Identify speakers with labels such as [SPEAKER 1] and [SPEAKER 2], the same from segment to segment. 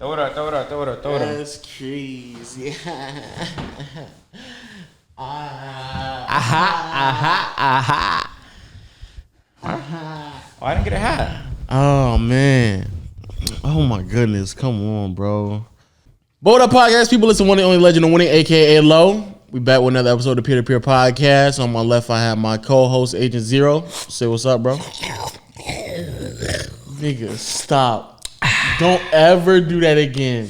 [SPEAKER 1] Throw it up.
[SPEAKER 2] That's crazy.
[SPEAKER 1] Oh, I didn't get a hat.
[SPEAKER 2] Oh, man. Oh, my goodness. Come on, bro. Bold Up Podcast, people, listen to one and only legend of winning, a.k.a. Low. We back with another episode of Peer to Peer Podcast. On my left, I have my co-host, Agent Zero. Say what's up, bro. Nigga, stop. Don't ever do that again.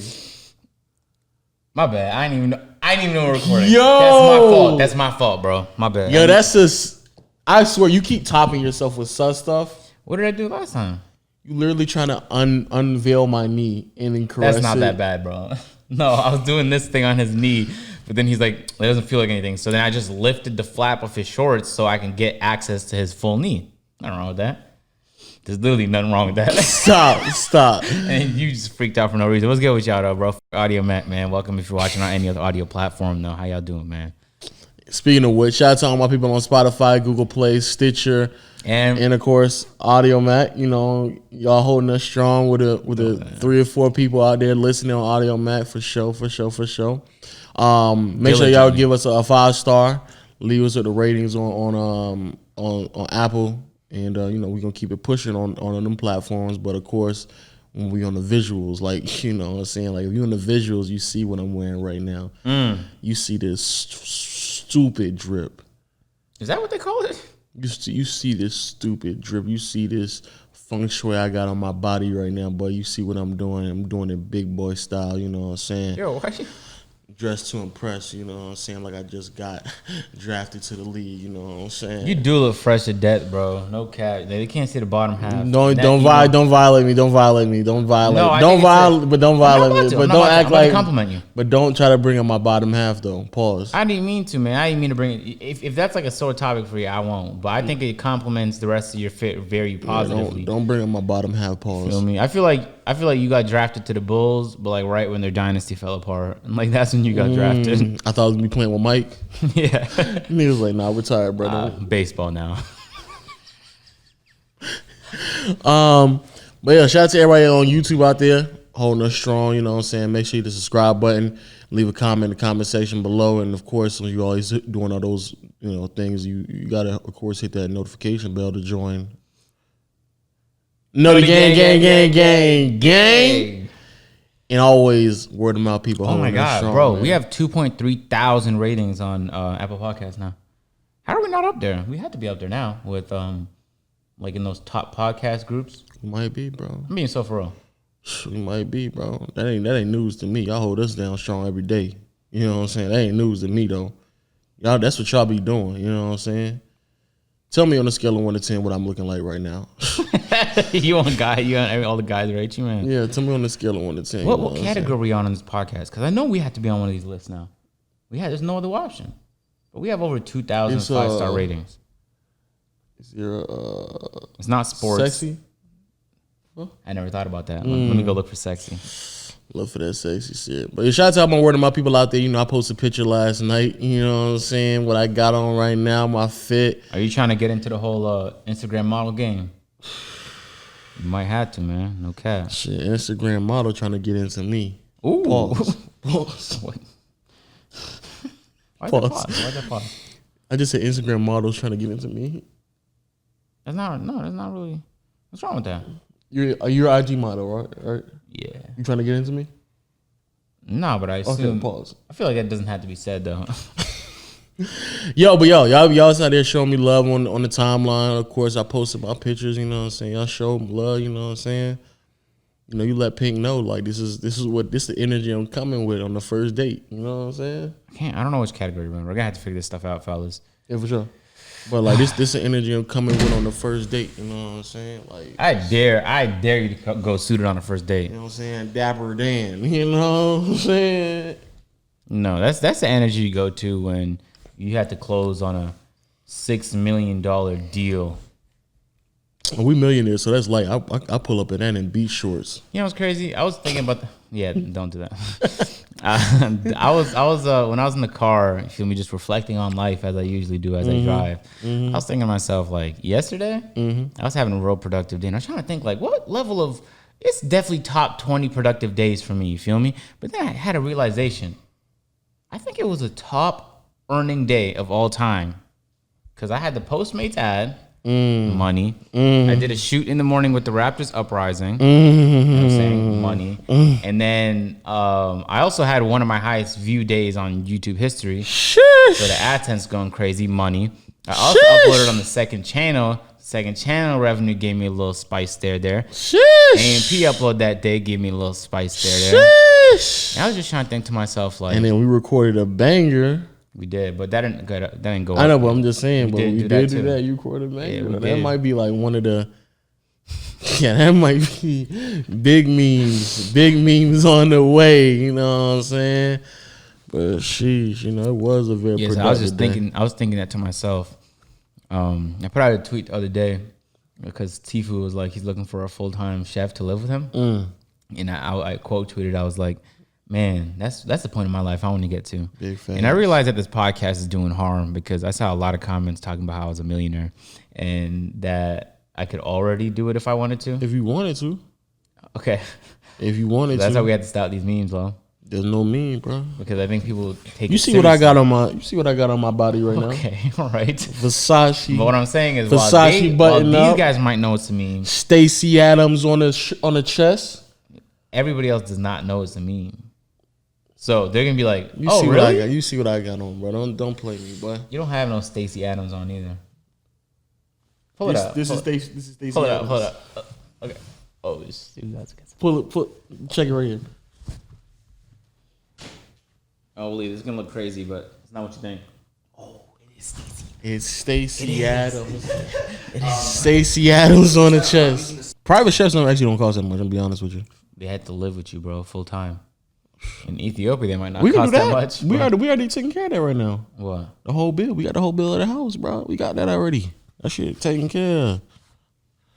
[SPEAKER 1] My bad. I didn't even know we're recording.
[SPEAKER 2] Yo!
[SPEAKER 1] That's my fault, bro. My bad.
[SPEAKER 2] Yo, that's just... I swear, you keep topping yourself with sus stuff.
[SPEAKER 1] What did I do last time?
[SPEAKER 2] You literally trying to unveil my knee and then caress
[SPEAKER 1] That's not
[SPEAKER 2] it.
[SPEAKER 1] that bad, bro. No, I was doing this thing on his knee, but then he's like, it doesn't feel like anything. So then I just lifted the flap of his shorts so I can get access to his full knee. Nothing wrong with that. There's literally nothing wrong with that.
[SPEAKER 2] Stop.
[SPEAKER 1] And you just freaked out for no reason. What's good with y'all, though, bro? Audio Matt, man. Welcome if you're watching on any other audio platform, though. How y'all doing, man?
[SPEAKER 2] Speaking of which, shout out to all my people on Spotify, Google Play, Stitcher, and of course, Audio Mac. You know, y'all holding us strong with the 3 or 4 people out there listening on Audio Mac for sure. Make sure y'all give us a 5-star. Leave us with the ratings on Apple, and you know, we're gonna keep it pushing on them platforms. But of course, when we on the visuals, like, you know what I'm saying, like if you on the visuals, you see what I'm wearing right now. You see this stupid drip.
[SPEAKER 1] Is that what they call it?
[SPEAKER 2] You see this stupid drip. You see this feng shui I got on my body right now, but you see what I'm doing. I'm doing it big boy style, you know what I'm saying?
[SPEAKER 1] Yo, why you...
[SPEAKER 2] Dressed to impress, you know what I'm saying? Like I just got drafted to the league, you know what I'm saying?
[SPEAKER 1] You do look fresh to death, bro. No cap. They can't see the bottom half.
[SPEAKER 2] Don't violate me. Don't violate me. Don't violate.
[SPEAKER 1] No,
[SPEAKER 2] don't violate me. But don't act like.
[SPEAKER 1] Compliment you.
[SPEAKER 2] But don't try to bring up my bottom half though. Pause.
[SPEAKER 1] I didn't mean to, man. I didn't mean to bring it. If that's like a sore topic for you, I won't. But I think it complements the rest of your fit very positively.
[SPEAKER 2] Don't bring up my bottom half. Pause.
[SPEAKER 1] Feel me? I feel like you got drafted to the Bulls, but like right when their dynasty fell apart, and like that's when you got drafted.
[SPEAKER 2] I thought I was gonna be playing with Mike.
[SPEAKER 1] Yeah.
[SPEAKER 2] He was like, "Nah, we're tired, brother."
[SPEAKER 1] Baseball now.
[SPEAKER 2] But yeah, shout out to everybody on YouTube out there holding us strong. You know what I'm saying? Make sure you hit the subscribe button, leave a comment in the comment section below, and of course, when you always doing all those things, you gotta of course hit that notification bell to join. No, the gang. And always word of mouth people.
[SPEAKER 1] Oh my God,
[SPEAKER 2] strong,
[SPEAKER 1] bro.
[SPEAKER 2] man.
[SPEAKER 1] We have 2.3 thousand ratings on Apple Podcasts now. How are we not up there? We have to be up there now with like in those top podcast groups.
[SPEAKER 2] We might be, bro.
[SPEAKER 1] I'm being so for real.
[SPEAKER 2] We might be, bro. That ain't news to me. Y'all hold us down strong every day. You know what I'm saying? That ain't news to me though. Y'all, that's what y'all be doing. You know what I'm saying? Tell me on a scale of 1 to 10 what I'm looking like right now.
[SPEAKER 1] You want all the guys rate you, man.
[SPEAKER 2] Yeah, tell me on a scale of 1 to 10.
[SPEAKER 1] What category are we on this podcast? Because I know we have to be on one of these lists now. There's no other option. But we have over 2,000 5-star ratings.
[SPEAKER 2] Is there
[SPEAKER 1] it's not sports.
[SPEAKER 2] Sexy?
[SPEAKER 1] Huh? I never thought about that. Let me go look for sexy.
[SPEAKER 2] Look for that sexy shit. But shout out to all my word of my people out there. You know, I posted a picture last night. You know what I'm saying? What I got on right now, my fit.
[SPEAKER 1] Are you trying to get into the whole Instagram model game? You might have to, man. No cap.
[SPEAKER 2] Shit, Instagram model trying to get into me.
[SPEAKER 1] Ooh.
[SPEAKER 2] Pause.
[SPEAKER 1] Why that pause?
[SPEAKER 2] I just said Instagram models trying to get into me.
[SPEAKER 1] That's not really. What's wrong with that?
[SPEAKER 2] You're an IG model, right?
[SPEAKER 1] Yeah.
[SPEAKER 2] You trying to get into me?
[SPEAKER 1] No, but I assume.
[SPEAKER 2] Okay, pause.
[SPEAKER 1] I feel like that doesn't have to be said though.
[SPEAKER 2] Y'all out there showing me love on the timeline. Of course, I posted my pictures. You know what I'm saying? Y'all show me love. You know what I'm saying? You know, you let Pink know like this is the energy I'm coming with on the first date. You know what I'm saying?
[SPEAKER 1] I don't know which category to remember. We're gonna have to figure this stuff out, fellas.
[SPEAKER 2] Yeah, for sure. But like this the energy I'm coming with on the first date. You know what I'm saying? Like
[SPEAKER 1] I dare you to go suited on the first date.
[SPEAKER 2] You know what I'm saying? Dapper Dan. You know what I'm saying?
[SPEAKER 1] No, that's the energy you go to when you have to close on a $6 million deal.
[SPEAKER 2] We millionaires, so that's light. I pull up in that in beach shorts.
[SPEAKER 1] You know what's crazy? I was thinking about don't do that. I was when I was in the car, you feel me, just reflecting on life as I usually do as I drive. I was thinking to myself, like yesterday, I was having a real productive day. And I was trying to think, like, what level of it's definitely top 20 productive days for me. You feel me? But then I had a realization. I think it was a top earning day of all time because I had the Postmates ad, money. I did a shoot in the morning with the Raptors Uprising. You know what I'm saying? Money. And then I also had one of my highest view days on YouTube history. So the AdSense going crazy. Money. I also uploaded on the second channel. Second channel revenue gave me a little spice there. A&P upload that day gave me a little spice there. And I was just trying to think to myself like.
[SPEAKER 2] And then we recorded a banger.
[SPEAKER 1] We did, but that didn't go.
[SPEAKER 2] I know, but I'm just saying. We did do that. You recorded a banger. Yeah, that might be like one of the. Yeah, that might be big memes on the way. You know what I'm saying? But sheesh, it was a very productive
[SPEAKER 1] I was just
[SPEAKER 2] day.
[SPEAKER 1] thinking that to myself. I put out a tweet the other day because Tfue was like he's looking for a full-time chef to live with him, and I quote tweeted, I was like, man, that's the point of my life I want to get to.
[SPEAKER 2] Big fan.
[SPEAKER 1] And I realized that this podcast is doing harm because I saw a lot of comments talking about how I was a millionaire and that I could already do it if I wanted to.
[SPEAKER 2] If you wanted to.
[SPEAKER 1] Okay.
[SPEAKER 2] If you wanted to.
[SPEAKER 1] That's how we had to start these memes, though.
[SPEAKER 2] There's no meme, bro.
[SPEAKER 1] Because I think people take
[SPEAKER 2] You see what I got on my body right now?
[SPEAKER 1] Okay, all right.
[SPEAKER 2] Versace.
[SPEAKER 1] But what I'm saying is,
[SPEAKER 2] Versace
[SPEAKER 1] while these guys might know it's a meme,
[SPEAKER 2] Stacey Adams on the chest.
[SPEAKER 1] Everybody else does not know it's a meme. So they're gonna be like,
[SPEAKER 2] You see what I got on, bro. Don't play me, boy.
[SPEAKER 1] You don't have no Stacey Adams on either. Pull it up.
[SPEAKER 2] This is Stacey.
[SPEAKER 1] Pull it up. Okay. Oh, this is
[SPEAKER 2] check it right here.
[SPEAKER 1] I believe it's gonna look crazy, but it's not what you think. Oh, it is Stacey.
[SPEAKER 2] It's Stacey Adams. It is Stacey Adams on the chest. Private chefs don't cost that much. I'm be honest with you.
[SPEAKER 1] They had to live with you, bro, full time. In Ethiopia, they might not
[SPEAKER 2] we
[SPEAKER 1] cost that much.
[SPEAKER 2] We already taking care of that right now.
[SPEAKER 1] What?
[SPEAKER 2] The whole bill. We got the whole bill of the house, bro. We got that already. That shit taken care of.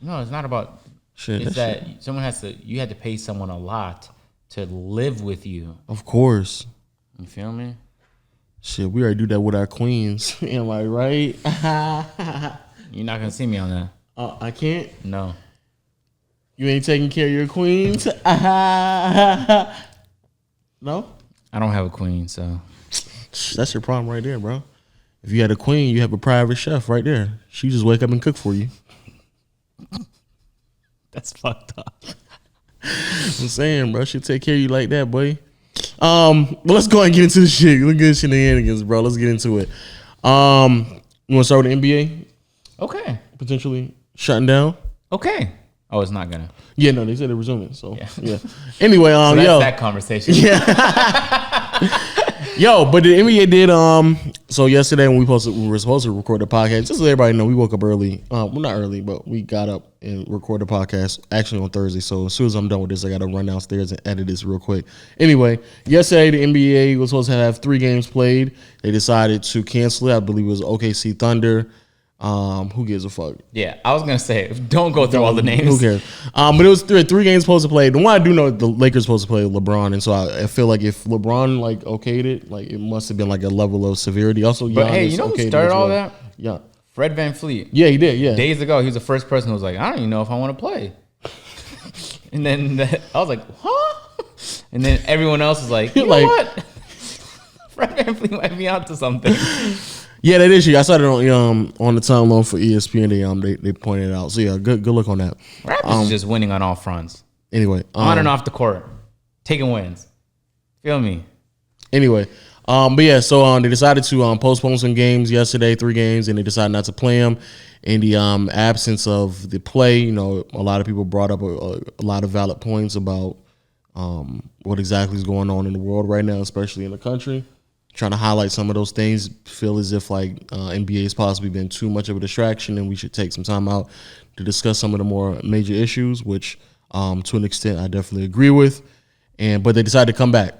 [SPEAKER 1] No, it's not about. It's that someone you had to pay someone a lot to live with you.
[SPEAKER 2] Of course.
[SPEAKER 1] You feel me?
[SPEAKER 2] Shit, we already do that with our queens. Am I right?
[SPEAKER 1] You're not gonna see me on that.
[SPEAKER 2] I can't.
[SPEAKER 1] No.
[SPEAKER 2] You ain't taking care of your queens. No.
[SPEAKER 1] I don't have a queen, so
[SPEAKER 2] that's your problem right there, bro. If you had a queen, you have a private chef right there. She just wake up and cook for you.
[SPEAKER 1] That's fucked up.
[SPEAKER 2] I'm saying, bro, she'll take care of you like that, boy. But let's go ahead and get into the shit. Look at shenanigans, bro. Let's get into it. You want to start with the NBA?
[SPEAKER 1] Okay.
[SPEAKER 2] Potentially shutting down?
[SPEAKER 1] Okay. Oh, it's not gonna.
[SPEAKER 2] Yeah, no, they said they're resuming. So yeah. Anyway, so
[SPEAKER 1] that's that conversation.
[SPEAKER 2] Yeah. Yo, but the NBA did. So yesterday when we were supposed to record the podcast, just so everybody know, we woke up early. Well, not early, but we got up and recorded the podcast actually on Thursday. So as soon as I'm done with this, I got to run downstairs and edit this real quick. Anyway, yesterday the NBA was supposed to have 3 games played. They decided to cancel it. I believe it was OKC Thunder. Who gives a fuck?
[SPEAKER 1] Yeah, I was gonna say, don't go through all the names.
[SPEAKER 2] Who cares? But it was 3 games supposed to play. The one I do know, the Lakers supposed to play LeBron, and so I feel like if LeBron okayed it, it must have been a level of severity. Also,
[SPEAKER 1] but hey, you know who started all that?
[SPEAKER 2] Yeah,
[SPEAKER 1] Fred VanVleet.
[SPEAKER 2] Yeah, he did. Yeah,
[SPEAKER 1] days ago, he was the first person who was like, I don't even know if I want to play. And then I was like, huh? And then everyone else was like, you know what? Fred VanVleet might be onto something.
[SPEAKER 2] Yeah, that is. I saw it on the timeline for ESPN. They pointed it out. So yeah, good look on that.
[SPEAKER 1] Raptors is just winning on all fronts.
[SPEAKER 2] Anyway,
[SPEAKER 1] on and off the court, taking wins. Feel me?
[SPEAKER 2] Anyway, but yeah, so they decided to postpone some games yesterday, 3 games, and they decided not to play them. In the absence of the play, a lot of people brought up a lot of valid points about what exactly is going on in the world right now, especially in the country. Trying to highlight some of those things, feel as if NBA has possibly been too much of a distraction and we should take some time out to discuss some of the more major issues, which to an extent I definitely agree with. But they decided to come back,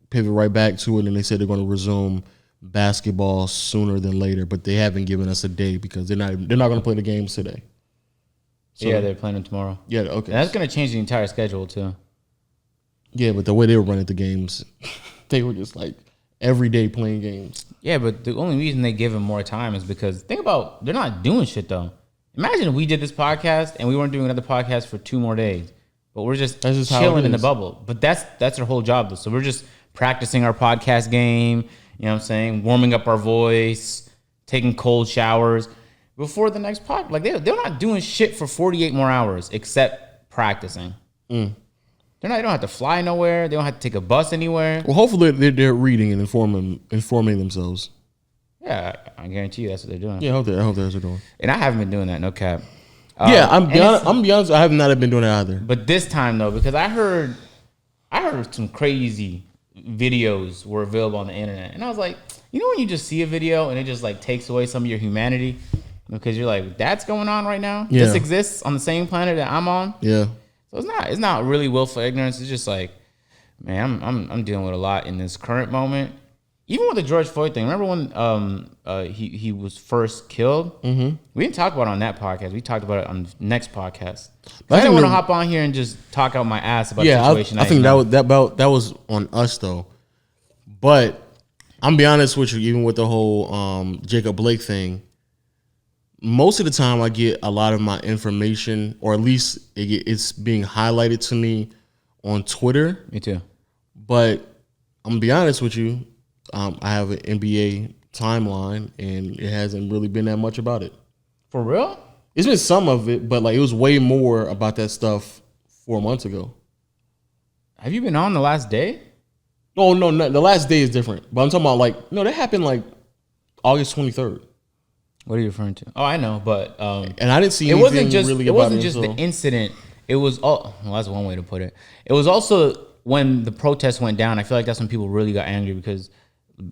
[SPEAKER 2] pivot right back to it, and they said they're going to resume basketball sooner than later, but they haven't given us a day because they're not going to play the games today.
[SPEAKER 1] So, yeah, they're playing them tomorrow.
[SPEAKER 2] Yeah, okay.
[SPEAKER 1] And that's going to change the entire schedule too.
[SPEAKER 2] Yeah, but the way they were running the games, they were just every day playing games.
[SPEAKER 1] Yeah, but the only reason they give him more time is because think about they're not doing shit though. Imagine if we did this podcast and we weren't doing another podcast for 2 more days, but we're just chilling in the bubble. But that's our whole job, though. So we're just practicing our podcast game. You know what I'm saying? Warming up our voice, taking cold showers before the next podcast. Like they're not doing shit for 48 more hours except practicing. They don't have to fly nowhere. They don't have to take a bus anywhere.
[SPEAKER 2] Well, hopefully they're reading and informing themselves.
[SPEAKER 1] Yeah, I guarantee you that's what they're doing.
[SPEAKER 2] Yeah, I hope that's what they're doing.
[SPEAKER 1] And I haven't been doing that, no cap.
[SPEAKER 2] Yeah, I'm be honest. I have not been doing it either.
[SPEAKER 1] But this time though, because I heard some crazy videos were available on the internet, and I was like, you know, when you just see a video and it just like takes away some of your humanity because you're like, that's going on right now. Yeah. This exists on the same planet that I'm on.
[SPEAKER 2] Yeah.
[SPEAKER 1] So it's not really willful ignorance. It's just like, man, I'm dealing with a lot in this current moment. Even with the George Floyd thing, remember when he was first killed? Mm-hmm. We didn't talk about it on that podcast. We talked about it on the next podcast. I didn't want to hop on here and just talk out my ass about the situation.
[SPEAKER 2] I think that was on us though. But I'm be honest with you, even with the whole Jacob Blake thing, most of the time I get a lot of my information, or at least it's being highlighted to me on Twitter.
[SPEAKER 1] Me too.
[SPEAKER 2] But I'm gonna be honest with you. I have an NBA timeline, and it hasn't really been that much about it.
[SPEAKER 1] For real?
[SPEAKER 2] It's been some of it, but like it was way more about that stuff 4 months ago.
[SPEAKER 1] Have you been on the last day?
[SPEAKER 2] Oh, no, the last day is different. But I'm talking about that happened like August 23rd.
[SPEAKER 1] What are you referring to? Oh, I know, but
[SPEAKER 2] and I didn't see anything really about it.
[SPEAKER 1] It wasn't just the incident. It was that's one way to put it. It was also when the protest went down. I feel like that's when people really got angry because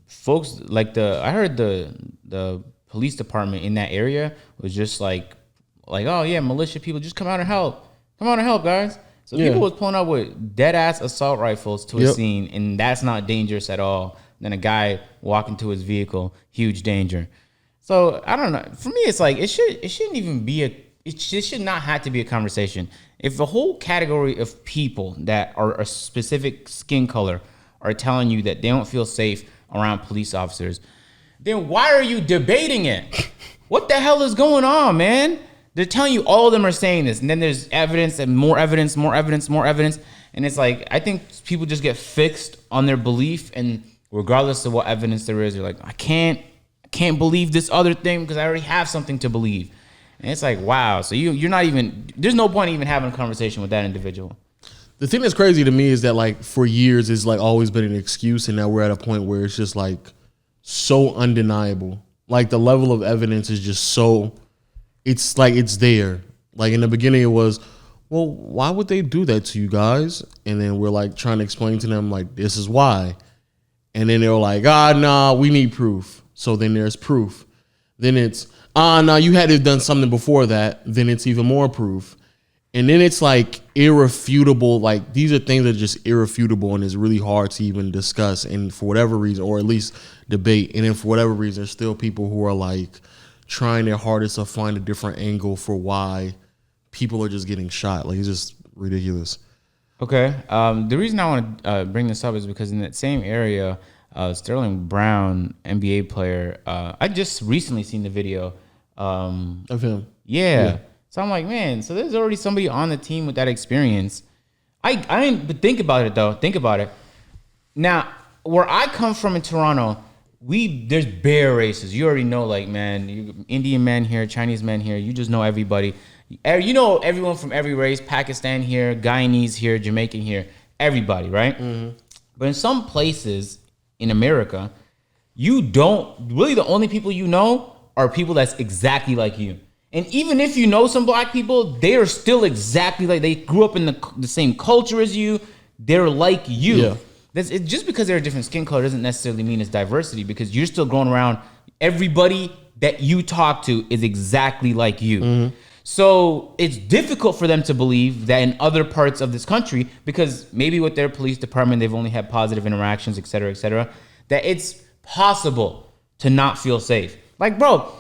[SPEAKER 1] folks I heard the police department in that area was just like, oh yeah, militia people, just come out and help guys. So people was pulling up with dead ass assault rifles to a scene, and that's not dangerous at all. Then a guy walking to his vehicle, huge danger. So I don't know. For me, it's like it shouldn't even be it should not have to be a conversation. If the whole category of people that are a specific skin color are telling you that they don't feel safe around police officers, then why are you debating it? What the hell is going on, man? They're telling you all of them are saying this, and then there's evidence and more evidence, and it's like I think people just get fixed on their belief, and regardless of what evidence there is, they're like, I can't believe this other thing because I already have something to believe. And it's like, wow. So you're not even, there's no point even having a conversation with that individual.
[SPEAKER 2] The thing that's crazy to me is that like for years it's like always been an excuse, and now we're at a point where it's just like so undeniable. Like the level of evidence is just so, it's like it's there. Like in the beginning it was, well, why would they do that to you guys? And then we're like trying to explain to them like this is why. And then they were like, nah, we need proof. So then there's proof. Then it's, no, you had to have done something before that. Then it's even more proof. And then it's like irrefutable. Like these are things that are just irrefutable, and it's really hard to even discuss. And for whatever reason, or at least debate. And then for whatever reason, there's still people who are like trying their hardest to find a different angle for why people are just getting shot. Like it's just ridiculous.
[SPEAKER 1] Okay. The reason I want to bring this up is because in that same area, Sterling Brown, NBA player, I just recently seen the video
[SPEAKER 2] of him.
[SPEAKER 1] Yeah. So I'm like, man, so there's already somebody on the team with that experience. But think about it though. Think about it. Now, where I come from in Toronto, there's bare races. You already know, like, man, Indian men here, Chinese men here. You just know everybody. You know everyone from every race. Pakistan here, Guyanese here, Jamaican here. Everybody, right? Mm-hmm. But in some places in America, you don't really, the only people you know are people that's exactly like you. And even if you know some black people, they are still exactly like, they grew up in the same culture as you. They're like you. Yeah. Just because they're a different skin color doesn't necessarily mean it's diversity, because you're still going around, everybody that you talk to is exactly like you. Mm-hmm. So it's difficult for them to believe that in other parts of this country, because maybe with their police department, they've only had positive interactions, et cetera, that it's possible to not feel safe. Like, bro,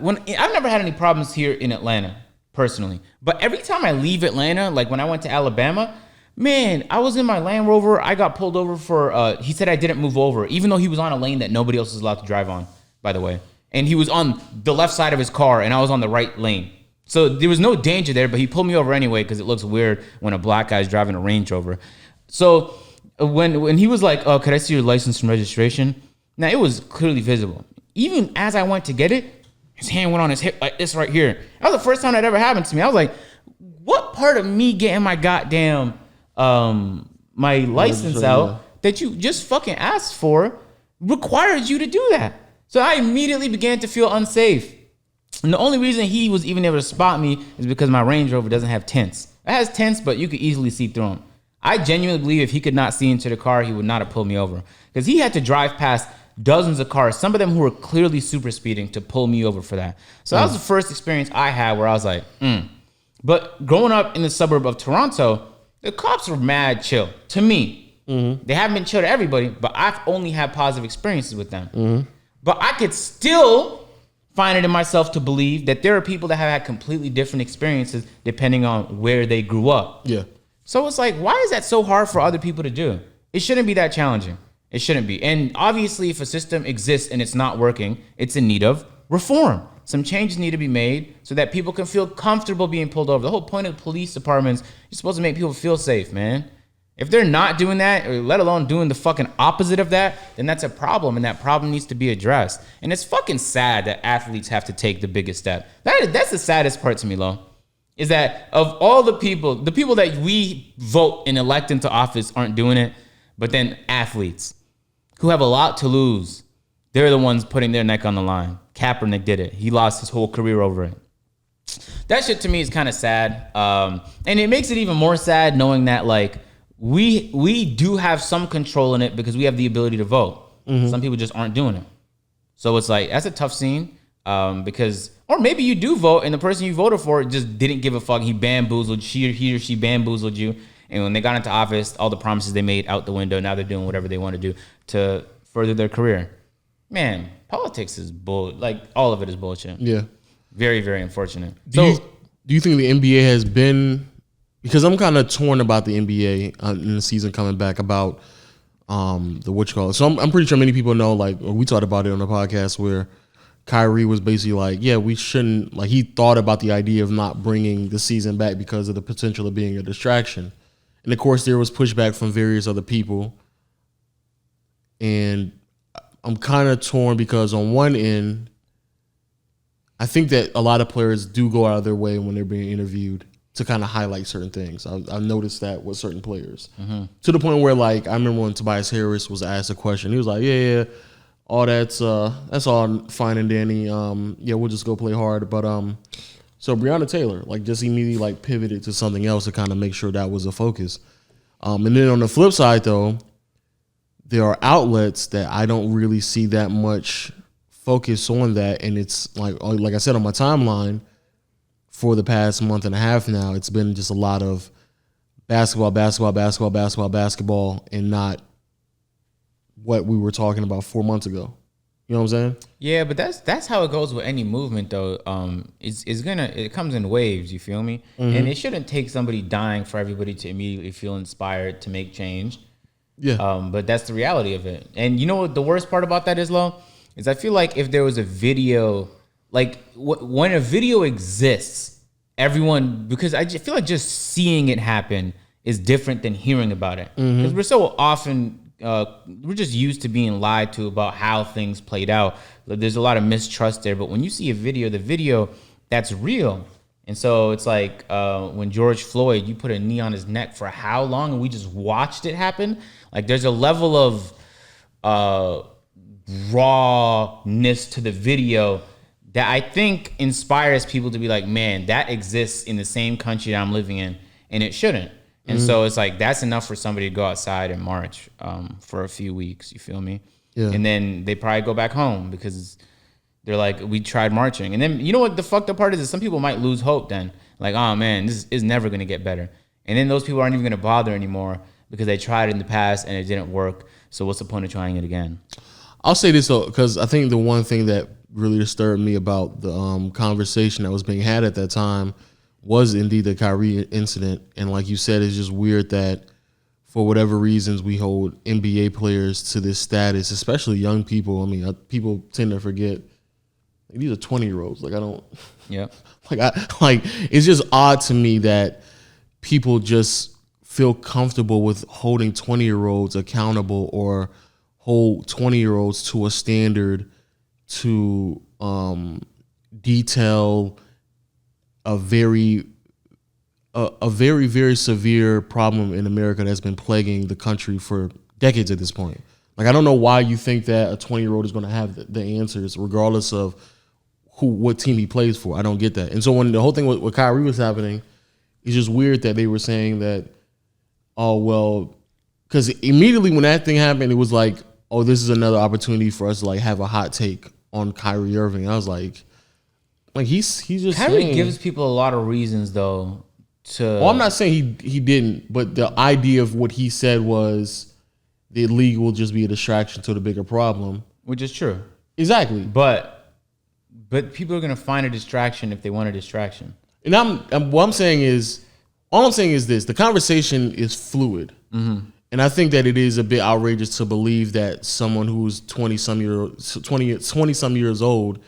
[SPEAKER 1] when I've never had any problems here in Atlanta, personally. But every time I leave Atlanta, like when I went to Alabama, man, I was in my Land Rover. I got pulled over for, he said I didn't move over, even though he was on a lane that nobody else is allowed to drive on, by the way. And he was on the left side of his car, and I was on the right lane. So there was no danger there, but he pulled me over anyway because it looks weird when a black guy's driving a Range Rover. So when he was like, "Oh, could I see your license and registration?" Now it was clearly visible. Even as I went to get it, his hand went on his hip like this right here. That was the first time that ever happened to me. I was like, "What part of me getting my goddamn my license out that you just fucking asked for requires you to do that?" So I immediately began to feel unsafe. And the only reason he was even able to spot me is because my Range Rover doesn't have tints. It has tints, but you could easily see through them. I genuinely believe if he could not see into the car, he would not have pulled me over. Because he had to drive past dozens of cars, some of them who were clearly super speeding, to pull me over for that. So that was the first experience I had where I was like, But growing up in the suburb of Toronto, the cops were mad chill. To me. They haven't been chill to everybody, but I've only had positive experiences with them. But I could still find it in myself to believe that there are people that have had completely different experiences depending on where they grew up.
[SPEAKER 2] Yeah.
[SPEAKER 1] So it's like, why is that so hard for other people to do? It shouldn't be that challenging. It shouldn't be. And obviously, if a system exists and it's not working, it's in need of reform. Some changes need to be made so that people can feel comfortable being pulled over. The whole point of police departments is supposed to make people feel safe, man. If they're not doing that, or let alone doing the fucking opposite of that, then that's a problem, and that problem needs to be addressed. And it's fucking sad that athletes have to take the biggest step. That's the saddest part to me, Lo, is that of all the people that we vote and elect into office aren't doing it, but then athletes who have a lot to lose, they're the ones putting their neck on the line. Kaepernick did it. He lost his whole career over it. That shit to me is kind of sad. And it makes it even more sad knowing that, like, we do have some control in it because we have the ability to vote. Some people just aren't doing it. So it's like, that's a tough scene because, or maybe you do vote and the person you voted for just didn't give a fuck. He or she bamboozled you. And when they got into office, all the promises they made out the window. Now they're doing whatever they want to do to further their career. Man, politics is bull. Like, all of it is bullshit.
[SPEAKER 2] Yeah.
[SPEAKER 1] Very, very unfortunate.
[SPEAKER 2] Do you think the NBA has been... Because I'm kind of torn about the NBA in the season coming back about the what you call it. So I'm pretty sure many people know, like, we talked about it on the podcast where Kyrie was basically like, yeah, we shouldn't, like, he thought about the idea of not bringing the season back because of the potential of being a distraction. And of course there was pushback from various other people. And I'm kind of torn because on one end, I think that a lot of players do go out of their way when they're being interviewed to kind of highlight certain things. I've noticed that with certain players. To the point where, like, I remember when Tobias Harris was asked a question, he was like, yeah, all that's all fine and dandy. Yeah, we'll just go play hard. But so Breonna Taylor, like, just immediately, like, pivoted to something else to kind of make sure that was a focus. And then on the flip side, though, there are outlets that I don't really see that much focus on that. And it's like I said, on my timeline, for the past month and a half now, it's been just a lot of basketball, and not what we were talking about 4 months ago. You know what I'm saying?
[SPEAKER 1] Yeah, but that's how it goes with any movement, though. It comes in waves. You feel me? And it shouldn't take somebody dying for everybody to immediately feel inspired to make change.
[SPEAKER 2] Yeah.
[SPEAKER 1] But that's the reality of it. And you know what the worst part about that is, Lo? Is I feel like if there was a video. Like, when a video exists, everyone, because I just feel like just seeing it happen is different than hearing about it. Because we're so often, we're just used to being lied to about how things played out. There's a lot of mistrust there. But when you see a video, the video, that's real. And so it's like when George Floyd, you put a knee on his neck for how long and we just watched it happen? Like, there's a level of rawness to the video that I think inspires people to be like, man, that exists in the same country that I'm living in, and it shouldn't. And so it's like, that's enough for somebody to go outside and march for a few weeks, you feel me? Yeah. And then they probably go back home because they're like, we tried marching. And then, you know what the fucked up part is some people might lose hope then. Like, oh man, this is never gonna get better. And then those people aren't even gonna bother anymore because they tried it in the past and it didn't work. So what's the point of trying it again?
[SPEAKER 2] I'll say this though, because I think the one thing that really disturbed me about the conversation that was being had at that time was indeed the Kyrie incident. And like you said, it's just weird that for whatever reasons we hold NBA players to this status, especially young people. I mean, people tend to forget these are 20-year-olds. Like I don't.
[SPEAKER 1] Yeah.
[SPEAKER 2] Like it's just odd to me that people just feel comfortable with holding 20-year-olds accountable or hold 20-year-olds to a standard to detail a very, very severe problem in America that's been plaguing the country for decades at this point. Like, I don't know why you think that a 20-year-old is going to have the answers regardless of what team he plays for. I don't get that. And so when the whole thing with Kyrie was happening, it's just weird that they were saying that, oh, well, because immediately when that thing happened, it was like, oh, this is another opportunity for us to like have a hot take on Kyrie Irving. I was like he's just
[SPEAKER 1] Kyrie
[SPEAKER 2] saying,
[SPEAKER 1] gives people a lot of reasons though to.
[SPEAKER 2] Well, I'm not saying he didn't, but the idea of what he said was the league will just be a distraction to the bigger problem,
[SPEAKER 1] which is true.
[SPEAKER 2] Exactly,
[SPEAKER 1] but people are gonna find a distraction if they want a distraction.
[SPEAKER 2] And all I'm saying is this: the conversation is fluid. Mm-hmm. And I think that it is a bit outrageous to believe that someone who's 20-some years old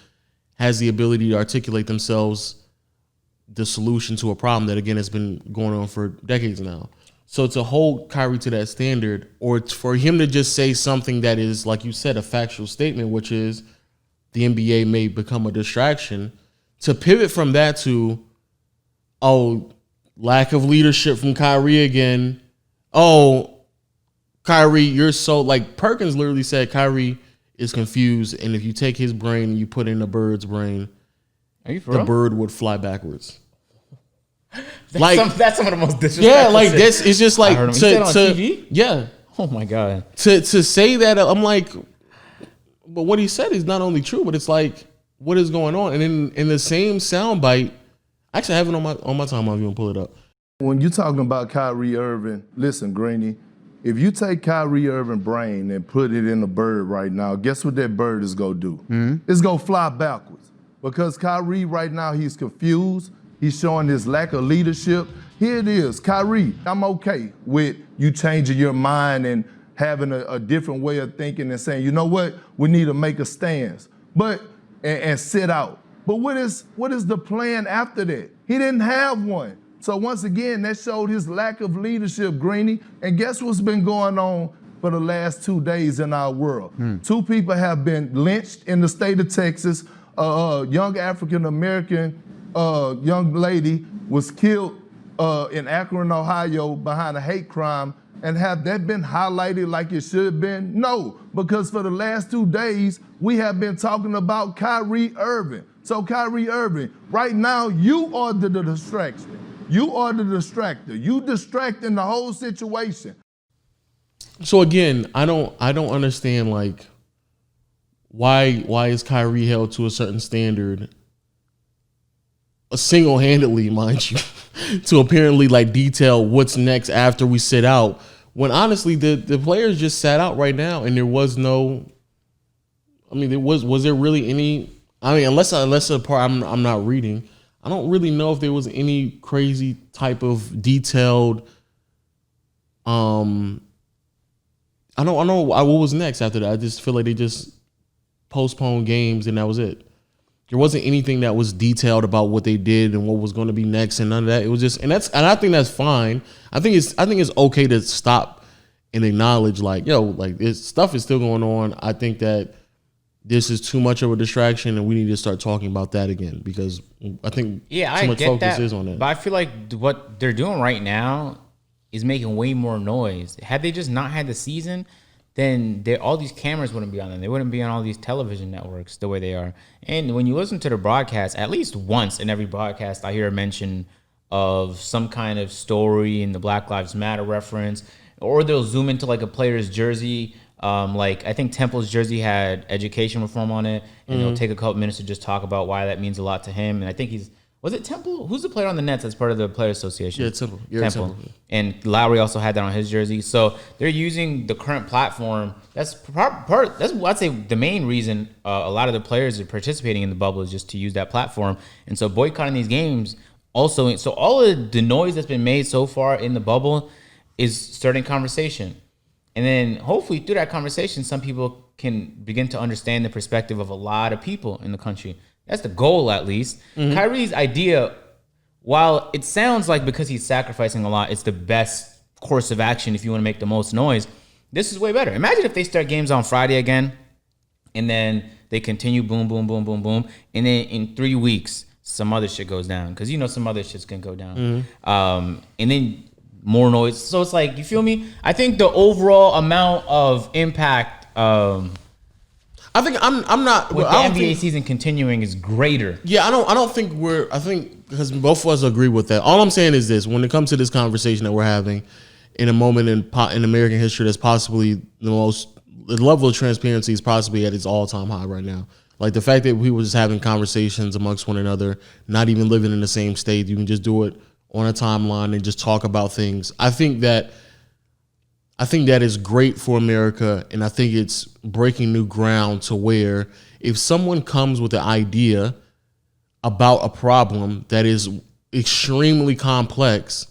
[SPEAKER 2] has the ability to articulate themselves the solution to a problem that, again, has been going on for decades now. So to hold Kyrie to that standard, or for him to just say something that is, like you said, a factual statement, which is the NBA may become a distraction, to pivot from that to, oh, lack of leadership from Kyrie again. Oh, Kyrie, you're so, like Perkins literally said Kyrie is confused, and if you take his brain and you put in a bird's brain, the bird would fly backwards.
[SPEAKER 1] That's some of the most disrespectful
[SPEAKER 2] Yeah, like shit. This it's just like
[SPEAKER 1] on TV?
[SPEAKER 2] Yeah.
[SPEAKER 1] Oh my God.
[SPEAKER 2] To say that, I'm like, but what he said is not only true, but it's like, what is going on? And in the same soundbite, actually I have it on my timeline if you want to pull it up.
[SPEAKER 3] When you're talking about Kyrie Irving, listen, Greeny, if you take Kyrie Irving's brain and put it in a bird right now, guess what that bird is going to do? Mm-hmm. It's going to fly backwards. Because Kyrie right now, he's confused. He's showing his lack of leadership. Here it is, Kyrie, I'm okay with you changing your mind and having a different way of thinking and saying, you know what, we need to make a stance and sit out. But what is the plan after that? He didn't have one. So once again, that showed his lack of leadership, Greeny. And guess what's been going on for the last 2 days in our world? 2 people have been lynched in the state of Texas. A young African-American young lady was killed in Akron, Ohio behind a hate crime. And have that been highlighted like it should have been? No, because for the last 2 days, we have been talking about Kyrie Irving. So Kyrie Irving, right now, you are the distraction. You are the distractor. You distracting the whole situation.
[SPEAKER 2] So again, I don't understand, like, why is Kyrie held to a certain standard, single-handedly, mind you, to apparently like detail what's next after we sit out, when honestly the players just sat out right now and there was no, I mean, was there really any, I mean, unless a part I'm not reading, I don't really know if there was any crazy type of detailed, I don't know what was next after that. I just feel like they just postponed games and that was it. There wasn't anything that was detailed about what they did and what was going to be next and none of that. It was just, and I think that's fine. I think it's okay to stop and acknowledge, like, yo, like, this stuff is still going on. I think that this is too much of a distraction and we need to start talking about that again, because I think too much focus is on that.
[SPEAKER 1] But I feel like what they're doing right now is making way more noise. Had they just not had the season, then all these cameras wouldn't be on them. They wouldn't be on all these television networks the way they are. And when you listen to the broadcast, at least once in every broadcast, I hear a mention of some kind of story in the Black Lives Matter reference, or they'll zoom into like a player's jersey. Like I think Temple's jersey had education reform on it, and they'll take a couple minutes to just talk about why that means a lot to him. And I think was it Temple? Who's the player on the Nets that's part of the Player Association?
[SPEAKER 2] Yeah, Temple.
[SPEAKER 1] Temple. And Lowry also had that on his jersey. So they're using the current platform. That's that's I'd say the main reason a lot of the players are participating in the bubble is just to use that platform. And so boycotting these games also. So all of the noise that's been made so far in the bubble is starting conversation. And then hopefully through that conversation, some people can begin to understand the perspective of a lot of people in the country. That's the goal, at least. Kyrie's idea, while it sounds like because he's sacrificing a lot, it's the best course of action if you want to make the most noise, this is way better. Imagine if they start games on Friday again, and then they continue boom, boom, boom, boom, boom, and then in 3 weeks, some other shit goes down. Because some other shit's going to go down. And then more noise. So it's like, you feel me? I think the overall amount of impact
[SPEAKER 2] I think I'm not
[SPEAKER 1] with the NBA season continuing is greater.
[SPEAKER 2] Yeah, I don't think I think because both of us agree with that. All I'm saying is this: when it comes to this conversation that we're having in a moment in American history that's possibly the level of transparency is possibly at its all-time high right now. Like the fact that we were just having conversations amongst one another, not even living in the same state, you can just do it on a timeline and just talk about things. I think that is great for America, and I think it's breaking new ground to where if someone comes with an idea about a problem that is extremely complex,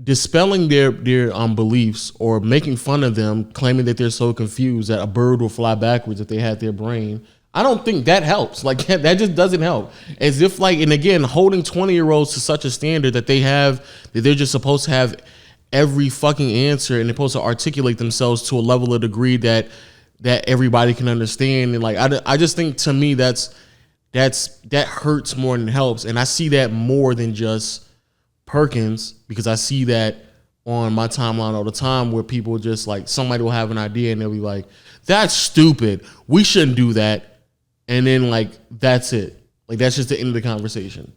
[SPEAKER 2] dispelling their beliefs or making fun of them, claiming that they're so confused that a bird will fly backwards if they had their brain, I don't think that helps. Like that just doesn't help. As if and again, holding 20-year-olds to such a standard that they're just supposed to have every fucking answer and they're supposed to articulate themselves to a level of degree that everybody can understand. And I just think, to me, that hurts more than it helps. And I see that more than just Perkins, because I see that on my timeline all the time where people just somebody will have an idea and they'll be like, that's stupid, we shouldn't do that. And then that's it. That's just the end of the conversation.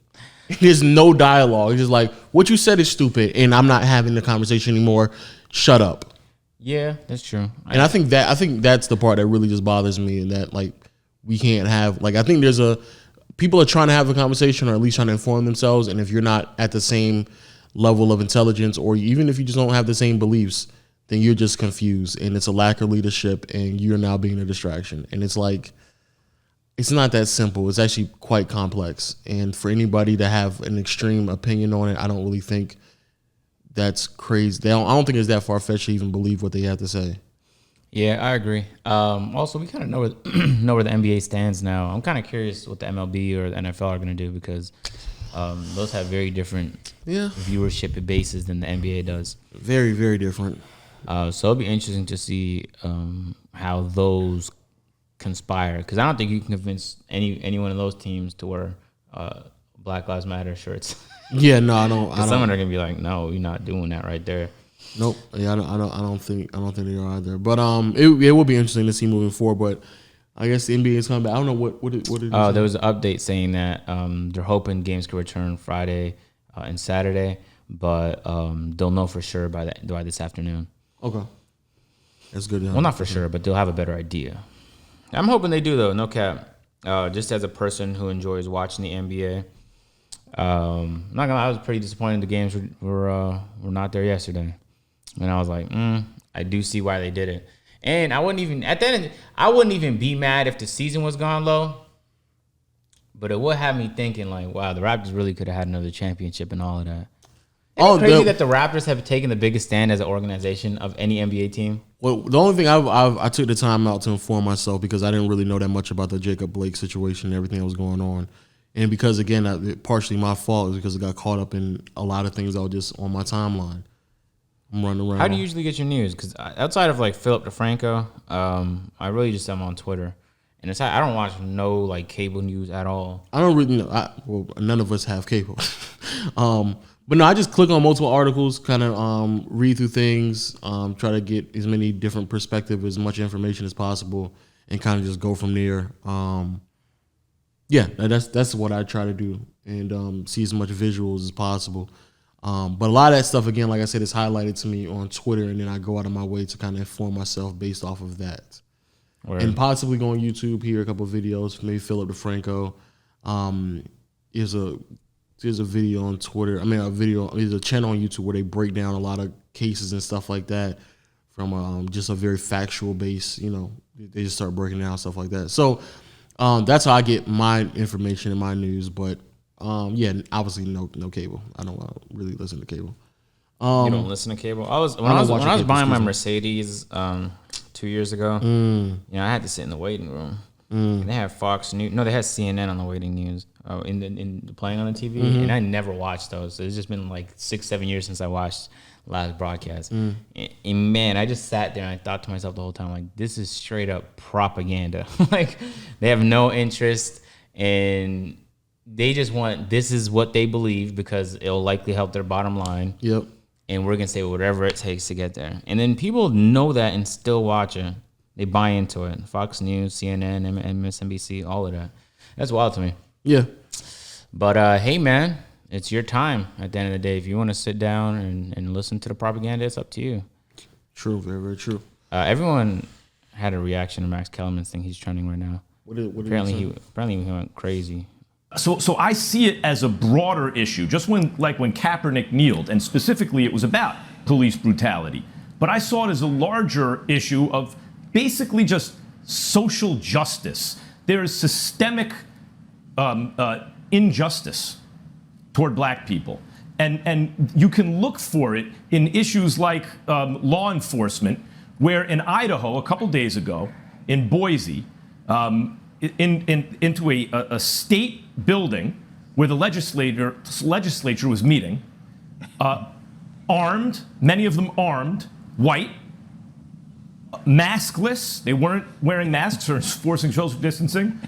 [SPEAKER 2] There's no dialogue. It's just what you said is stupid, and I'm not having the conversation anymore. Shut up.
[SPEAKER 1] Yeah, that's true.
[SPEAKER 2] And I think that's the part that really just bothers me, and that we can't have I think people are trying to have a conversation, or at least trying to inform themselves, and if you're not at the same level of intelligence, or even if you just don't have the same beliefs, then you're just confused, and it's a lack of leadership, and you're now being a distraction. And it's it's not that simple. It's actually quite complex. And for anybody to have an extreme opinion on it, I don't really think that's crazy. I don't think it's that far-fetched to even believe what they have to say.
[SPEAKER 1] Yeah, I agree. Also, we kind of know where the NBA stands now. I'm kind of curious what the MLB or the NFL are going to do, because those have very different viewership bases than the NBA does.
[SPEAKER 2] Very, very different.
[SPEAKER 1] So it'll be interesting to see how those conspire, because I don't think you can convince any one of those teams to wear Black Lives Matter shirts.
[SPEAKER 2] Yeah, no, I don't.
[SPEAKER 1] Someone are gonna be like, no, you're not doing that right there.
[SPEAKER 2] Nope. Yeah, I don't think they are either. But it will be interesting to see moving forward. But I guess the NBA is coming back. I don't know what did
[SPEAKER 1] there was an update saying that they're hoping games could return Friday and Saturday, but they'll know for sure by this afternoon.
[SPEAKER 2] Okay, that's good.
[SPEAKER 1] Well, not for sure, but they'll have a better idea. I'm hoping they do, though. No cap. Just as a person who enjoys watching the NBA, I'm not gonna lie, I was pretty disappointed the games were not there yesterday. And I was like, I do see why they did it. And I wouldn't even be mad if the season was gone low. But it would have me thinking wow, the Raptors really could have had another championship and all of that. Isn't it crazy that the Raptors have taken the biggest stand as an organization of any NBA team?
[SPEAKER 2] Well, the only thing I took the time out to inform myself, because I didn't really know that much about the Jacob Blake situation and everything that was going on. And because, again, partially my fault is because I got caught up in a lot of things that were just on my timeline. I'm running around.
[SPEAKER 1] How do you usually get your news? Because outside of Philip DeFranco, I really just am on Twitter. And I don't watch no cable news at all.
[SPEAKER 2] I don't really know. None of us have cable. But no, I just click on multiple articles, kind of read through things, try to get as many different perspectives, as much information as possible, and kind of just go from there. That's what I try to do, and see as much visuals as possible. But a lot of that stuff, again, like I said, is highlighted to me on Twitter, and then I go out of my way to kind of inform myself based off of that. Word. And possibly go on YouTube, hear a couple of videos, maybe Philip DeFranco. There's a video on Twitter. There's a channel on YouTube where they break down a lot of cases and stuff like that from just a very factual base. They just start breaking down stuff like that. So that's how I get my information and my news. But obviously no cable. I don't really listen to cable.
[SPEAKER 1] You don't listen to cable? When I was buying my Mercedes 2 years ago, I had to sit in the waiting room. They have Fox News. No, they had CNN on the waiting news. In playing on the TV, and I never watched those. So it's just been like 6-7 years since I watched last broadcast. And man, I just sat there and I thought to myself the whole time, like, this is straight up propaganda. Like, they have no interest, and they just want, this is what they believe because it'll likely help their bottom line.
[SPEAKER 2] Yep.
[SPEAKER 1] And we're gonna say whatever it takes to get there. And then people know that and still watch it. They buy into it. Fox News, CNN, MSNBC, all of that. That's wild to me.
[SPEAKER 2] Yeah.
[SPEAKER 1] But hey, man, it's your time at the end of the day. If you want to sit down and listen to the propaganda, it's up to you.
[SPEAKER 2] True, very, very true.
[SPEAKER 1] Everyone had a reaction to Max Kellerman's thing. He's trending right now. Apparently he went crazy.
[SPEAKER 4] So I see it as a broader issue. Just when Kaepernick kneeled, and specifically it was about police brutality. But I saw it as a larger issue of basically just social justice. There is systemic injustice toward black people. And you can look for it in issues like law enforcement, where in Idaho, a couple days ago, in Boise, into a state building where the legislature was meeting, armed, many of them armed, white, maskless, they weren't wearing masks or enforcing social distancing,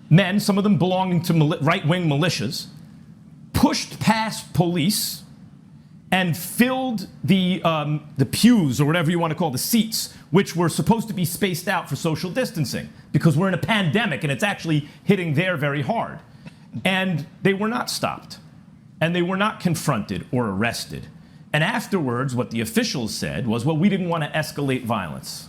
[SPEAKER 4] men, some of them belonging to right-wing militias, pushed past police and filled the pews, or whatever you want to call the seats, which were supposed to be spaced out for social distancing, because we're in a pandemic and it's actually hitting there very hard. And they were not stopped, and they were not confronted or arrested. And afterwards, what the officials said was, well, we didn't want to escalate violence.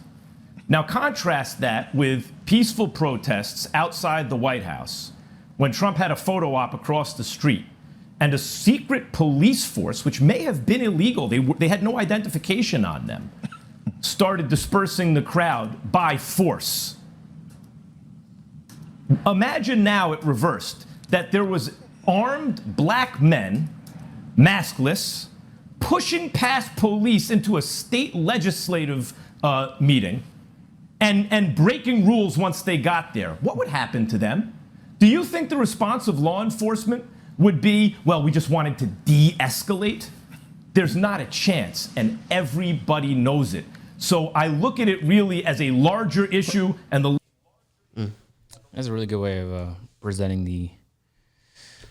[SPEAKER 4] Now contrast that with peaceful protests outside the White House when Trump had a photo op across the street, and a secret police force, which may have been illegal, they had no identification on them, started dispersing the crowd by force. Imagine now it reversed, that there was armed black men, maskless, pushing past police into a state legislative meeting and breaking rules once they got there. What would happen to them? Do you think the response of law enforcement would be, well, we just wanted to de-escalate? There's not a chance, and everybody knows it. So I look at it really as a larger issue, and the...
[SPEAKER 1] That's a really good way of presenting the...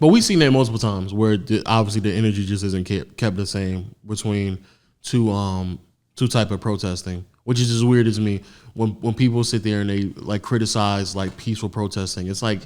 [SPEAKER 2] But we've seen that multiple times where obviously the energy just isn't kept the same between two type of protesting, which is just weird to me. When people sit there and they like criticize like peaceful protesting, it's like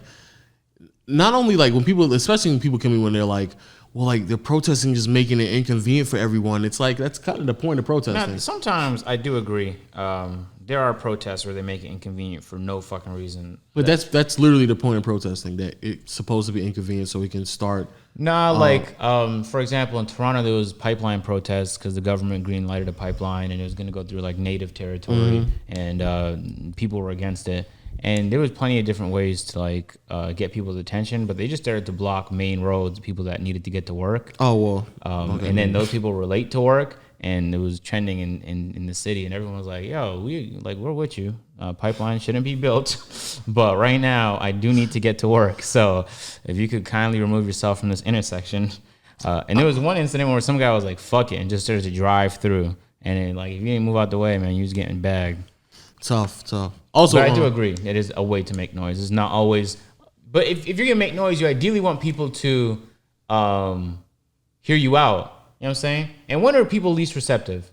[SPEAKER 2] not only like when people, especially when people come in when they're like, well, like they're protesting just making it inconvenient for everyone. It's like that's kind of the point of protesting.
[SPEAKER 1] Now, sometimes I do agree. There are protests where they make it inconvenient for no fucking reason.
[SPEAKER 2] But that's literally the point of protesting, that it's supposed to be inconvenient so we can start.
[SPEAKER 1] For example, in Toronto, there was pipeline protests because the government green lighted a pipeline and it was going to go through like native territory, and people were against it. And there was plenty of different ways to like get people's attention, but they just started to block main roads, people that needed to get to work.
[SPEAKER 2] Oh, well.
[SPEAKER 1] And then those people were late to work, and it was trending in the city, and everyone was like, yo, we're with you. Pipeline shouldn't be built, but right now I do need to get to work. So if you could kindly remove yourself from this intersection. And there was one incident where some guy was like, fuck it, and just started to drive through. And then, like, if you didn't move out the way, man, you was getting bagged.
[SPEAKER 2] Tough. Also,
[SPEAKER 1] but I do agree. It is a way to make noise. It's not always, but if you're gonna make noise, you ideally want people to hear you out. You know what I'm saying? And when are people least receptive?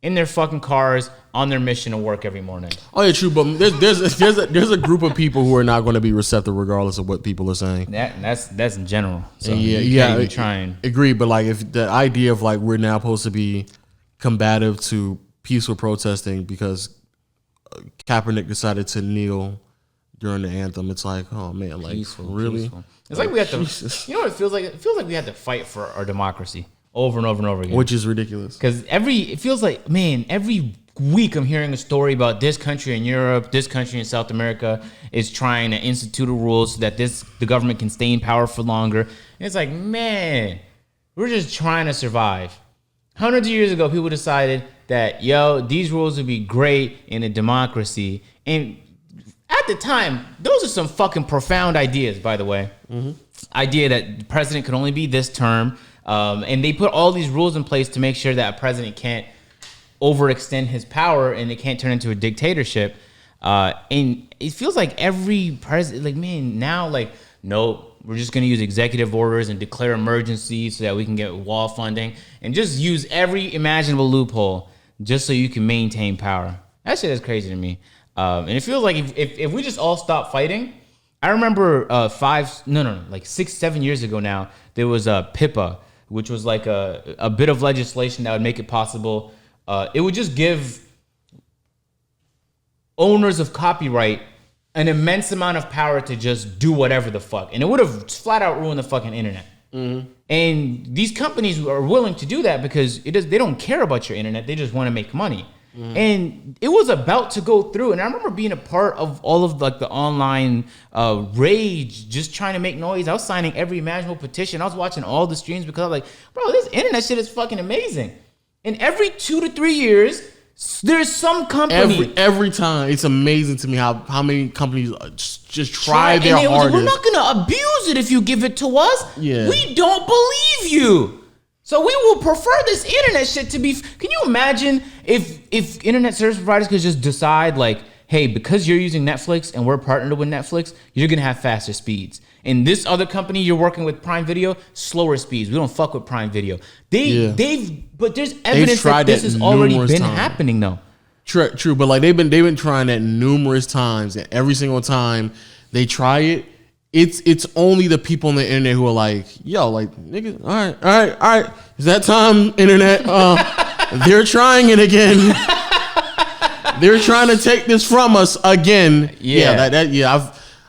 [SPEAKER 1] In their fucking cars, on their mission to work every morning.
[SPEAKER 2] Oh yeah, true. But there's a group of people who are not going to be receptive regardless of what people are saying.
[SPEAKER 1] That's in general. So
[SPEAKER 2] yeah.
[SPEAKER 1] Trying.
[SPEAKER 2] Agree, but like if the idea of like we're now supposed to be combative to peaceful protesting because Kaepernick decided to kneel during the anthem, it's like, oh man, like really?
[SPEAKER 1] Peaceful. It's like we have to. You know what it feels like? It feels like we have to fight for our democracy. Over and over and over again.
[SPEAKER 2] Which is ridiculous.
[SPEAKER 1] Because it feels like, man, every week I'm hearing a story about this country in Europe, this country in South America is trying to institute a rule so that the government can stay in power for longer. And it's like, man, we're just trying to survive. Hundreds of years ago, people decided that, these rules would be great in a democracy. And at at the time, those are some fucking profound ideas, by the way. Idea that the president could only be this term. And they put all these rules in place to make sure that a president can't overextend his power and it can't turn into a dictatorship. And it feels like every president, like, man, now, like, no, we're just going to use executive orders and declare emergencies so that we can get wall funding and just use every imaginable loophole just so you can maintain power. That shit is crazy to me. And it feels like if we just all stop fighting, I remember 6, 7 years ago now, there was a PIPA, which was like a bit of legislation that would make it possible. It would just give owners of copyright an immense amount of power to just do whatever the fuck. And it would have flat out ruined the fucking internet. And these companies are willing to do that because they don't care about your internet. They just want to make money. And it was about to go through. And I remember being a part of all of like the online rage, just trying to make noise. I was signing every imaginable petition. I was watching all the streams because I was like, bro, this internet shit is fucking amazing. And every 2 to 3 years, there's some company.
[SPEAKER 2] Every time, it's amazing to me how many companies just try their hardest.
[SPEAKER 1] We're not gonna abuse it if you give it to us.
[SPEAKER 2] Yeah.
[SPEAKER 1] We don't believe you, so we will prefer this internet shit to be. Can you imagine if internet service providers could just decide like, hey, because you're using Netflix and we're partnered with Netflix, you're gonna have faster speeds. And this other company you're working with, Prime Video, slower speeds. We don't fuck with Prime Video. But there's evidence that this has already been happening though.
[SPEAKER 2] True, but like they've been trying that numerous times, and every single time they try it, it's only the people on the internet who are like, yo, like, nigga, all right, is that time, internet? They're trying it again. They're trying to take this from us again.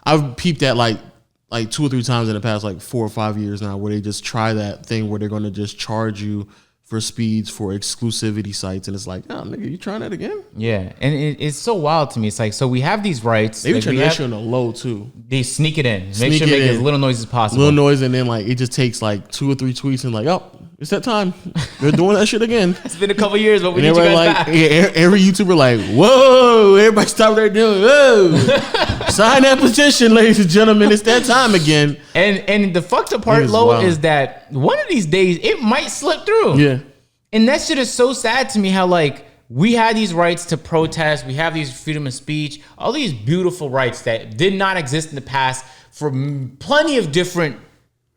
[SPEAKER 2] I've peeped at like 2 or 3 times in the past like 4 or 5 years now where they just try that thing where they're going to just charge you for speeds for exclusivity sites, and it's like, oh, nigga, you trying that again?
[SPEAKER 1] Yeah, and it's so wild to me. It's like, so we have these rights.
[SPEAKER 2] They be trying that shit on the low too.
[SPEAKER 1] They sneak it in, make sure make as little noise as possible.
[SPEAKER 2] Little noise, and then like it just takes like 2 or 3 tweets, and like, oh, it's that time. They're doing that shit again.
[SPEAKER 1] It's been a couple years, but we need you guys
[SPEAKER 2] like,
[SPEAKER 1] back.
[SPEAKER 2] Every YouTuber like, whoa, everybody stop what they're doing. Whoa, sign that petition, ladies and gentlemen. It's that time again.
[SPEAKER 1] And the fucked up part, Lo, is that one of these days it might slip through.
[SPEAKER 2] Yeah.
[SPEAKER 1] And that shit is so sad to me how, like, we had these rights to protest. We have these freedom of speech, all these beautiful rights that did not exist in the past for plenty of different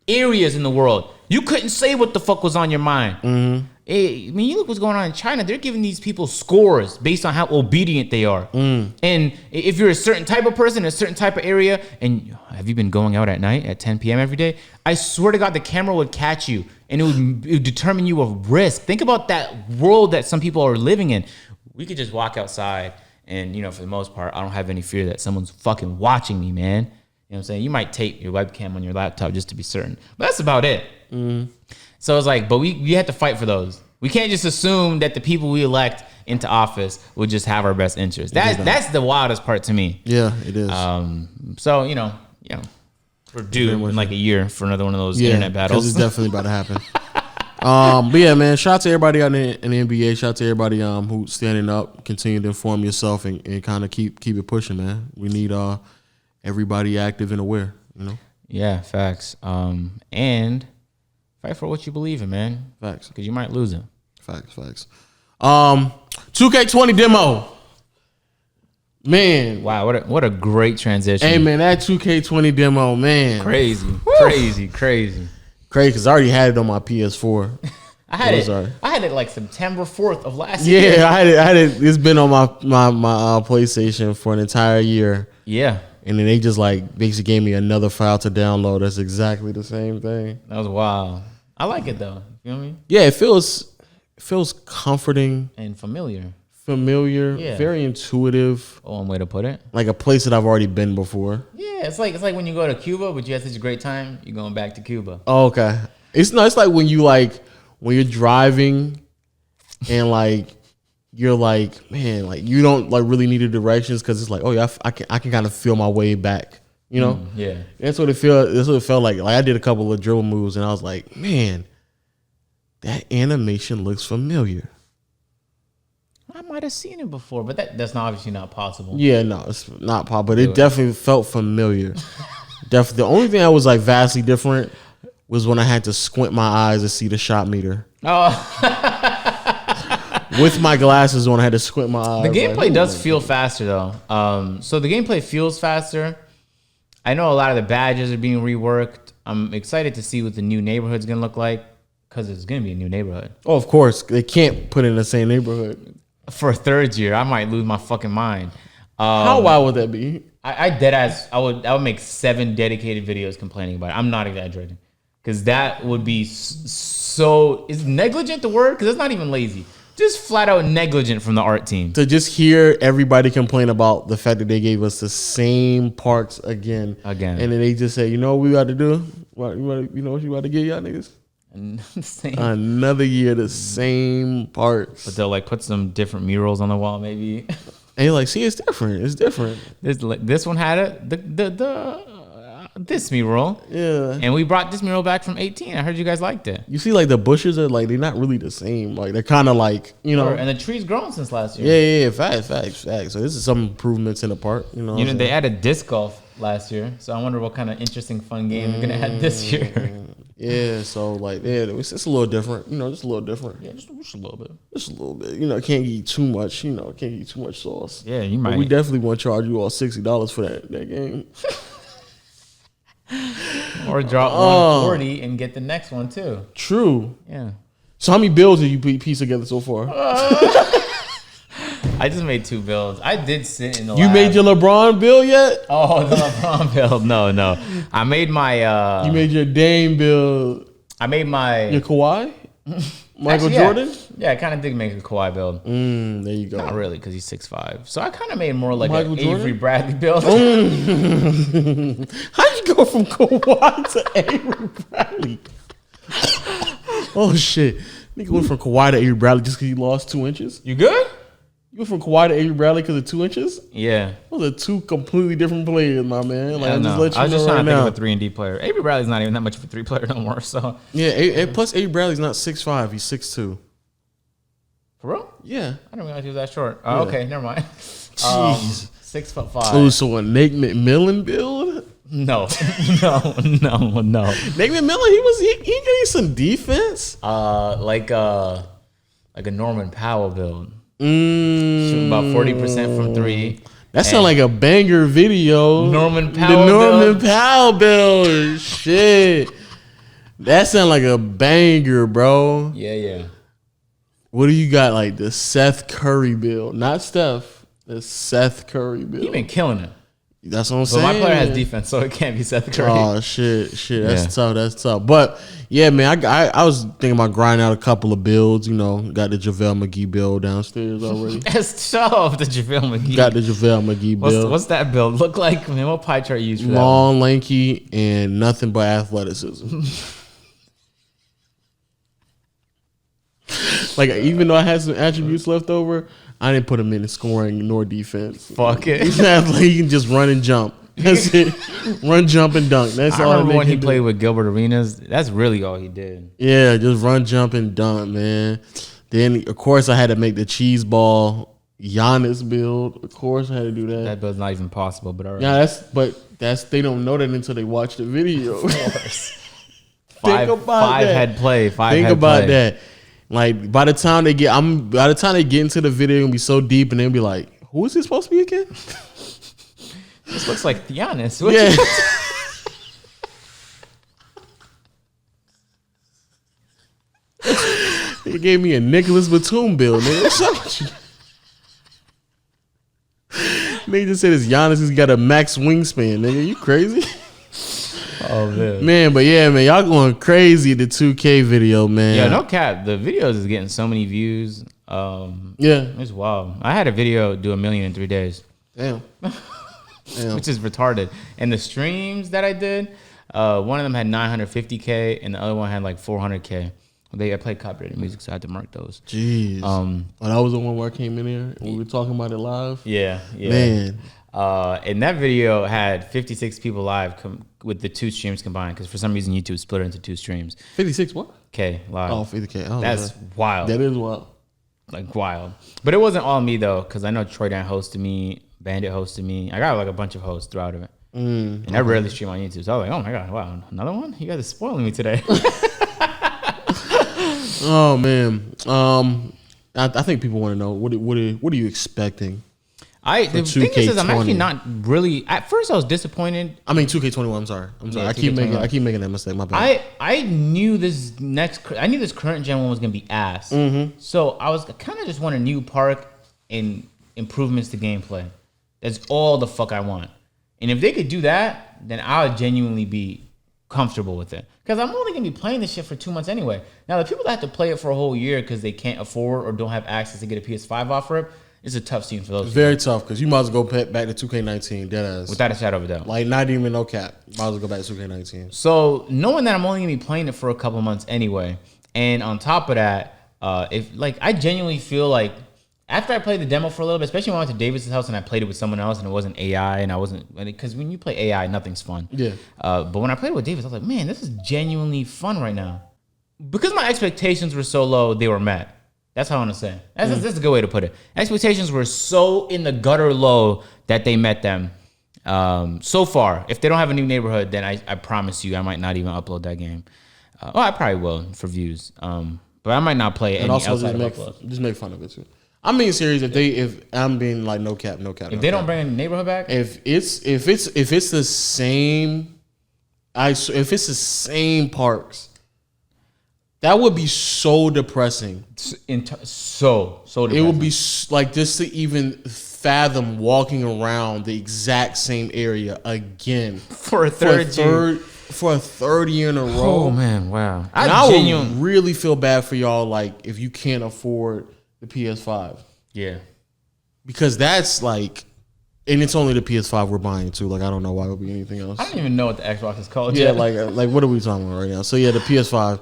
[SPEAKER 1] areas in the world. You couldn't say what the fuck was on your mind. I mean, you look what's going on in China. They're giving these people scores based on how obedient they are. And if you're a certain type of person in a certain type of area, and have you been going out at night at 10 p.m. every day? I swear to God, the camera would catch you and it would determine you a risk. Think about that world that some people are living in. We could just walk outside and, you know, for the most part, I don't have any fear that someone's fucking watching me, man. You know what I'm saying? You might tape your webcam on your laptop just to be certain. But that's about it. So it's like, but we have to fight for those. We can't just assume that the people we elect into office will just have our best interests. That's the wildest part to me.
[SPEAKER 2] Yeah, it is.
[SPEAKER 1] So you know, we're due in like a year for another one of those internet battles.
[SPEAKER 2] It's definitely about to happen. But yeah, man, shout out to everybody out in the NBA. Shout out to everybody who's standing up. Continue to inform yourself and kind of keep it pushing, man. We need everybody active and aware. You know.
[SPEAKER 1] Yeah, facts. And fight for what you believe in, man.
[SPEAKER 2] Facts.
[SPEAKER 1] Because you might lose it.
[SPEAKER 2] Facts. 2K20 demo. Man.
[SPEAKER 1] Wow, what a great transition.
[SPEAKER 2] Hey, man, that 2K20 demo, man.
[SPEAKER 1] Crazy, crazy.
[SPEAKER 2] Because I already had it on my PS4.
[SPEAKER 1] I had it like September 4th of last year.
[SPEAKER 2] Yeah, I had it. It's been on my PlayStation for an entire year.
[SPEAKER 1] Yeah.
[SPEAKER 2] And then they just like basically gave me another file to download. That's exactly the same thing.
[SPEAKER 1] That was wild. I like it though. You know what I mean?
[SPEAKER 2] Yeah, it feels comforting
[SPEAKER 1] and familiar.
[SPEAKER 2] Yeah. Very intuitive.
[SPEAKER 1] One way to put it.
[SPEAKER 2] Like a place that I've already been before.
[SPEAKER 1] Yeah, it's like when you go to Cuba, but you had such a great time, you're going back to Cuba.
[SPEAKER 2] Oh, okay. It's like when you're driving and like you're like, man, like you don't like really need the directions because it's like, oh yeah, I can kind of feel my way back, you know?
[SPEAKER 1] Yeah.
[SPEAKER 2] That's what it felt like. Like I did a couple of dribble moves and I was like, man, that animation looks familiar.
[SPEAKER 1] I might have seen it before, but that's not obviously not possible.
[SPEAKER 2] Yeah, no, it's not pop, but it definitely felt familiar. Definitely. The only thing that was like vastly different was when I had to squint my eyes to see the shot meter. With my glasses on, I had to squint my eyes.
[SPEAKER 1] The gameplay does feel faster though. So the gameplay feels faster. I know a lot of the badges are being reworked. I'm excited to see what the new neighborhood's gonna look like because it's gonna be a new neighborhood.
[SPEAKER 2] Oh, of course, they can't put it in the same neighborhood.
[SPEAKER 1] For a third year, I might lose my fucking mind.
[SPEAKER 2] How wild would that be?
[SPEAKER 1] I would make 7 dedicated videos complaining about it. I'm not exaggerating, because that would be so. Is negligent the word? Because it's not even lazy. Just flat out negligent from the art team.
[SPEAKER 2] To just hear everybody complain about the fact that they gave us the same parks again, and then they just say, you know what we got to do? You know what you about to get y'all niggas? Another year, the same parts.
[SPEAKER 1] But they'll like put some different murals on the wall, maybe.
[SPEAKER 2] And you're like, see, it's different. It's different.
[SPEAKER 1] This one had this mural.
[SPEAKER 2] Yeah.
[SPEAKER 1] And we brought this mural back from 18. I heard you guys liked it.
[SPEAKER 2] You see, like the bushes are like, they're not really the same. Like they're kind of like, you know.
[SPEAKER 1] And the tree's grown since last year.
[SPEAKER 2] Yeah. Facts. So this is some improvements in the park. You know
[SPEAKER 1] they added disc golf last year. So I wonder what kind of interesting, fun game they're going to add this year.
[SPEAKER 2] Yeah, so like, yeah, it's just a little different, you know, just a little different.
[SPEAKER 1] Yeah, just a little bit.
[SPEAKER 2] Just a little bit. You know, can't eat too much, can't eat too much sauce.
[SPEAKER 1] Yeah, you might.
[SPEAKER 2] But we definitely want to charge you all $60 for that game.
[SPEAKER 1] Or drop 140 and get the next one too.
[SPEAKER 2] True.
[SPEAKER 1] Yeah.
[SPEAKER 2] So how many builds have you pieced together so far?
[SPEAKER 1] I just made 2 builds. I did sit in the
[SPEAKER 2] You
[SPEAKER 1] lab.
[SPEAKER 2] made your LeBron build yet?
[SPEAKER 1] Oh, the LeBron build. No. I made my...
[SPEAKER 2] you made your Dame build.
[SPEAKER 1] I made my...
[SPEAKER 2] Your Kawhi? Michael
[SPEAKER 1] Actually,
[SPEAKER 2] Jordan?
[SPEAKER 1] Yeah, I kind of did make a Kawhi build.
[SPEAKER 2] There you go.
[SPEAKER 1] Not really, because he's 6'5". So I kind of made more like
[SPEAKER 2] Michael
[SPEAKER 1] an
[SPEAKER 2] Jordan?
[SPEAKER 1] Avery Bradley build.
[SPEAKER 2] How'd you go from Kawhi to Avery Bradley? Oh, shit. Nigga went from Kawhi to Avery Bradley just because he lost 2 inches?
[SPEAKER 1] You good?
[SPEAKER 2] You went from Kawhi to Avery Bradley because of 2 inches?
[SPEAKER 1] Yeah.
[SPEAKER 2] Those are 2 completely different players, my man. Like,
[SPEAKER 1] I
[SPEAKER 2] I'm just let you
[SPEAKER 1] I was just
[SPEAKER 2] know
[SPEAKER 1] trying
[SPEAKER 2] right
[SPEAKER 1] to
[SPEAKER 2] now.
[SPEAKER 1] think of a 3-and-D player. Avery Bradley's not even that much of a 3 player no more. So
[SPEAKER 2] Yeah, plus Avery Bradley's not 6'5", he's 6'2".
[SPEAKER 1] For real?
[SPEAKER 2] Yeah.
[SPEAKER 1] I didn't realize he was that short. Oh,
[SPEAKER 2] Yeah.
[SPEAKER 1] Okay, never mind.
[SPEAKER 2] Jeez.
[SPEAKER 1] 6'5".
[SPEAKER 2] Oh, so a Nate McMillan build?
[SPEAKER 1] No.
[SPEAKER 2] Nate McMillan, he gave some defense.
[SPEAKER 1] Like a Norman Powell build. Shooting about 40% from 3.
[SPEAKER 2] That sounds like a banger video.
[SPEAKER 1] Norman Powell
[SPEAKER 2] The Norman
[SPEAKER 1] build.
[SPEAKER 2] Powell build. Shit. That sounds like a banger, bro.
[SPEAKER 1] Yeah.
[SPEAKER 2] What do you got? Like the Seth Curry build. Not Steph. The Seth Curry build.
[SPEAKER 1] He been killing it.
[SPEAKER 2] That's what I'm
[SPEAKER 1] But
[SPEAKER 2] saying.
[SPEAKER 1] my player has defense, so it can't be Seth Curry.
[SPEAKER 2] Oh shit. That's
[SPEAKER 1] Yeah.
[SPEAKER 2] tough. But yeah, man, I was thinking about grinding out a couple of builds. Got the JaVale McGee build downstairs already.
[SPEAKER 1] That's tough, the JaVale McGee.
[SPEAKER 2] Got the JaVale McGee build.
[SPEAKER 1] What's that build look like? I mean, what pie chart you use for that?
[SPEAKER 2] Long, lanky, and nothing but athleticism. Like, even though I had some attributes left over, I didn't put him in scoring nor defense.
[SPEAKER 1] Fuck it.
[SPEAKER 2] He's not like he can just run and jump. That's it. Run, jump, and dunk. That's
[SPEAKER 1] I
[SPEAKER 2] all
[SPEAKER 1] remember when he
[SPEAKER 2] can do.
[SPEAKER 1] played with Gilbert Arenas. That's really all he did.
[SPEAKER 2] Yeah, just run, jump, and dunk, man. Then, of course, I had to make the cheese ball Giannis build. Of course, I had to do that.
[SPEAKER 1] That build's not even possible, but all right.
[SPEAKER 2] Yeah, they don't know that until they watch the video.
[SPEAKER 1] Of course.
[SPEAKER 2] Think about
[SPEAKER 1] five
[SPEAKER 2] that.
[SPEAKER 1] head play.
[SPEAKER 2] Think about that. Like by the time they get into the video, it'll be so deep, and they'll be like, "Who is this supposed to be again?"
[SPEAKER 1] This looks like Giannis.
[SPEAKER 2] Yeah. They gave me a Nicholas Batum build, nigga. What's up with you? They just said it's Giannis. He's got a max wingspan, nigga. You crazy?
[SPEAKER 1] Oh man.
[SPEAKER 2] Man, but yeah, man, y'all going crazy at the 2K video, man.
[SPEAKER 1] Yeah, no cap. The videos is getting so many views.
[SPEAKER 2] Yeah.
[SPEAKER 1] It's wild. I had a video do 1 million in 3 days.
[SPEAKER 2] Damn.
[SPEAKER 1] Which is retarded. And the streams that I did, one of them had 950K and the other one had like 400K. I played copyrighted music, so I had to mark those.
[SPEAKER 2] Jeez. That was the one where I came in here and we were talking about it live.
[SPEAKER 1] Yeah.
[SPEAKER 2] Man.
[SPEAKER 1] And that video had 56 people live with the 2 streams combined, because for some reason YouTube split it into 2 streams.
[SPEAKER 2] 56 what?
[SPEAKER 1] K live.
[SPEAKER 2] Oh, 50K. Oh,
[SPEAKER 1] That's wild.
[SPEAKER 2] That is wild.
[SPEAKER 1] like wild. But it wasn't all me though, because I know Troy Dan hosted me, Bandit hosted me. I got like a bunch of hosts throughout of it. And I rarely stream on YouTube. So I was like, oh my God, wow, another one? You guys are spoiling me today.
[SPEAKER 2] Oh man. I think people want to know what are you expecting?
[SPEAKER 1] The thing is, I'm actually not really. At first, I was disappointed.
[SPEAKER 2] I mean, 2K21. I'm sorry. Yeah, I keep making that mistake. My bad.
[SPEAKER 1] I knew this current gen one was gonna be ass. So I was kind of just want a new park and improvements to gameplay. That's all the fuck I want. And if they could do that, then I would genuinely be comfortable with it. Because I'm only gonna be playing this shit for 2 months anyway. Now the people that have to play it for a whole year because they can't afford or don't have access to get a PS5 offer it. It's a tough scene for those people.
[SPEAKER 2] Very tough, because you might as well go back to 2K19, deadass.
[SPEAKER 1] Without a shadow of a doubt.
[SPEAKER 2] Like, not even no cap. Might as well go back to 2K19.
[SPEAKER 1] So, knowing that I'm only going to be playing it for a couple months anyway, and on top of that, I genuinely feel like, after I played the demo for a little bit, especially when I went to Davis's house and I played it with someone else and it wasn't AI and I wasn't, because when you play AI, nothing's fun.
[SPEAKER 2] Yeah.
[SPEAKER 1] But when I played it with Davis, I was like, man, this is genuinely fun right now. Because my expectations were so low, they were met. That's how I want to say. That's a good way to put it. Expectations were so in the gutter low that they met them. So far, if they don't have a new neighborhood, then I promise you I might not even upload that game. I probably will for views. But I might not play it.
[SPEAKER 2] And also just make fun of it too. I'm being serious. If I'm being like no cap.
[SPEAKER 1] If they don't bring a neighborhood back,
[SPEAKER 2] if it's the same, if it's the same parks. That would be so depressing.
[SPEAKER 1] So depressing.
[SPEAKER 2] It would be like just to even fathom walking around the exact same area again
[SPEAKER 1] for a third
[SPEAKER 2] year in a row.
[SPEAKER 1] Oh man, wow!
[SPEAKER 2] I would really feel bad for y'all, like if you can't afford the PS5.
[SPEAKER 1] Yeah,
[SPEAKER 2] because that's like, and it's only the PS5 we're buying too. Like I don't know why it would be anything else.
[SPEAKER 1] I don't even know what the Xbox is called.
[SPEAKER 2] Yeah, like what are we talking about right now? So yeah, the PS5.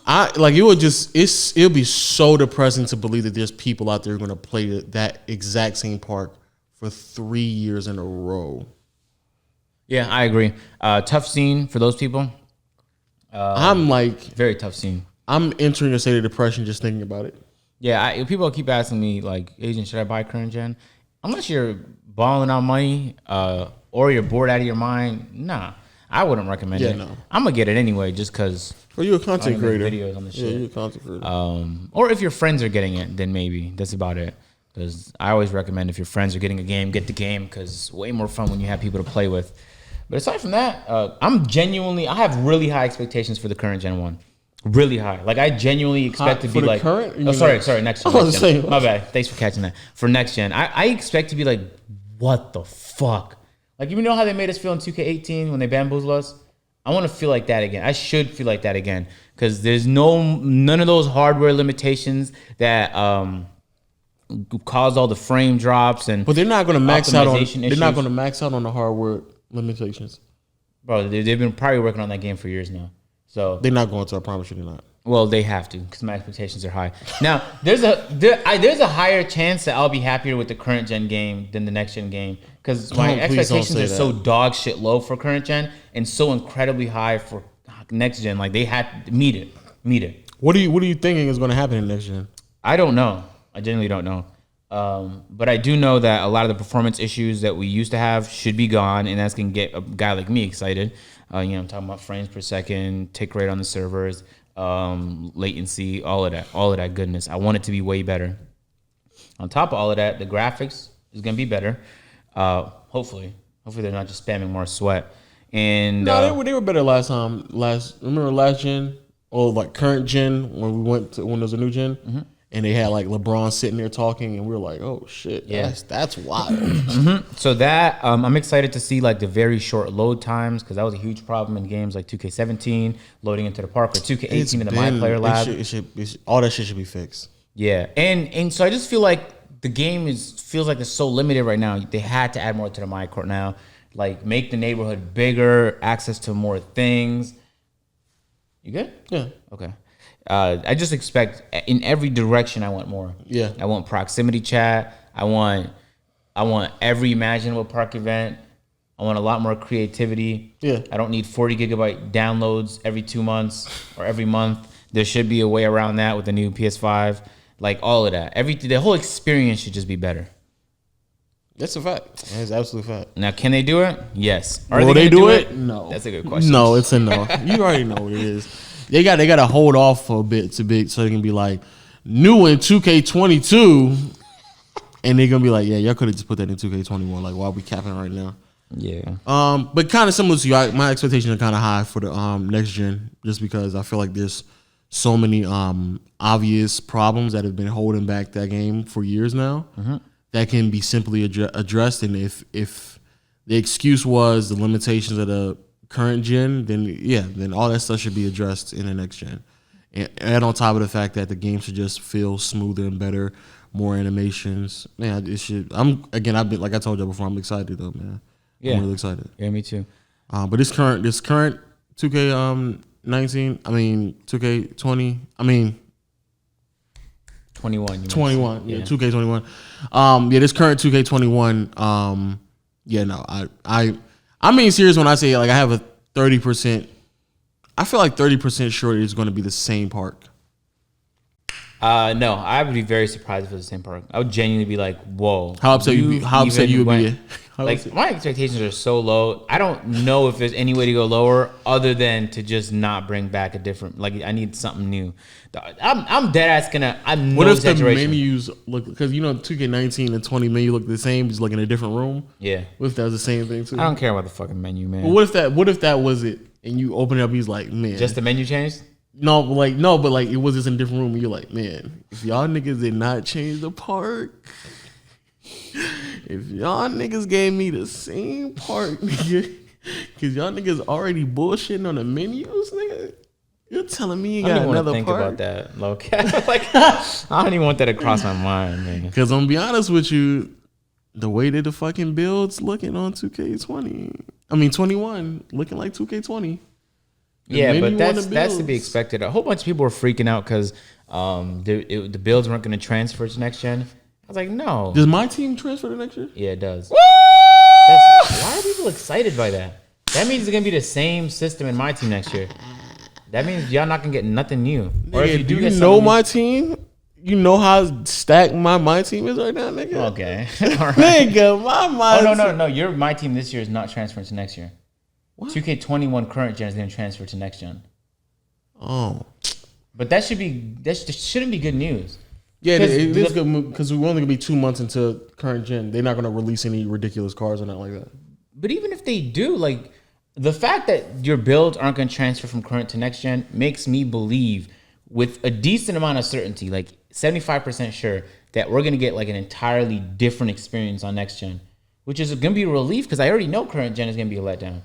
[SPEAKER 2] It'll be so depressing to believe that there's people out there who are going to play that exact same park for 3 years in a row.
[SPEAKER 1] Yeah, I agree. Tough scene for those people.
[SPEAKER 2] I'm like
[SPEAKER 1] very tough scene.
[SPEAKER 2] I'm entering a state of depression just thinking about it.
[SPEAKER 1] Yeah, people keep asking me like, Agent, should I buy current gen? Unless you're balling out money or you're bored out of your mind, nah. I wouldn't recommend it. No. I'm gonna get it anyway, just because.
[SPEAKER 2] Or you're a content creator.
[SPEAKER 1] Videos on the shit.
[SPEAKER 2] Yeah, you're a content creator.
[SPEAKER 1] Or if your friends are getting it, then maybe that's about it. Because I always recommend if your friends are getting a game, get the game, because it's way more fun when you have people to play with. But aside from that, I have really high expectations for the current Gen 1. Really high. Like I genuinely expect to be like.
[SPEAKER 2] Current?
[SPEAKER 1] Sorry, next gen. My bad. Thanks for catching that. For next gen, I expect to be like, what the fuck? Like, you know how they made us feel in 2K18 when they bamboozled us? I want to feel like that again. I should feel like that again. Because there's none of those hardware limitations that cause all the frame drops and.
[SPEAKER 2] But they're not going to max out on. They're not going to max out on the hardware limitations.
[SPEAKER 1] Bro, they've been probably working on that game for years now. So
[SPEAKER 2] they're not going to. I promise you, they're not.
[SPEAKER 1] Well, they have to because my expectations are high. Now, there's a higher chance that I'll be happier with the current gen game than the next gen game because my expectations are so dog shit low for current gen and so incredibly high for next gen. Like they had to meet it.
[SPEAKER 2] What are you thinking is going to happen in next gen?
[SPEAKER 1] I don't know. I genuinely don't know. But I do know that a lot of the performance issues that we used to have should be gone, and that's gonna get a guy like me excited. I'm talking about frames per second, tick rate on the servers. Latency, all of that goodness. I want it to be way better. On top of all of that, the graphics is gonna be better. Hopefully they're not just spamming more sweat. And
[SPEAKER 2] no, they were better last time. Remember last gen or like current gen when there was a new gen, and they had like LeBron sitting there talking, and we were like, oh shit, yeah, that's wild.
[SPEAKER 1] So that I'm excited to see like the very short load times because that was a huge problem in games like 2K17 loading into the park or 2K18 in the My Player Lab.
[SPEAKER 2] All that shit should be fixed.
[SPEAKER 1] Yeah, and so I just feel like the game feels like it's so limited right now. They had to add more to the My Court now, like make the neighborhood bigger, access to more things. You good?
[SPEAKER 2] Yeah.
[SPEAKER 1] Okay. I just expect in every direction I want more.
[SPEAKER 2] Yeah.
[SPEAKER 1] I want proximity chat. I want every imaginable park event. I want a lot more creativity.
[SPEAKER 2] Yeah.
[SPEAKER 1] I don't need 40 gigabyte downloads every 2 months or every month. There should be a way around that with the new PS5. like all of that. Everything, the whole experience should just be better.
[SPEAKER 2] That's a fact. That's absolute fact.
[SPEAKER 1] Now, can they do it? Yes.
[SPEAKER 2] Will they do it? No.
[SPEAKER 1] That's a good question.
[SPEAKER 2] No, it's a no. You already know what it is. They got to hold off for a bit so they can be like new in 2K22, and they're gonna be like, yeah, y'all could have just put that in 2K21. Like, why are we capping right now?
[SPEAKER 1] Yeah.
[SPEAKER 2] But kind of similar to you, my expectations are kind of high for the next gen, just because I feel like there's so many obvious problems that have been holding back that game for years now. Mm-hmm. That can be simply addressed, and if the excuse was the limitations of the current gen, then all that stuff should be addressed in the next gen. And on top of the fact that the game should just feel smoother and better, more animations. Man, it should. I've been, like I told you before, I'm excited though, man.
[SPEAKER 1] Yeah,
[SPEAKER 2] I'm really excited.
[SPEAKER 1] Yeah, me too.
[SPEAKER 2] But this current 2K 19, I mean 2K20, I mean
[SPEAKER 1] 21.
[SPEAKER 2] 21. Yeah, 2K21. This current 2K21. I'm being serious when I say like I have a 30%. I feel like 30% sure it's going to be the same park.
[SPEAKER 1] No, I would be very surprised if it was the same park. I would genuinely be like, "Whoa!"
[SPEAKER 2] How upset you would be?
[SPEAKER 1] Like my expectations are so low. I don't know if there's any way to go lower other than to just not bring back a different. Like I need something new. I'm dead ass gonna. I'm
[SPEAKER 2] what
[SPEAKER 1] no
[SPEAKER 2] if
[SPEAKER 1] exaggeration.
[SPEAKER 2] the menus look, because 2K19 and 20 menu look the same, just like in a different room?
[SPEAKER 1] Yeah.
[SPEAKER 2] What if that was the same thing too?
[SPEAKER 1] I don't care about the fucking menu, man.
[SPEAKER 2] But what if that was it, and you open it up, he's like, man,
[SPEAKER 1] just the menu changed?
[SPEAKER 2] No, but it was just in a different room, and you're like, man, if y'all niggas did not change the park, if y'all niggas gave me the same park, nigga, because y'all niggas already bullshitting on the menus, nigga. You're telling me you got another
[SPEAKER 1] think
[SPEAKER 2] part?
[SPEAKER 1] About that, Low-Cat. Like, I don't even want that to cross my mind, man.
[SPEAKER 2] Because I'm gonna be honest with you, the way that the fucking build's looking on 21, looking like 2K20.
[SPEAKER 1] Yeah, but that's to be expected. A whole bunch of people were freaking out because the builds weren't going to transfer to next gen. I was like, no.
[SPEAKER 2] Does my team transfer to next year?
[SPEAKER 1] Yeah, it does. Why are people excited by that? That means it's going to be the same system in my team next year. That means y'all not going to get nothing new.
[SPEAKER 2] Or if you do get my team? You know how stacked my team is right now, nigga?
[SPEAKER 1] Okay. All right.
[SPEAKER 2] Nigga, my
[SPEAKER 1] no. My team this year is not transferring to next year. What? 2K21 current gen is going to transfer to next gen.
[SPEAKER 2] Oh.
[SPEAKER 1] But that shouldn't be good news.
[SPEAKER 2] Yeah, it is good because we're only going to be 2 months into current gen. They're not going to release any ridiculous cars or nothing like that.
[SPEAKER 1] But even if they do, like, the fact that your builds aren't going to transfer from current to next gen makes me believe with a decent amount of certainty, like 75% sure, that we're going to get like an entirely different experience on next gen, which is going to be a relief because I already know current gen is going to be a letdown.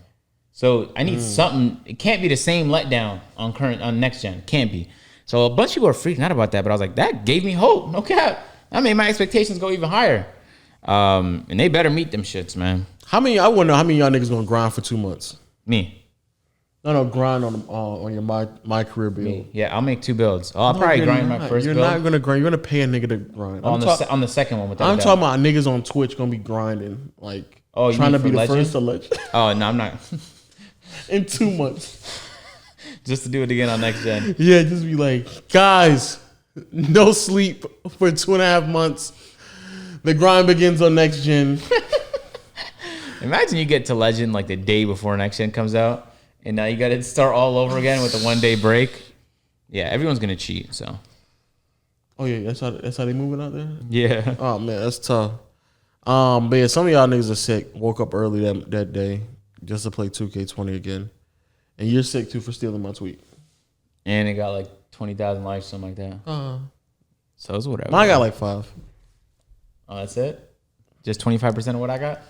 [SPEAKER 1] So I need something. It can't be the same letdown on next gen. Can't be. So a bunch of people are freaking out about that. But I was like, that gave me hope. No cap. That made my expectations go even higher. And they better meet them shits, man.
[SPEAKER 2] I want to know how many of y'all niggas gonna grind for 2 months?
[SPEAKER 1] Me.
[SPEAKER 2] No, grind on your my career build.
[SPEAKER 1] Me. Yeah, I'll make 2 builds. I'll probably grind my first build.
[SPEAKER 2] You're not gonna grind. You're gonna pay a nigga to grind.
[SPEAKER 1] On the second one.
[SPEAKER 2] I'm talking about niggas on Twitch gonna be grinding, like trying to be the first to legend.
[SPEAKER 1] Oh no, I'm not.
[SPEAKER 2] In 2 months.
[SPEAKER 1] Just to do it again on next gen.
[SPEAKER 2] Yeah, just be like, guys, no sleep for 2.5 months. The grind begins on next gen.
[SPEAKER 1] Imagine you get to legend like the day before next gen comes out, and now you got to start all over again with a 1 day break. Yeah, everyone's gonna cheat. So.
[SPEAKER 2] Oh yeah, that's how they moving out there.
[SPEAKER 1] Yeah.
[SPEAKER 2] Oh man, that's tough. But yeah, some of y'all niggas are sick. Woke up early that day just to play 2K20 again, and you're sick too for stealing my tweet.
[SPEAKER 1] And it got like 20,000 likes, something like that. So it's whatever.
[SPEAKER 2] Mine got like 5.
[SPEAKER 1] Oh, that's it? Just 25% of what I got?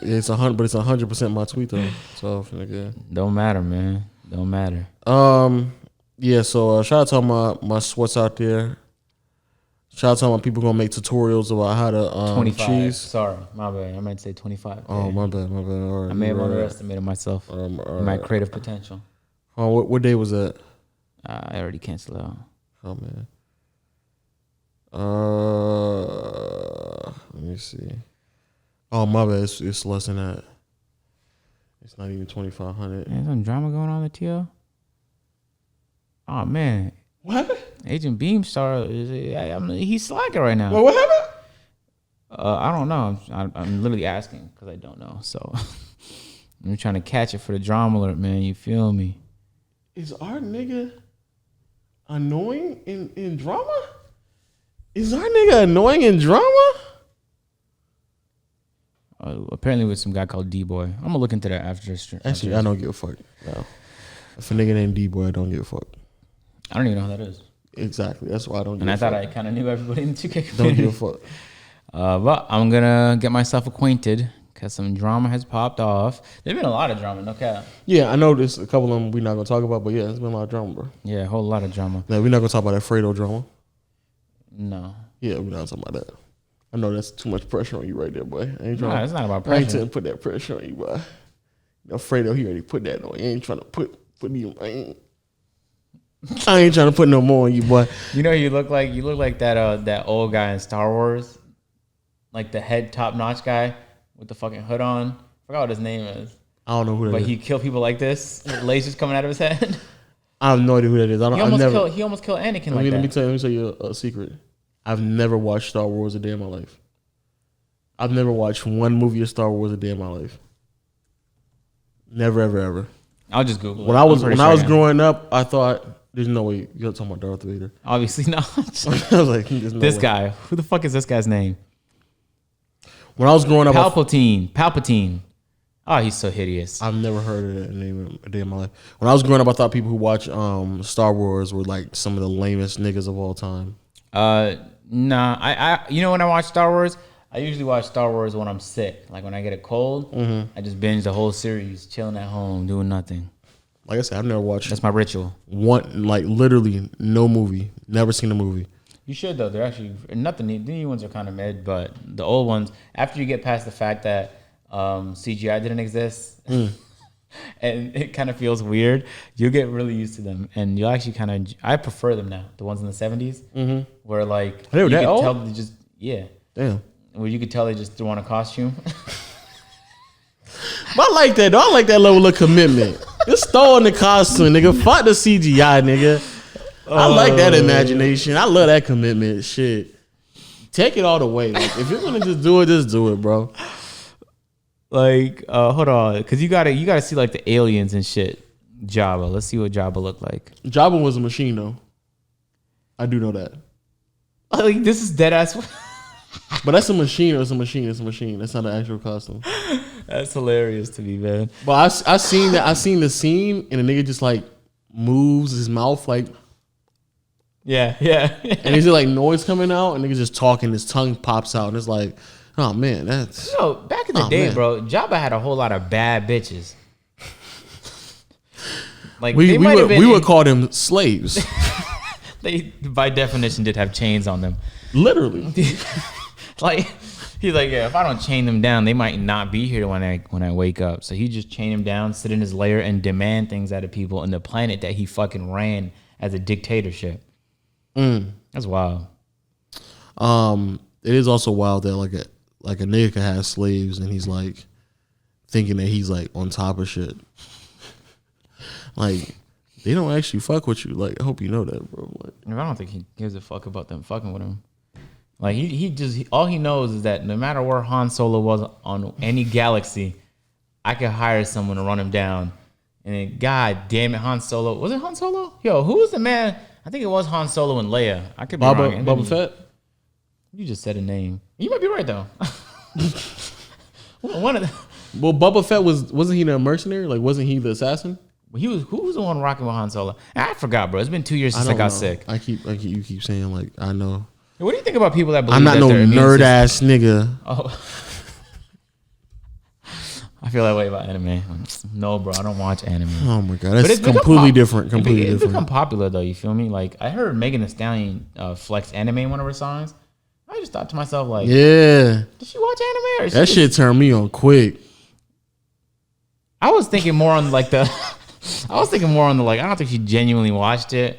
[SPEAKER 2] It's 100, but it's 100% my tweet though. So nigga,
[SPEAKER 1] don't matter, man. Don't matter.
[SPEAKER 2] Yeah. So shout out to all my sweats out there. Shout out to all my people gonna make tutorials about how to
[SPEAKER 1] 25.
[SPEAKER 2] cheese.
[SPEAKER 1] Sorry, my bad. I meant to say 25.
[SPEAKER 2] Oh, my bad. All right,
[SPEAKER 1] I may have underestimated myself. My creative potential.
[SPEAKER 2] Oh, what day was that?
[SPEAKER 1] I already canceled out.
[SPEAKER 2] Oh man. Let me see. Oh my bad. It's less than that. It's not even 2,500.
[SPEAKER 1] There's some drama going on with TL. Oh man.
[SPEAKER 2] What happened?
[SPEAKER 1] Agent Beamstar, he's slacking right now.
[SPEAKER 2] Well, what happened?
[SPEAKER 1] I don't know. I'm literally asking because I don't know. So I'm trying to catch it for the drama alert, man. You feel me?
[SPEAKER 2] Is our nigga annoying in drama? Is our nigga annoying in drama?
[SPEAKER 1] Apparently with some guy called D-Boy. I'm gonna look into that after this.
[SPEAKER 2] Actually, I don't give a fuck. No. If a nigga named D-Boy, I don't give a fuck.
[SPEAKER 1] I don't even know who that is.
[SPEAKER 2] Exactly. That's why I don't give a fuck.
[SPEAKER 1] And I thought I kind of knew everybody in the 2K community.
[SPEAKER 2] Don't give a fuck.
[SPEAKER 1] But I'm gonna get myself acquainted because some drama has popped off. There's been a lot of drama, no cap.
[SPEAKER 2] Yeah, I know there's a couple of them we're not gonna talk about, but yeah, there's been a lot of drama, bro.
[SPEAKER 1] Yeah, a whole lot of drama.
[SPEAKER 2] Now, we're not gonna talk about that Fredo drama.
[SPEAKER 1] No.
[SPEAKER 2] Yeah, we're not talking about that. I know that's too much pressure on you right there, boy. I ain't trying.
[SPEAKER 1] Nah, it's not about
[SPEAKER 2] I ain't
[SPEAKER 1] pressure.
[SPEAKER 2] trying to put that pressure on you, boy. You know, Fredo, he already put that on. He ain't trying to put you. I ain't trying to put no more on you, boy.
[SPEAKER 1] You know, you look like that old guy in Star Wars, like the head top notch guy with the fucking hood on. Forgot what his name is.
[SPEAKER 2] I don't know who that is.
[SPEAKER 1] But he killed people like this, with lasers coming out of his head.
[SPEAKER 2] I have no idea who that is.
[SPEAKER 1] He almost killed Anakin like that.
[SPEAKER 2] Let me tell you a secret. I've never watched Star Wars a day in my life. I've never watched one movie of Star Wars a day in my life. Never, ever, ever.
[SPEAKER 1] I'll just Google
[SPEAKER 2] when
[SPEAKER 1] it.
[SPEAKER 2] I was growing up, I thought there's no way you're talking about Darth Vader.
[SPEAKER 1] Obviously not.
[SPEAKER 2] I was like, there's no
[SPEAKER 1] this
[SPEAKER 2] way.
[SPEAKER 1] guy. Who the fuck is this guy's name?
[SPEAKER 2] When I was growing up,
[SPEAKER 1] Palpatine. Oh, he's so hideous.
[SPEAKER 2] I've never heard of that name a day in my life. When I was growing up, I thought people who watch Star Wars were like some of the lamest niggas of all time.
[SPEAKER 1] Nah. I you know when I watch Star Wars, I usually watch Star Wars when I'm sick. Like when I get a cold, I just binge the whole series, chilling at home, doing nothing.
[SPEAKER 2] Like I said, I've never watched.
[SPEAKER 1] That's my ritual.
[SPEAKER 2] Literally no movie. Never seen a movie.
[SPEAKER 1] You should though. They're actually nothing. The new ones are kind of mid, but the old ones, after you get past the fact that CGI didn't exist, and it kind of feels weird, you get really used to them, and you actually kind of. I prefer them now. The ones in the 70s, where like
[SPEAKER 2] they were
[SPEAKER 1] you
[SPEAKER 2] that
[SPEAKER 1] could
[SPEAKER 2] old?
[SPEAKER 1] tell they just
[SPEAKER 2] Damn.
[SPEAKER 1] where you could tell they just threw on a costume.
[SPEAKER 2] But I like that though. I like that level of commitment. Just throw in the costume, nigga. Fuck the CGI, nigga. I like that imagination. I love that commitment. Shit. Take it all the way. Like if you're gonna just do it, bro.
[SPEAKER 1] Like, hold on, because you gotta see like the aliens and shit. Jabba. Let's see what Jabba looked like.
[SPEAKER 2] Jabba was a machine though. I do know that.
[SPEAKER 1] Like this is dead ass.
[SPEAKER 2] But that's a machine. It's a machine. That's not an actual costume.
[SPEAKER 1] That's hilarious to me, man.
[SPEAKER 2] But I seen that. I seen the scene, and the nigga just like moves his mouth like,
[SPEAKER 1] Yeah.
[SPEAKER 2] and there's like noise coming out, and nigga just talking. His tongue pops out, and it's like, oh man, that's.
[SPEAKER 1] Yo, back in the day,
[SPEAKER 2] man.
[SPEAKER 1] bro, Jabba had a whole lot of bad bitches. Like
[SPEAKER 2] We would call them slaves.
[SPEAKER 1] They by definition did have chains on them.
[SPEAKER 2] Literally.
[SPEAKER 1] Like he's like, yeah, if I don't chain them down, they might not be here when I wake up. So he just chain them down, sit in his lair, and demand things out of people on the planet that he fucking ran as a dictatorship. That's wild.
[SPEAKER 2] It is also wild that like a nigga can have slaves, and he's like thinking that he's like on top of shit. Like they don't actually fuck with you. Like I hope you know that, bro. Like,
[SPEAKER 1] I don't think he gives a fuck about them fucking with him. Like he all he knows is that no matter where Han Solo was on any galaxy, I could hire someone to run him down. And then, God damn it, Han Solo. Was it Han Solo? Yo, who was the man? I think it was Han Solo and Leia. I could be wrong.
[SPEAKER 2] Boba Fett?
[SPEAKER 1] You just said a name. You might be right though. One of them.
[SPEAKER 2] Well, Boba Fett wasn't he the mercenary? Like wasn't he the assassin?
[SPEAKER 1] Who was the one rocking with Han Solo? I forgot, bro. It's been 2 years since I got sick.
[SPEAKER 2] You keep saying like I know.
[SPEAKER 1] What do you think about people that believe
[SPEAKER 2] I'm not
[SPEAKER 1] that
[SPEAKER 2] no
[SPEAKER 1] their immune
[SPEAKER 2] nerd ass nigga.
[SPEAKER 1] Oh. I feel that way about anime. No, bro, I don't watch anime.
[SPEAKER 2] Oh my god, that's completely different.
[SPEAKER 1] It's become popular though. You feel me? Like I heard Megan Thee Stallion flex anime in one of her songs. I just thought to myself, like,
[SPEAKER 2] yeah,
[SPEAKER 1] did she watch anime? Or
[SPEAKER 2] that shit turned me on quick.
[SPEAKER 1] I was thinking more on like the. I don't think she genuinely watched it.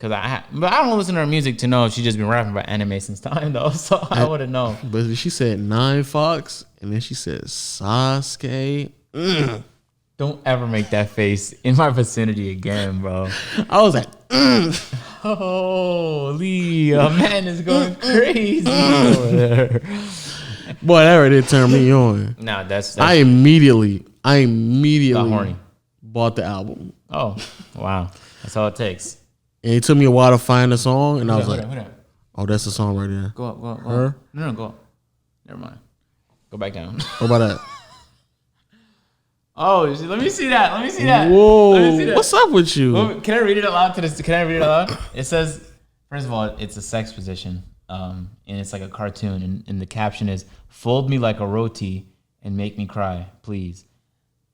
[SPEAKER 1] But I don't listen to her music to know if she just been rapping about anime since time though, so I wouldn't know.
[SPEAKER 2] But she said 9 Fox, and then she said Sasuke.
[SPEAKER 1] Don't ever make that face in my vicinity again, bro.
[SPEAKER 2] I was like,
[SPEAKER 1] Holy, a man is going crazy over there.
[SPEAKER 2] Boy, that already turned me on.
[SPEAKER 1] No, that's
[SPEAKER 2] I immediately
[SPEAKER 1] got horny.
[SPEAKER 2] bought the album.
[SPEAKER 1] Oh, wow. That's all it takes.
[SPEAKER 2] And it took me a while to find the song, and I was
[SPEAKER 1] Hold
[SPEAKER 2] like,
[SPEAKER 1] on.
[SPEAKER 2] oh, that's the song right there.
[SPEAKER 1] Go up.
[SPEAKER 2] Her?
[SPEAKER 1] No, go up. Never mind. Go back down.
[SPEAKER 2] What about that?
[SPEAKER 1] Oh, let me see that. Let me see that.
[SPEAKER 2] Whoa.
[SPEAKER 1] Let me see that.
[SPEAKER 2] What's up with you?
[SPEAKER 1] Well, can I read it aloud to this? Can I read it aloud? It says, first of all, it's a sex position. And it's like a cartoon. And the caption is, "Fold me like a roti and make me cry, please."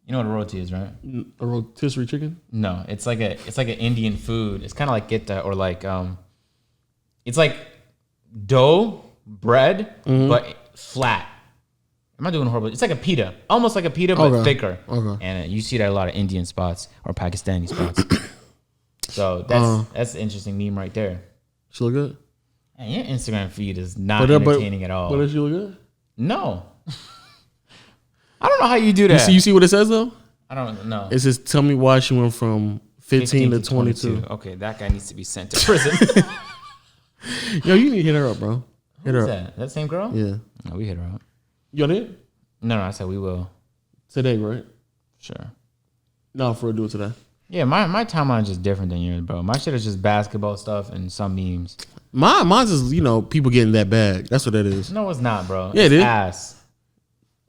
[SPEAKER 1] You know what a roti is, right?
[SPEAKER 2] A rotisserie chicken?
[SPEAKER 1] No, it's like an Indian food. It's kind of like getta or like it's like dough bread but flat. Am I doing horrible? It's like a pita, almost like a pita but thicker.
[SPEAKER 2] Okay.
[SPEAKER 1] And you see that a lot of Indian spots or Pakistani spots. So that's an interesting meme right there.
[SPEAKER 2] She look good?
[SPEAKER 1] Man, your Instagram feed is not entertaining at all.
[SPEAKER 2] But does she look good?
[SPEAKER 1] No. I don't know how you do that.
[SPEAKER 2] You see what it says though?
[SPEAKER 1] I don't know.
[SPEAKER 2] It says, tell me why she went from 15 to 22.
[SPEAKER 1] Okay, that guy needs to be sent to prison.
[SPEAKER 2] Yo, you need to hit her up, bro. Hit her
[SPEAKER 1] Who's
[SPEAKER 2] up.
[SPEAKER 1] that same girl?
[SPEAKER 2] Yeah.
[SPEAKER 1] No, we hit her up.
[SPEAKER 2] You on it?
[SPEAKER 1] No, I said we will.
[SPEAKER 2] Today, right?
[SPEAKER 1] Sure.
[SPEAKER 2] No, for do it today.
[SPEAKER 1] Yeah, my timeline is just different than yours, bro. My shit is just basketball stuff and some memes.
[SPEAKER 2] Mine's is, people getting that bag. That's what that is.
[SPEAKER 1] No, it's not, bro.
[SPEAKER 2] Yeah,
[SPEAKER 1] it's
[SPEAKER 2] it is.
[SPEAKER 1] ass.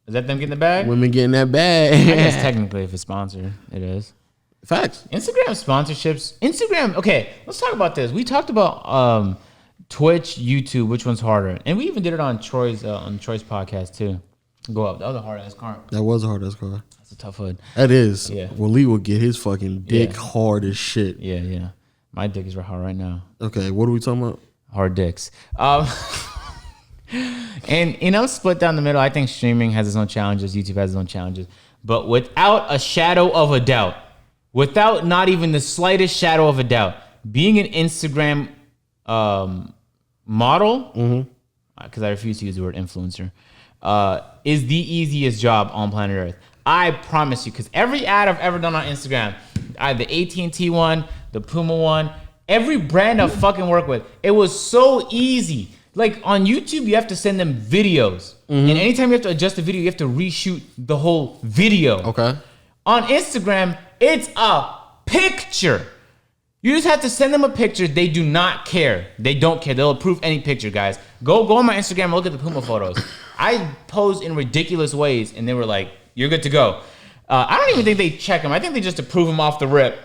[SPEAKER 1] Is that them getting the bag?
[SPEAKER 2] Women getting that bag.
[SPEAKER 1] I guess technically if it's sponsored, it is.
[SPEAKER 2] Facts.
[SPEAKER 1] Instagram sponsorships. Instagram, okay, let's talk about this. We talked about Twitch, YouTube, which one's harder? And we even did it on Troy's podcast too. Go up. That was a hard ass car.
[SPEAKER 2] That was a hard ass car.
[SPEAKER 1] That's a tough hood.
[SPEAKER 2] That is.
[SPEAKER 1] Yeah.
[SPEAKER 2] Well, Lee will get his fucking dick
[SPEAKER 1] Yeah.
[SPEAKER 2] hard as shit.
[SPEAKER 1] Yeah. My dick is hard right now.
[SPEAKER 2] Okay, what are we talking about?
[SPEAKER 1] Hard dicks. And split down the middle. I think streaming has its own challenges. YouTube has its own challenges. But without a shadow of a doubt, without not even the slightest shadow of a doubt, being an Instagram model, because I refuse to use the word influencer, is the easiest job on planet Earth. I promise you, because every ad I've ever done on Instagram, the AT&T one, the Puma one, every brand I've fucking worked with, it was so easy. Like on YouTube, you have to send them videos. And anytime you have to adjust the video, you have to reshoot the whole video.
[SPEAKER 2] Okay.
[SPEAKER 1] On Instagram, it's a picture. You just have to send them a picture. They do not care. They don't care. They'll approve any picture, guys. Go on my Instagram and look at the Puma photos. I posed in ridiculous ways, and they were like, "You're good to go." I don't even think they check them. I think they just approve them off the rip.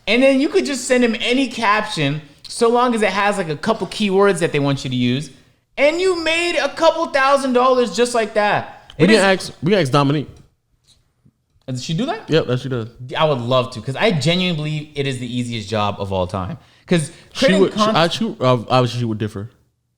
[SPEAKER 1] And then you could just send them any caption, so long as it has like a couple keywords that they want you to use, and you made a couple $1,000s just like that.
[SPEAKER 2] We can ask Dominique.
[SPEAKER 1] Did she do that?
[SPEAKER 2] Yep, that she does.
[SPEAKER 1] I would love to, because I genuinely believe it is the easiest job of all time. Because
[SPEAKER 2] Obviously, she would differ.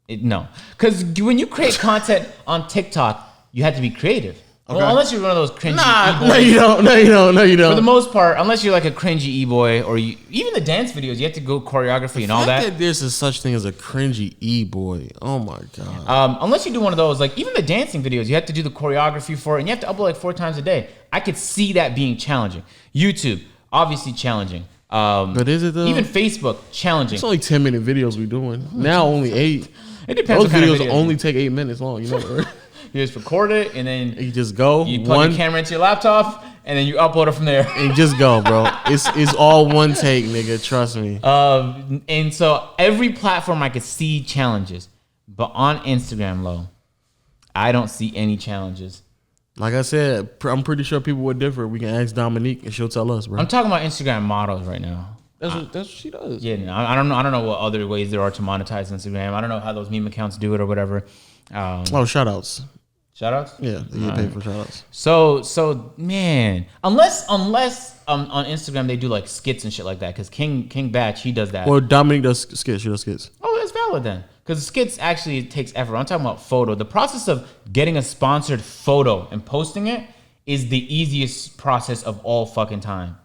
[SPEAKER 1] No, because when you create content on TikTok, you have to be creative. Okay. Well, unless you're one of those cringy e-boys.
[SPEAKER 2] No, you don't.
[SPEAKER 1] For the most part, unless you're like a cringy e-boy, or even the dance videos, you have to go choreography and all that.
[SPEAKER 2] There's such thing as a cringy e-boy. Oh my god.
[SPEAKER 1] Unless you do one of those, like even the dancing videos, you have to do the choreography for it, and you have to upload like 4 times a day. I could see that being challenging. YouTube, obviously challenging.
[SPEAKER 2] But is it though?
[SPEAKER 1] Even Facebook, challenging.
[SPEAKER 2] It's only 10-minute videos we're doing. Now only 8.
[SPEAKER 1] It depends.
[SPEAKER 2] Those videos only take 8 minutes long. You know, right?
[SPEAKER 1] You just record it, and then
[SPEAKER 2] you just go.
[SPEAKER 1] You plug the camera into your laptop, and then you upload it from there.
[SPEAKER 2] And just go, bro. It's all one take, nigga. Trust me.
[SPEAKER 1] And so every platform I could see challenges, but on Instagram, I don't see any challenges.
[SPEAKER 2] Like I said, I'm pretty sure people would differ. We can ask Dominique, and she'll tell us, bro.
[SPEAKER 1] I'm talking about Instagram models right now.
[SPEAKER 2] That's what she does.
[SPEAKER 1] Yeah, no, I don't know what other ways there are to monetize Instagram. I don't know how those meme accounts do it or whatever.
[SPEAKER 2] Shout outs.
[SPEAKER 1] Shout outs?
[SPEAKER 2] Yeah, you get paid for shout outs.
[SPEAKER 1] So man, unless on Instagram they do like skits and shit like that, because King Batch, he does that.
[SPEAKER 2] Well, Dominique does skits. She does skits.
[SPEAKER 1] Oh, that's valid then, because skits actually takes effort. I'm talking about photo. The process of getting a sponsored photo and posting it is the easiest process of all fucking time.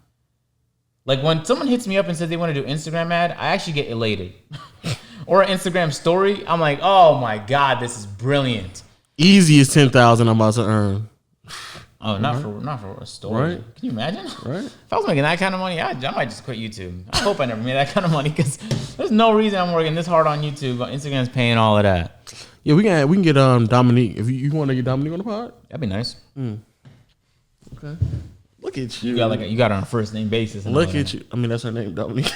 [SPEAKER 1] Like when someone hits me up and says they want to do Instagram ad, I actually get elated. Or an Instagram story, I'm like, oh my god, this is brilliant.
[SPEAKER 2] Easiest 10,000 I'm about to earn.
[SPEAKER 1] Oh, not for a story.
[SPEAKER 2] Right.
[SPEAKER 1] Can you imagine?
[SPEAKER 2] Right.
[SPEAKER 1] If I was making that kind of money, I might just quit YouTube. I hope I never made that kind of money because there's no reason I'm working this hard on YouTube. Instagram's paying all of that.
[SPEAKER 2] Yeah, we can get Dominique. If you want to get Dominique on the pod,
[SPEAKER 1] That'd be nice.
[SPEAKER 2] okay. Look at you.
[SPEAKER 1] You got her on a first name basis.
[SPEAKER 2] Look at you. I mean, that's her name, Dominique.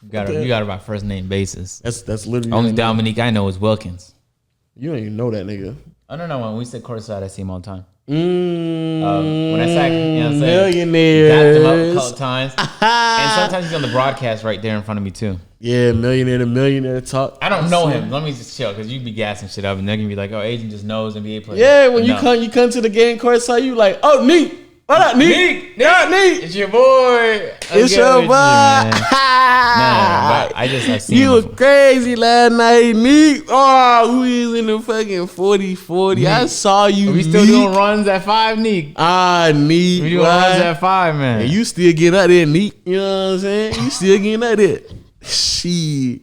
[SPEAKER 1] You got her by first name basis.
[SPEAKER 2] That's literally
[SPEAKER 1] Only Dominique I know is Wilkins.
[SPEAKER 2] You don't even know that nigga.
[SPEAKER 1] I don't know. When we sit courtside, I see him all the time.
[SPEAKER 2] When
[SPEAKER 1] I sat, you know what I'm saying?
[SPEAKER 2] millionaires.
[SPEAKER 1] Dapped him up a couple times. And sometimes he's on the broadcast right there in front of me too.
[SPEAKER 2] Yeah, millionaire talk.
[SPEAKER 1] I don't know him. Let me just chill because you be gassing shit up and they're gonna be like, oh, Agent just knows NBA players.
[SPEAKER 2] Yeah, when you come to the game courtside, you like, oh, Neek. What up, Neek? Neek.
[SPEAKER 1] It's your boy.
[SPEAKER 2] It's your boy.
[SPEAKER 1] I seen
[SPEAKER 2] you
[SPEAKER 1] him
[SPEAKER 2] was
[SPEAKER 1] before.
[SPEAKER 2] crazy last night, Neek. Oh, we was in the fucking 40-40. I saw you,
[SPEAKER 1] We still doing runs at 5, Neek.
[SPEAKER 2] Neek.
[SPEAKER 1] We doing runs at 5, man.
[SPEAKER 2] And you still getting out there, Neek. You know what I'm saying? You still getting out there. Shit.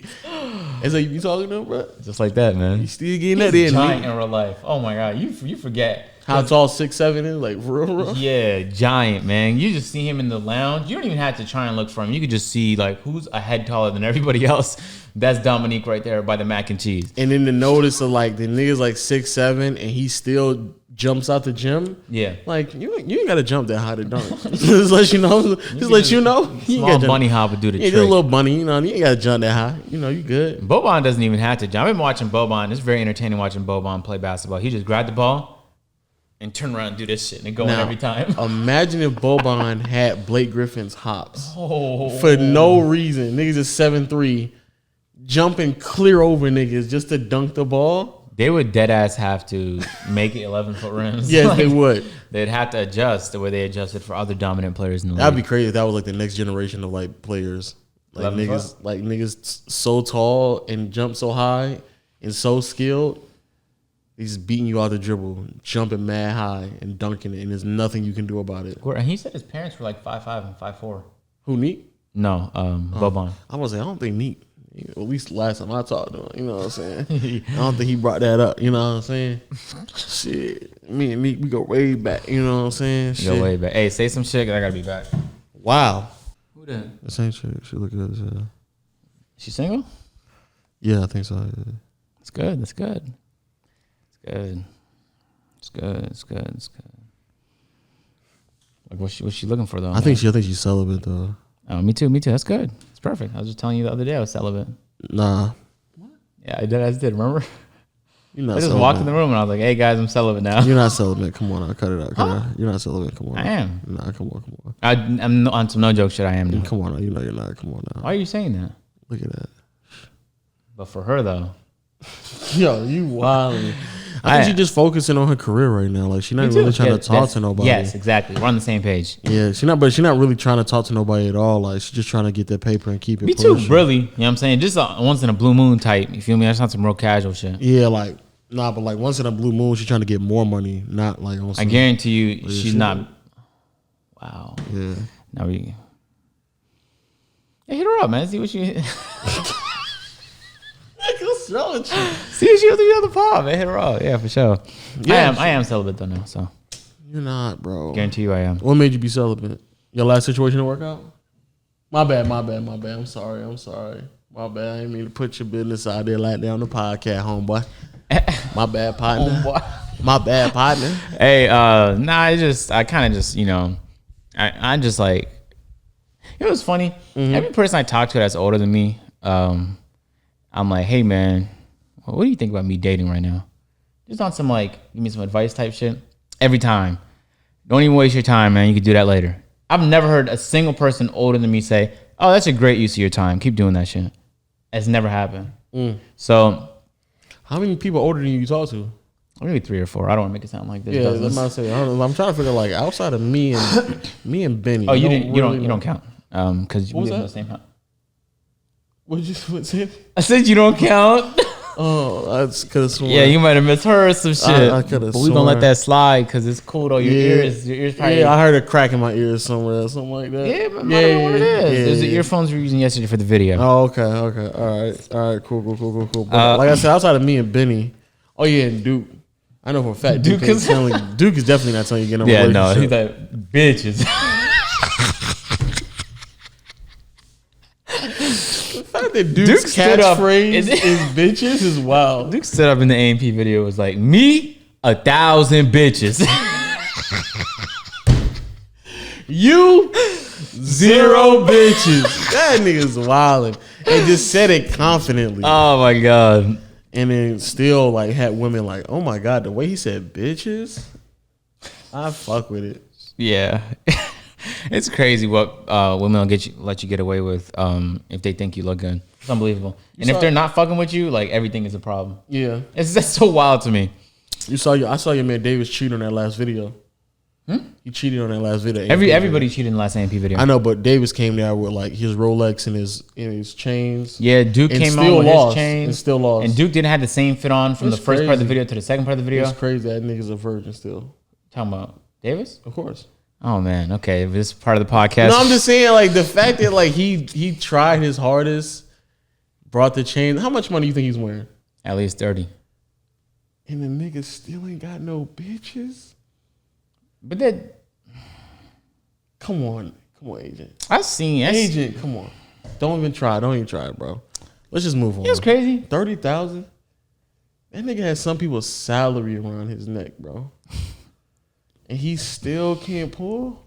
[SPEAKER 2] That's how you be talking to him, bro?
[SPEAKER 1] Just like that, man.
[SPEAKER 2] You still getting out there,
[SPEAKER 1] Giant
[SPEAKER 2] Neek.
[SPEAKER 1] in real life. Oh my god, you forget.
[SPEAKER 2] How tall 6'7" is? Like, for real?
[SPEAKER 1] Yeah, giant, man. You just see him in the lounge. You don't even have to try and look for him. You could just see, like, who's a head taller than everybody else. That's Dominique right there by the mac and cheese.
[SPEAKER 2] And then the notice of, like, the nigga's, like, 6'7", and he still jumps out the gym.
[SPEAKER 1] Yeah.
[SPEAKER 2] Like, you ain't got to jump that high to dunk. Just let you know. Just let you know. You
[SPEAKER 1] Small bunny hop would do the
[SPEAKER 2] trick.
[SPEAKER 1] trick.
[SPEAKER 2] Just a little bunny. You know, you ain't got to jump that high. You know, you good.
[SPEAKER 1] Boban doesn't even have to jump. I've been watching Boban. It's very entertaining watching Boban play basketball. He just grabbed the ball and turn around and do this shit and go in every time.
[SPEAKER 2] Imagine if Boban had Blake Griffin's hops. For no reason. Niggas is 7'3", jumping clear over niggas just to dunk the ball.
[SPEAKER 1] They would dead ass have to make it 11-foot rims.
[SPEAKER 2] Yes,
[SPEAKER 1] Like,
[SPEAKER 2] they would.
[SPEAKER 1] They'd have to adjust the way they adjusted for other dominant players in the league.
[SPEAKER 2] That'd be crazy if that was like the next generation of like players. Like
[SPEAKER 1] 11
[SPEAKER 2] niggas,
[SPEAKER 1] foot?
[SPEAKER 2] like niggas so tall and jump so high and so skilled. He's beating you out the dribble, jumping mad high and dunking it, and there's nothing you can do about it.
[SPEAKER 1] And he said his parents were like 5'5" and 5'4".
[SPEAKER 2] Who, Neek?
[SPEAKER 1] No, Boban.
[SPEAKER 2] I was like, I don't think Neek. At least last time I talked to him, you know what I'm saying? I don't think he brought that up, you know what I'm saying? Shit. Me and Neek, we go way back, you know what I'm saying? Shit.
[SPEAKER 1] Go way back. Hey, say some shit 'cause I gotta be back.
[SPEAKER 2] Wow.
[SPEAKER 1] Who that?
[SPEAKER 2] The same chick. She look good as hell.
[SPEAKER 1] She single?
[SPEAKER 2] Yeah, I think so. Yeah.
[SPEAKER 1] It's good. That's good. It's good. It's good. It's good. It's good. Like what's she looking for though?
[SPEAKER 2] I think she's celibate though.
[SPEAKER 1] Oh, me too. Me too. That's good. It's perfect. I was just telling you the other day I was celibate.
[SPEAKER 2] Nah.
[SPEAKER 1] Yeah, I did. Remember?
[SPEAKER 2] You're not
[SPEAKER 1] I just
[SPEAKER 2] celibate.
[SPEAKER 1] walked in the room and I was like, "Hey guys, I'm celibate now."
[SPEAKER 2] You're not celibate. Come on, I'll cut it out. You're not celibate. Come on.
[SPEAKER 1] I am.
[SPEAKER 2] Nah, come on.
[SPEAKER 1] I'm on some no joke shit. I am now.
[SPEAKER 2] Come on, you know you're not. Come on now.
[SPEAKER 1] Why are you saying that?
[SPEAKER 2] Look at that.
[SPEAKER 1] But for her though,
[SPEAKER 2] Yo, you wildin'. I think she's just focusing on her career right now. Like she's not really trying to talk to nobody.
[SPEAKER 1] Yes, exactly. We're on the same page.
[SPEAKER 2] Yeah, she's not really trying to talk to nobody at all. Like she's just trying to get that paper and keep it.
[SPEAKER 1] Me too, really. You know what I'm saying? Just once in a blue moon type. You feel me? That's not some real casual shit.
[SPEAKER 2] Yeah, like nah, but like once in a blue moon, she's trying to get more money, not like on some,
[SPEAKER 1] I guarantee you, she's not. Wow.
[SPEAKER 2] Yeah.
[SPEAKER 1] Now we. Hey, hit her up, man. See what she.
[SPEAKER 2] What's wrong with you?
[SPEAKER 1] See what she was doing on the pod, man. Hit her up. Yeah, for sure.
[SPEAKER 2] Yeah,
[SPEAKER 1] I am celibate though now, so
[SPEAKER 2] You're not, bro.
[SPEAKER 1] guarantee you I am.
[SPEAKER 2] What made you be celibate? Your last situation to work out? My bad. I'm sorry. My bad. I didn't mean to put your business out there like that on the podcast, homeboy. My bad, partner. My bad, partner.
[SPEAKER 1] Hey, I kind of just, I just like, it was funny. Every person I talk to that's older than me, I'm like, hey man, what do you think about me dating right now? Just on some like, give me some advice type shit. Every time. Don't even waste your time, man. You can do that later. I've never heard a single person older than me say, oh, that's a great use of your time. Keep doing that shit. It's never happened. So.
[SPEAKER 2] How many people older than you talk to?
[SPEAKER 1] Maybe 3 or 4. I don't want to make it sound like this.
[SPEAKER 2] Yeah, I'm not saying. I'm trying to figure like outside of me and Benny.
[SPEAKER 1] Oh, you don't count. Because we live in the same house.
[SPEAKER 2] What'd you say?
[SPEAKER 1] I said you don't count.
[SPEAKER 2] Oh, that's because
[SPEAKER 1] yeah, you might have misheard some shit.
[SPEAKER 2] I could have.
[SPEAKER 1] But we gonna let that slide because it's cool though. Your ears probably.
[SPEAKER 2] Yeah, I heard a crack in my ears somewhere, something like that.
[SPEAKER 1] Yeah, but I don't know what it is. Those are the earphones we were using yesterday for the video.
[SPEAKER 2] Oh, okay, all right, cool. But like I said, outside of me and Benny, oh yeah, and Duke. I know for a fact Duke is definitely not telling you to get in a relationship.
[SPEAKER 1] Yeah, no, he's like, bitches.
[SPEAKER 2] The fact that Duke's catchphrase is bitches is wild.
[SPEAKER 1] Duke stood up in the AMP video, was like, me, 1,000 bitches.
[SPEAKER 2] You, 0 bitches. That nigga's wildin'. And just said it confidently.
[SPEAKER 1] Oh my God.
[SPEAKER 2] And then still like had women like, oh my God, the way he said bitches, I fuck with it.
[SPEAKER 1] Yeah. It's crazy what women will let you get away with if they think you look good. It's unbelievable. And if they're not fucking with you, like everything is a problem.
[SPEAKER 2] Yeah.
[SPEAKER 1] That's so wild to me.
[SPEAKER 2] I saw your man Davis cheat on that last video. He cheated on that last video.
[SPEAKER 1] Everybody cheated in the last AMP video.
[SPEAKER 2] I know, but Davis came there with like his Rolex and his chains.
[SPEAKER 1] Yeah, Duke came on with his chains.
[SPEAKER 2] And still lost.
[SPEAKER 1] And Duke didn't have the same fit on from the first part of the video to the second part of the video.
[SPEAKER 2] It's crazy that nigga's a virgin still.
[SPEAKER 1] Talking about Davis?
[SPEAKER 2] Of course.
[SPEAKER 1] Oh man, okay. This is part of the podcast.
[SPEAKER 2] No, I'm just saying like the fact that like he tried his hardest, brought the chain. How much money you think he's wearing?
[SPEAKER 1] At least 30.
[SPEAKER 2] And the nigga still ain't got no bitches.
[SPEAKER 1] But that,
[SPEAKER 2] come on, agent.
[SPEAKER 1] I've seen
[SPEAKER 2] agent. Come on, don't even try, bro. Let's just move on.
[SPEAKER 1] It was crazy.
[SPEAKER 2] 30,000. That nigga has some people's salary around his neck, bro. And he still can't pull.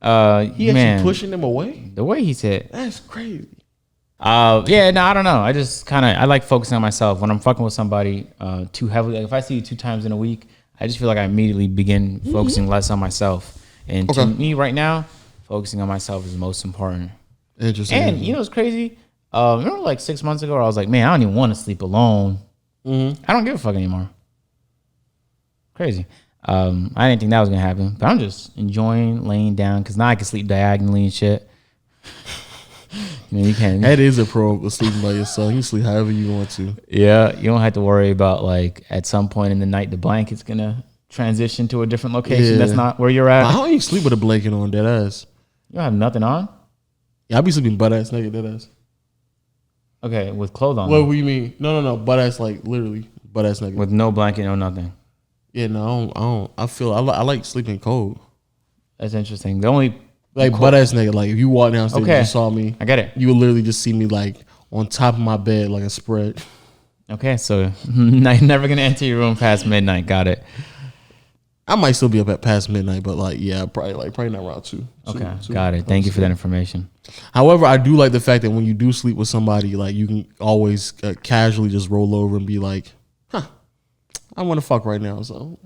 [SPEAKER 2] He actually pushing them away.
[SPEAKER 1] The way he said,
[SPEAKER 2] that's crazy.
[SPEAKER 1] Yeah, no, I don't know. I like focusing on myself when I'm fucking with somebody too heavily. Like if I see you 2 times in a week, I just feel like I immediately begin focusing less on myself. And to me right now, focusing on myself is the most important.
[SPEAKER 2] Interesting.
[SPEAKER 1] And you know what's crazy? Remember like 6 months ago, I was like, man, I don't even want to sleep alone. I don't give a fuck anymore. Crazy. I didn't think that was gonna happen, but I'm just enjoying laying down because now I can sleep diagonally and shit. You know, you can.
[SPEAKER 2] That is a pro of sleeping by yourself. You can sleep however you want to.
[SPEAKER 1] Yeah, you don't have to worry about like at some point in the night the blanket's gonna transition to a different location that's not where you're at.
[SPEAKER 2] How do you sleep with a blanket on, dead ass?
[SPEAKER 1] You don't have nothing on?
[SPEAKER 2] Yeah, I be sleeping butt ass naked, dead ass.
[SPEAKER 1] Okay, with clothes on.
[SPEAKER 2] What do you mean? No, butt ass like literally butt ass naked.
[SPEAKER 1] With no blanket, no nothing.
[SPEAKER 2] Yeah, no, I don't. I like sleeping cold.
[SPEAKER 1] That's interesting. The only
[SPEAKER 2] like butt ass naked. Like if you walk downstairs and you saw me,
[SPEAKER 1] I get it.
[SPEAKER 2] You would literally just see me like on top of my bed like a spread.
[SPEAKER 1] Okay, so you're never gonna enter your room past midnight. Got it.
[SPEAKER 2] I might still be up at past midnight, but like yeah, probably not around 2.
[SPEAKER 1] Okay, got it. Thank you for that information.
[SPEAKER 2] However, I do like the fact that when you do sleep with somebody, like you can always casually just roll over and be like, "Huh, I want to fuck right now." So,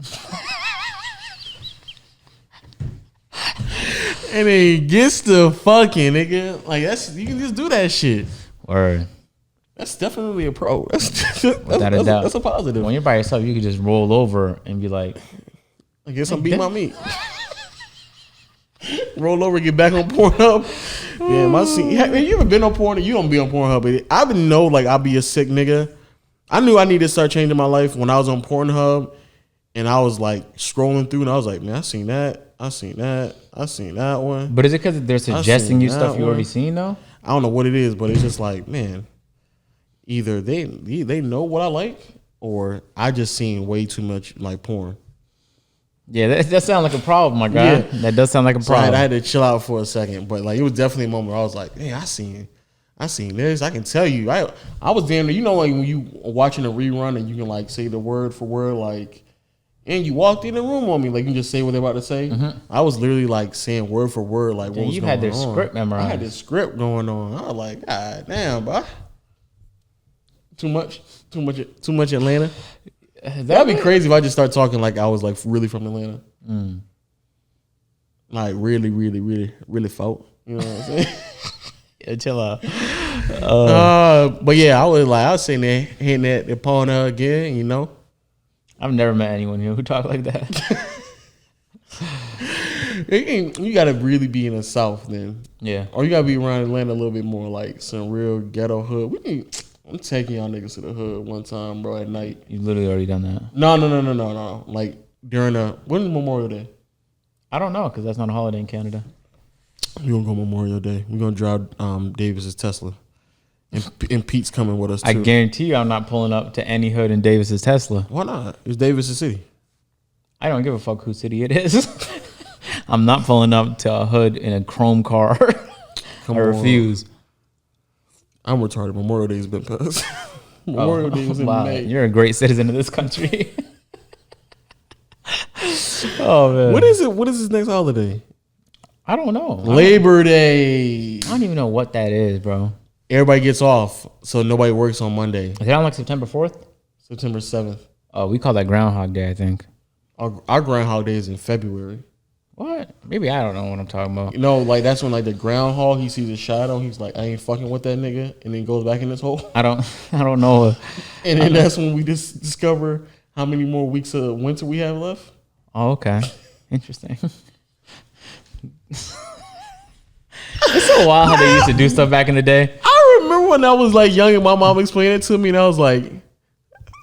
[SPEAKER 2] and then gets the fucking nigga like you can just do that shit.
[SPEAKER 1] Word.
[SPEAKER 2] That's definitely a pro. That's a positive.
[SPEAKER 1] When you're by yourself, you can just roll over and be like,
[SPEAKER 2] I guess I'm beating my meat. Roll over, get back on Pornhub. Yeah, my scene. Have you ever been on Pornhub? You don't be on Pornhub. I didn't know like I'd be a sick nigga. I knew I needed to start changing my life when I was on Pornhub, and I was like scrolling through, and I was like, man, I seen that one.
[SPEAKER 1] But is it because they're suggesting you stuff you already seen though?
[SPEAKER 2] I don't know what it is, but it's just like, man, either they know what I like, or I just seen way too much like porn.
[SPEAKER 1] Yeah, that sounds like a problem, my guy. Yeah. That does sound like a problem.
[SPEAKER 2] I had to chill out for a second, but like it was definitely a moment where I was like, hey, I seen this. I can tell you. I was damn near, you know, like when you watching a rerun and you can like say the word for word, like, and you walked in the room on me, like you can just say what they're about to say. Mm-hmm. I was literally like saying word for word, like what was going on. You had their
[SPEAKER 1] script memorized.
[SPEAKER 2] I had this script going on. I was like, God damn, bro. Too much Atlanta. That'd be crazy if I just start talking like I was like really from Atlanta. Like really, really, really, really folk. You know what I'm saying?
[SPEAKER 1] Yeah, chill out.
[SPEAKER 2] But yeah, I was sitting there hitting that upon her again, you know.
[SPEAKER 1] I've never met anyone here who talk like that.
[SPEAKER 2] You gotta really be in the South then.
[SPEAKER 1] Yeah.
[SPEAKER 2] Or you gotta be around Atlanta a little bit more, like some real ghetto hood. I'm taking y'all niggas to the hood one time, bro, at night.
[SPEAKER 1] You literally already done that.
[SPEAKER 2] No. Like during when is Memorial Day?
[SPEAKER 1] I don't know, because that's not a holiday in Canada.
[SPEAKER 2] We're gonna go Memorial Day. We're gonna drive Davis's Tesla And Pete's coming with us too.
[SPEAKER 1] I guarantee you I'm not pulling up to any hood in Davis's Tesla.
[SPEAKER 2] Why not? It's Davis' city.
[SPEAKER 1] I don't give a fuck whose city it is. I'm not pulling up to a hood in a chrome car. I refuse.
[SPEAKER 2] I'm retarded. Memorial Day's been passed. Memorial Day was in May.
[SPEAKER 1] You're a great citizen of this country. Oh man.
[SPEAKER 2] What is it? What is this next holiday?
[SPEAKER 1] I don't know.
[SPEAKER 2] Labor Day.
[SPEAKER 1] I don't even know what that is, bro.
[SPEAKER 2] Everybody gets off, so nobody works on Monday.
[SPEAKER 1] Is it on like September 4th?
[SPEAKER 2] September 7th.
[SPEAKER 1] Oh, we call that Groundhog Day, I think.
[SPEAKER 2] Our Groundhog Day is in February.
[SPEAKER 1] What? Maybe I don't know what I'm talking about.
[SPEAKER 2] You know, like that's when like the groundhog, he sees a shadow, he's like, I ain't fucking with that nigga, and then goes back in this hole.
[SPEAKER 1] I don't know.
[SPEAKER 2] And then that's when we just discover how many more weeks of winter we have left.
[SPEAKER 1] Oh, okay. Interesting. It's so wild how they used to do stuff back in the day.
[SPEAKER 2] I remember when I was like young and my mom explained it to me, and I was like,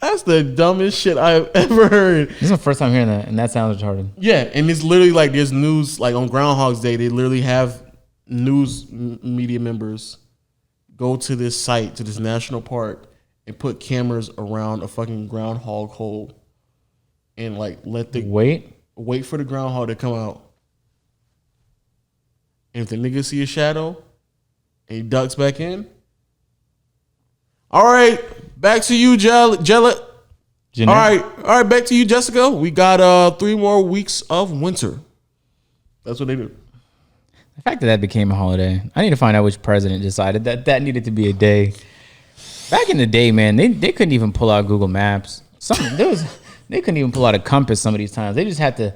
[SPEAKER 2] that's the dumbest shit I've ever heard.
[SPEAKER 1] This is the first time hearing that, and that sounds retarded.
[SPEAKER 2] Yeah, and it's literally like there's news, like on Groundhog's Day, they literally have news media members go to this site, to this national park, and put cameras around a fucking groundhog hole and like let the wait for the groundhog to come out. And if the nigga see a shadow and he ducks back in, all right, back to you, Jella. All right, back to you, Jessica. We got 3 more weeks of winter. That's what they do.
[SPEAKER 1] The fact that became a holiday, I need to find out which president decided that needed to be a day. Back in the day, man, they couldn't even pull out Google Maps. They couldn't even pull out a compass some of these times. They just had to,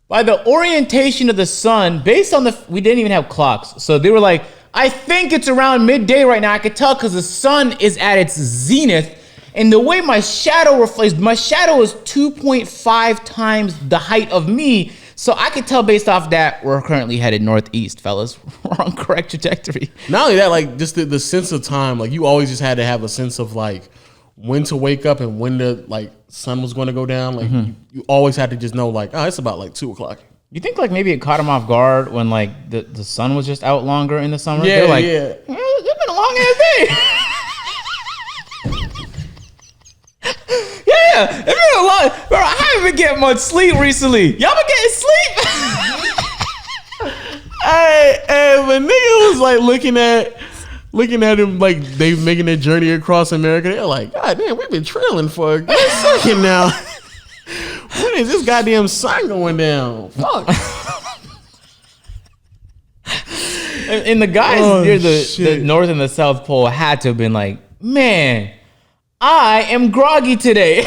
[SPEAKER 1] by the orientation of the sun, based on we didn't even have clocks. So they were like, I think it's around midday right now. I could tell because the sun is at its zenith. And the way my shadow reflects, my shadow is 2.5 times the height of me. So I could tell based off that we're currently headed northeast, fellas. We're on correct trajectory.
[SPEAKER 2] Not only that, like just the sense of time, like you always just had to have a sense of like when to wake up and when the like sun was going to go down. Like you always had to just know like, oh, it's about like 2:00.
[SPEAKER 1] You think like maybe it caught them off guard when like the sun was just out longer in the summer?
[SPEAKER 2] Yeah,
[SPEAKER 1] they're like,
[SPEAKER 2] yeah.
[SPEAKER 1] It's been a long ass day. Yeah, it's been a long. Bro, I haven't been getting much sleep recently. Y'all been getting sleep?
[SPEAKER 2] Hey, when nigga was like looking at him like they making their journey across America, they're like, God damn, we've been trailing for a good second now. When is this goddamn sun going down? Fuck.
[SPEAKER 1] And the guys near the North and the South Pole had to have been like, man, I am groggy today.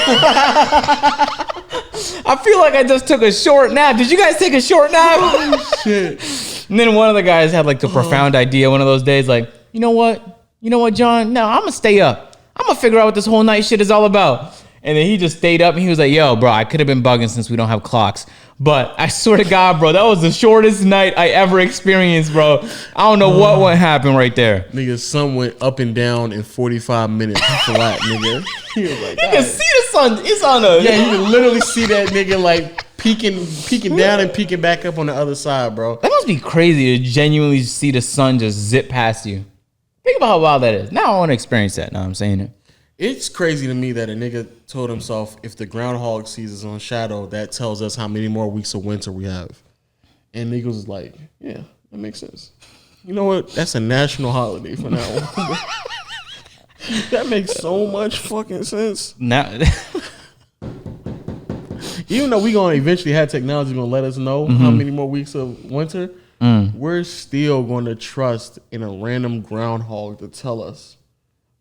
[SPEAKER 1] I feel like I just took a short nap. Did you guys take a short nap?
[SPEAKER 2] Oh, shit.
[SPEAKER 1] And then one of the guys had like the profound idea one of those days, like, you know what, John? No, I'm gonna stay up. I'm gonna figure out what this whole night shit is all about. And then he just stayed up and he was like, yo, bro, I could have been bugging since we don't have clocks. But I swear to God, bro, that was the shortest night I ever experienced, bro. I don't know what happened right there.
[SPEAKER 2] Nigga, sun went up and down in 45 minutes flat, nigga. He was like,
[SPEAKER 1] you can see the sun. It's on a...
[SPEAKER 2] Yeah, you can literally see that nigga like peeking down and peeking back up on the other side, bro.
[SPEAKER 1] That must be crazy to genuinely see the sun just zip past you. Think about how wild that is. Now I want to experience that. Now I'm saying it.
[SPEAKER 2] It's crazy to me that a nigga told himself, if the groundhog sees us on shadow, that tells us how many more weeks of winter we have. And niggas was like, yeah, that makes sense. You know what? That's a national holiday for now on. That makes so much fucking sense.
[SPEAKER 1] Now,
[SPEAKER 2] even though we gonna eventually have technology gonna let us know how many more weeks of winter, we're still gonna trust in a random groundhog to tell us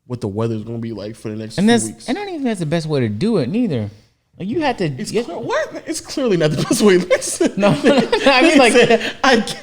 [SPEAKER 2] what the weather's gonna be like for the next few weeks.
[SPEAKER 1] And I don't even think that's the best way to do it neither. Like you had to.
[SPEAKER 2] It's clearly not the best way. Listen.
[SPEAKER 1] No, I mean like,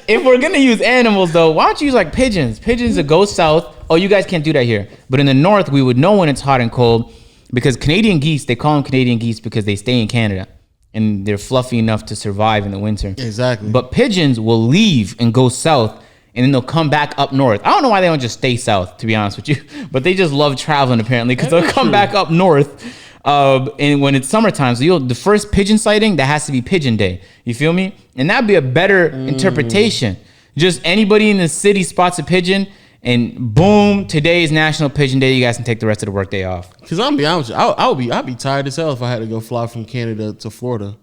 [SPEAKER 1] if we're gonna use animals though, why don't you use like pigeons? Pigeons that go south. Oh, you guys can't do that here. But in the north, we would know when it's hot and cold because Canadian geese. They call them Canadian geese because they stay in Canada and they're fluffy enough to survive in the winter.
[SPEAKER 2] Exactly.
[SPEAKER 1] But pigeons will leave and go south. And then they'll come back up north. I don't know why they don't just stay south, to be honest with you. But they just love traveling, apparently, because they'll come back up north. And when it's summertime, so the first pigeon sighting, that has to be Pigeon Day. You feel me? And that'd be a better interpretation. Just anybody in the city spots a pigeon, and boom, today's National Pigeon Day. You guys can take the rest of the workday off.
[SPEAKER 2] Because I'm be honest, I'd be tired as hell if I had to go fly from Canada to Florida.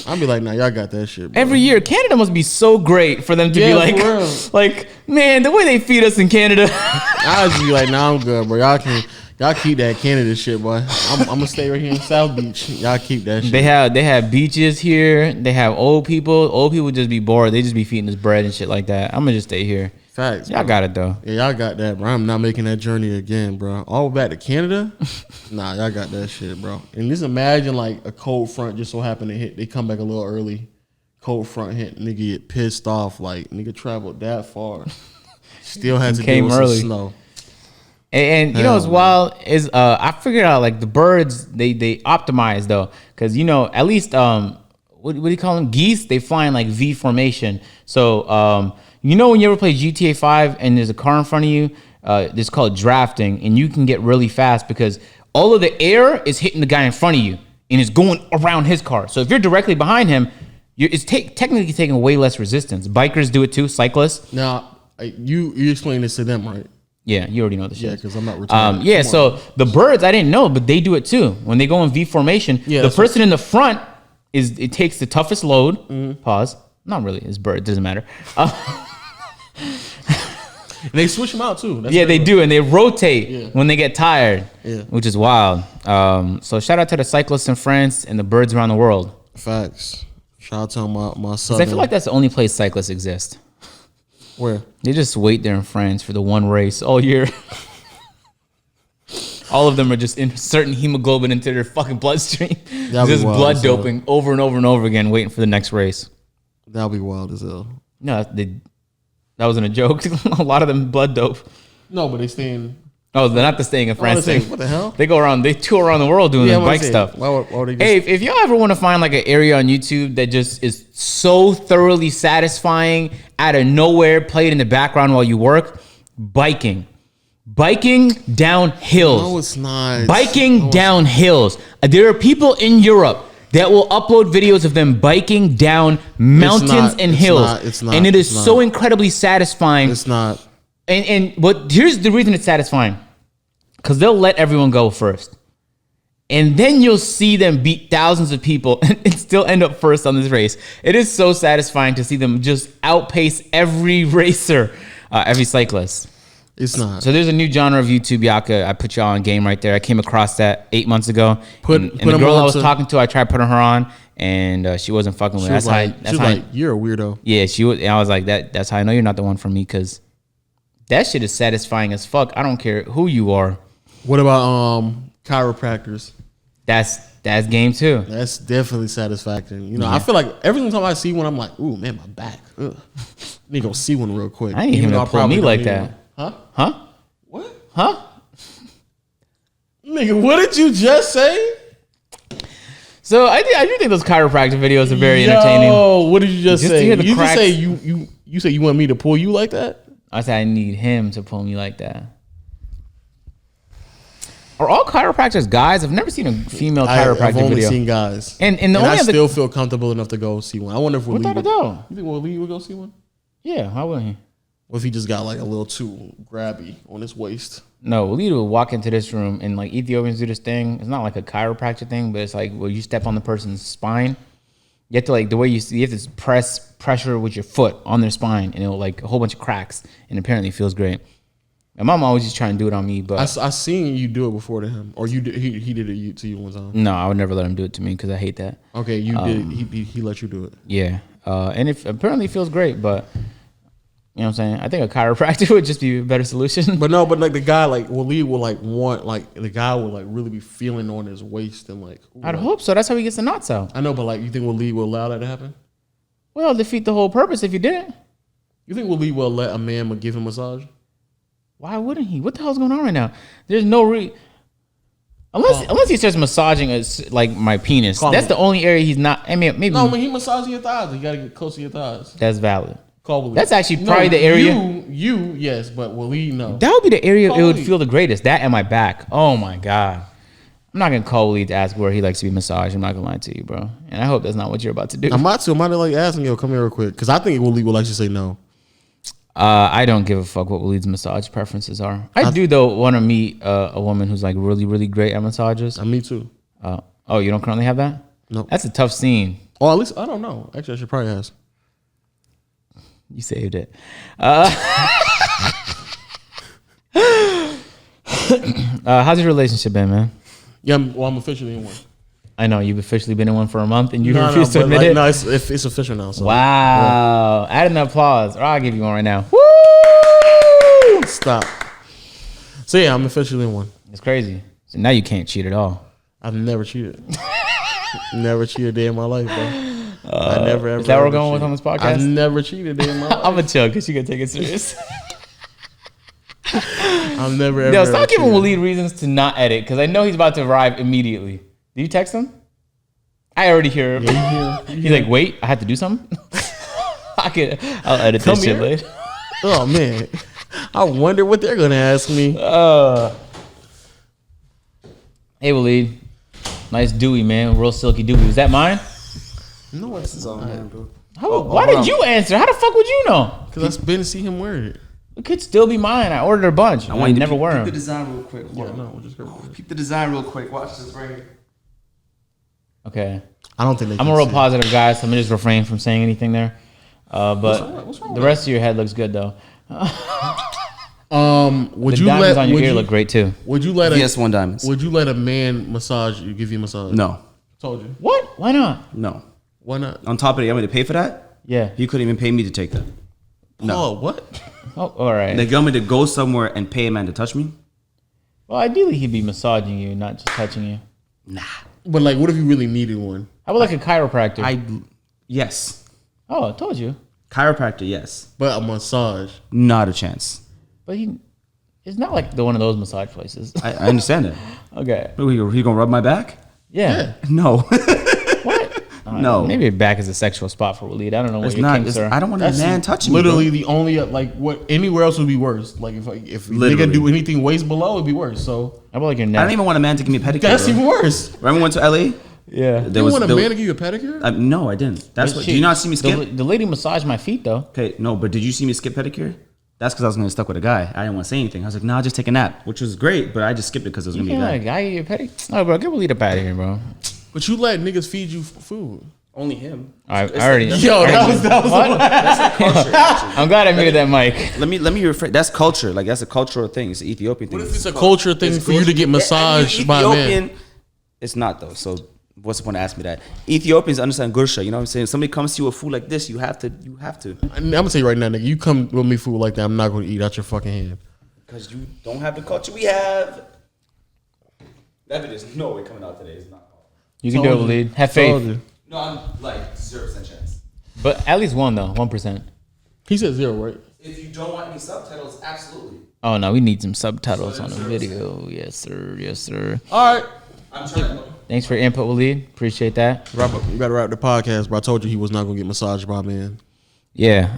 [SPEAKER 2] I'd be like, nah, y'all got that shit, bro.
[SPEAKER 1] Every year, Canada must be so great for them to be like, man, the way they feed us in Canada.
[SPEAKER 2] I'd just be like, nah, I'm good, bro. Y'all keep that Canada shit, boy. I'm gonna stay right here in South Beach. Y'all keep that shit.
[SPEAKER 1] They have beaches here. They have old people. Old people just be bored. They just be feeding us bread and shit like that. I'm gonna just stay here.
[SPEAKER 2] Facts.
[SPEAKER 1] Y'all got it though.
[SPEAKER 2] Yeah, y'all got that, bro. I'm not making that journey again, bro. All back to Canada? Nah, y'all got that shit, bro. And just imagine like a cold front just so happened to hit. They come back a little early. Cold front hit. Nigga get pissed off. Like, nigga traveled that far. Still had to deal with some snow.
[SPEAKER 1] And you know what's wild is I figured out like the birds they optimize though, because you know at least what do you call them, geese, they fly in like V formation. So you know when you ever play GTA 5 and there's a car in front of you, it's called drafting, and you can get really fast because all of the air is hitting the guy in front of you and it's going around his car. So if you're directly behind him, it's technically taking way less resistance. Bikers do it too, cyclists.
[SPEAKER 2] Now you explain this to them, right?
[SPEAKER 1] Yeah, you already know the shit.
[SPEAKER 2] Yeah, because I'm not retired.
[SPEAKER 1] Yeah, so the birds, I didn't know, but they do it too. When they go in V formation, the person in the front it takes the toughest load. Pause. Not really. It's bird. It doesn't matter.
[SPEAKER 2] They switch them out too.
[SPEAKER 1] That's they do, and they rotate when they get tired, which is wild. So shout out to the cyclists in France and the birds around the world.
[SPEAKER 2] Facts. Shout out to my son.
[SPEAKER 1] I feel like that's the only place cyclists exist.
[SPEAKER 2] Where?
[SPEAKER 1] They just wait there in France for the one race all year. All of them are just inserting hemoglobin into their fucking bloodstream. Just blood doping over and over and over again, waiting for the next race.
[SPEAKER 2] That'll be wild as hell.
[SPEAKER 1] No, that wasn't a joke. A lot of them blood dope.
[SPEAKER 2] No, but they staying.
[SPEAKER 1] Oh, they're not staying in France.
[SPEAKER 2] What the hell?
[SPEAKER 1] They go around. They tour around the world doing this bike stuff.
[SPEAKER 2] Why they just...
[SPEAKER 1] Hey, if y'all ever want to find like an area on YouTube that just is so thoroughly satisfying, out of nowhere, played in the background while you work, biking down hills.
[SPEAKER 2] No, it's not.
[SPEAKER 1] Biking down hills. There are people in Europe that will upload videos of them biking down mountains and hills.
[SPEAKER 2] It's not.
[SPEAKER 1] And it is so incredibly satisfying.
[SPEAKER 2] It's not.
[SPEAKER 1] But here's the reason it's satisfying. Because they'll let everyone go first. And then you'll see them beat thousands of people and still end up first on this race. It is so satisfying to see them just outpace every racer, every cyclist.
[SPEAKER 2] It's not.
[SPEAKER 1] So there's a new genre of YouTube, Yaka. I put y'all on game right there. I came across that 8 months ago. And the girl I was talking to, I tried putting her on, and she wasn't fucking with it.
[SPEAKER 2] She was like, you're a weirdo.
[SPEAKER 1] Yeah, she was. And I was like, that's how I know you're not the one for me, because that shit is satisfying as fuck. I don't care who you are.
[SPEAKER 2] What about chiropractors?
[SPEAKER 1] That's game too.
[SPEAKER 2] That's definitely satisfactory. You know, I feel like every time I see one, I'm like, ooh, man, my back. Ugh. Need to go see one real quick.
[SPEAKER 1] I ain't even gonna pull me like that.
[SPEAKER 2] Huh?
[SPEAKER 1] Huh?
[SPEAKER 2] What?
[SPEAKER 1] Huh?
[SPEAKER 2] Nigga, what did you just say?
[SPEAKER 1] So I do think those chiropractic videos are very entertaining.
[SPEAKER 2] Oh, what did you just say?
[SPEAKER 1] You
[SPEAKER 2] just say you say you want me to pull you like that?
[SPEAKER 1] I said I need him to pull me like that. Are all chiropractors guys? I've never seen a female chiropractic video.
[SPEAKER 2] I've only seen guys.
[SPEAKER 1] And
[SPEAKER 2] I still feel comfortable enough to go see one. I wonder if Waleed
[SPEAKER 1] without a doubt.
[SPEAKER 2] You think Waleed would go see one?
[SPEAKER 1] Yeah, why wouldn't he?
[SPEAKER 2] What if he just got like a little too grabby on his waist?
[SPEAKER 1] No, Waleed will walk into this room and like Ethiopians do this thing. It's not like a chiropractic thing, but it's like where you step on the person's spine. You have to like the way you have to pressure with your foot on their spine, and it'll like a whole bunch of cracks, and apparently it feels great. My mom always just trying to do it on me, but
[SPEAKER 2] I seen you do it before to him, or you did, he did it to you one time.
[SPEAKER 1] No, I would never let him do it to me because I hate that.
[SPEAKER 2] Okay, you did. He let you do it.
[SPEAKER 1] Yeah, and it apparently feels great, but you know what I'm saying. I think a chiropractor would just be a better solution.
[SPEAKER 2] But no, but like the guy like Waleed will like want like the guy will like really be feeling on his waist and like.
[SPEAKER 1] I'd hope so. That's how he gets the knots out.
[SPEAKER 2] I know, but like you think Waleed will allow that to happen?
[SPEAKER 1] Well, defeat the whole purpose if you didn't.
[SPEAKER 2] You think Waleed will let a man give him a massage?
[SPEAKER 1] Why wouldn't he? What the hell's going on right now? There's no unless he starts massaging like my penis. That's the only area he's not. I mean, maybe.
[SPEAKER 2] No, when he massaging your thighs, you gotta get close to your thighs.
[SPEAKER 1] That's valid.
[SPEAKER 2] Call Waleed.
[SPEAKER 1] That's actually probably the area.
[SPEAKER 2] You yes, but Waleed no.
[SPEAKER 1] That would be the area it would feel the greatest. That and my back. Oh my god. I'm not gonna call Waleed to ask where he likes to be massaged. I'm not gonna lie to you, bro. And I hope that's not what you're about to do.
[SPEAKER 2] I'm about to like asking, yo, come here real quick, because I think Waleed will actually say no.
[SPEAKER 1] I don't give a fuck what Waleed's massage preferences are. I do though want to meet a woman who's like really, really great at massages.
[SPEAKER 2] Me too.
[SPEAKER 1] Oh, you don't currently have that?
[SPEAKER 2] No.
[SPEAKER 1] That's a tough scene.
[SPEAKER 2] Or at least I don't know. Actually, I should probably ask.
[SPEAKER 1] You saved it. How's your relationship been, man?
[SPEAKER 2] Yeah, I'm officially in one.
[SPEAKER 1] I know you've officially been in one for a month and you refuse to admit it.
[SPEAKER 2] No, it's official now. So.
[SPEAKER 1] Wow! Yeah. Add an applause, or I'll give you one right now.
[SPEAKER 2] Woo! Stop. So yeah, I'm officially in one.
[SPEAKER 1] It's crazy. So now you can't cheat at all.
[SPEAKER 2] I've never cheated. Never cheated a day in my life, bro. I never ever.
[SPEAKER 1] Is that what we're going
[SPEAKER 2] cheated.
[SPEAKER 1] with on this podcast?
[SPEAKER 2] I've never cheated a day in my life.
[SPEAKER 1] I'm gonna chill because you gonna take it serious.
[SPEAKER 2] I've never ever.
[SPEAKER 1] Yo, stop giving Waleed reasons to not edit because I know he's about to arrive immediately. Did you text him? I already hear him.
[SPEAKER 2] Yeah,
[SPEAKER 1] He's like, wait, I have to do something. I'll edit this shit later.
[SPEAKER 2] Oh man, I wonder what they're gonna ask me.
[SPEAKER 1] Hey Waleed, nice dewy man, real silky dewy. Was that mine?
[SPEAKER 2] No, it's
[SPEAKER 5] all mine, bro.
[SPEAKER 1] Why did you answer? How the fuck would you know?
[SPEAKER 2] Because I've been to see him wear it.
[SPEAKER 1] It could still be mine. I ordered a bunch. I
[SPEAKER 5] want you to
[SPEAKER 1] never wear
[SPEAKER 5] peep the
[SPEAKER 1] them.
[SPEAKER 5] design real quick. Hold on.
[SPEAKER 2] No, we'll just go.
[SPEAKER 5] Peep the design real quick. Watch this right here.
[SPEAKER 1] Okay.
[SPEAKER 2] I don't think they
[SPEAKER 1] I'm
[SPEAKER 2] can
[SPEAKER 1] a real
[SPEAKER 2] see.
[SPEAKER 1] positive guy, so I'm gonna just refrain from saying anything there. But
[SPEAKER 2] What's wrong
[SPEAKER 1] the rest of your head looks good though.
[SPEAKER 2] Would
[SPEAKER 1] The
[SPEAKER 2] you
[SPEAKER 1] diamonds
[SPEAKER 2] let
[SPEAKER 1] on your
[SPEAKER 2] would
[SPEAKER 1] ear
[SPEAKER 2] you,
[SPEAKER 1] look great too.
[SPEAKER 2] would you let a
[SPEAKER 5] VS1 diamonds.
[SPEAKER 2] would you let a man massage you? Give you a massage?
[SPEAKER 5] No,
[SPEAKER 2] Told you.
[SPEAKER 1] What? Why not?
[SPEAKER 5] no.
[SPEAKER 2] Why not?
[SPEAKER 5] On top of it, you want me to pay for that?
[SPEAKER 1] Yeah.
[SPEAKER 5] He couldn't even pay me to take that. No.
[SPEAKER 2] Oh, what?
[SPEAKER 1] Oh, all right.
[SPEAKER 5] Like, you want me to go somewhere and pay a man to touch me?
[SPEAKER 1] Well, ideally he'd be massaging you, not just touching you.
[SPEAKER 5] Nah.
[SPEAKER 2] But like, what if you really needed one?
[SPEAKER 1] How about like a chiropractor?
[SPEAKER 5] Yes.
[SPEAKER 1] Oh, I told you.
[SPEAKER 5] Chiropractor, yes.
[SPEAKER 2] But a massage.
[SPEAKER 5] Not a chance.
[SPEAKER 1] But it's not like one of those massage places.
[SPEAKER 5] I understand it.
[SPEAKER 1] Okay.
[SPEAKER 5] He gonna rub my back?
[SPEAKER 1] Yeah.
[SPEAKER 5] No.
[SPEAKER 1] What?
[SPEAKER 5] No.
[SPEAKER 1] Maybe your back is a sexual spot for Waleed. I don't know what
[SPEAKER 5] It's
[SPEAKER 1] your
[SPEAKER 5] not.
[SPEAKER 1] kinks are.
[SPEAKER 5] I don't want a man touching
[SPEAKER 2] literally
[SPEAKER 5] me.
[SPEAKER 2] the only like what anywhere else would be worse. Like if nigga
[SPEAKER 5] Literally.
[SPEAKER 2] do anything waist below, it'd be worse. So
[SPEAKER 1] How about like your
[SPEAKER 5] I
[SPEAKER 1] neck?
[SPEAKER 5] don't even want a man to give me a pedicure.
[SPEAKER 2] that's
[SPEAKER 5] bro.
[SPEAKER 2] even worse.
[SPEAKER 5] Remember we went to LA?
[SPEAKER 1] Yeah.
[SPEAKER 5] There
[SPEAKER 2] You want a
[SPEAKER 5] there
[SPEAKER 2] man to give you a pedicure?
[SPEAKER 5] no, I didn't. That's what. Do you not see me skip?
[SPEAKER 1] The lady massaged my feet though.
[SPEAKER 5] Okay, no, but did you see me skip pedicure? That's because I was gonna stuck with a guy. I didn't want to say anything. I was like, nah, just take a nap, which was great, but I just skipped it because it was
[SPEAKER 1] You
[SPEAKER 5] gonna be
[SPEAKER 1] can't
[SPEAKER 5] a
[SPEAKER 1] let a
[SPEAKER 5] guy.
[SPEAKER 1] guy get your pedicure. No, bro, get Waleed up out of here, bro.
[SPEAKER 2] But you let niggas feed you food.
[SPEAKER 5] Only him.
[SPEAKER 1] I already.
[SPEAKER 2] Yo, that was
[SPEAKER 5] Culture.
[SPEAKER 1] I'm glad I muted that mic.
[SPEAKER 5] let me rephrase. That's culture. Like that's a cultural thing. It's an Ethiopian thing.
[SPEAKER 2] What if it's a culture thing for you to get massaged by a man?
[SPEAKER 5] It's not though. So what's the point of asking me that? Ethiopians understand gursha. You know what I'm saying? If somebody comes to you with food like this, you have to.
[SPEAKER 2] I'm gonna tell you right now, nigga. You come with me food like that, I'm not gonna eat out your fucking hand.
[SPEAKER 5] Because you don't have the culture we have. That video is no way coming out today. It's not.
[SPEAKER 1] You can do it,
[SPEAKER 2] Told you.
[SPEAKER 1] Waleed. Have
[SPEAKER 2] Told
[SPEAKER 1] faith.
[SPEAKER 2] you.
[SPEAKER 5] No, I'm like 0% chance.
[SPEAKER 1] But at least one though, 1%.
[SPEAKER 2] He said 0, right?
[SPEAKER 5] If you don't want any subtitles, absolutely.
[SPEAKER 1] Oh no, we need some subtitles on the video. Yes, sir. Yes, sir.
[SPEAKER 2] All right.
[SPEAKER 5] I'm trying to.
[SPEAKER 1] Thanks for your input, Waleed. Appreciate that.
[SPEAKER 2] Wrap up. You gotta wrap the podcast, bro. I told you he was not gonna get massaged by a man.
[SPEAKER 1] Yeah.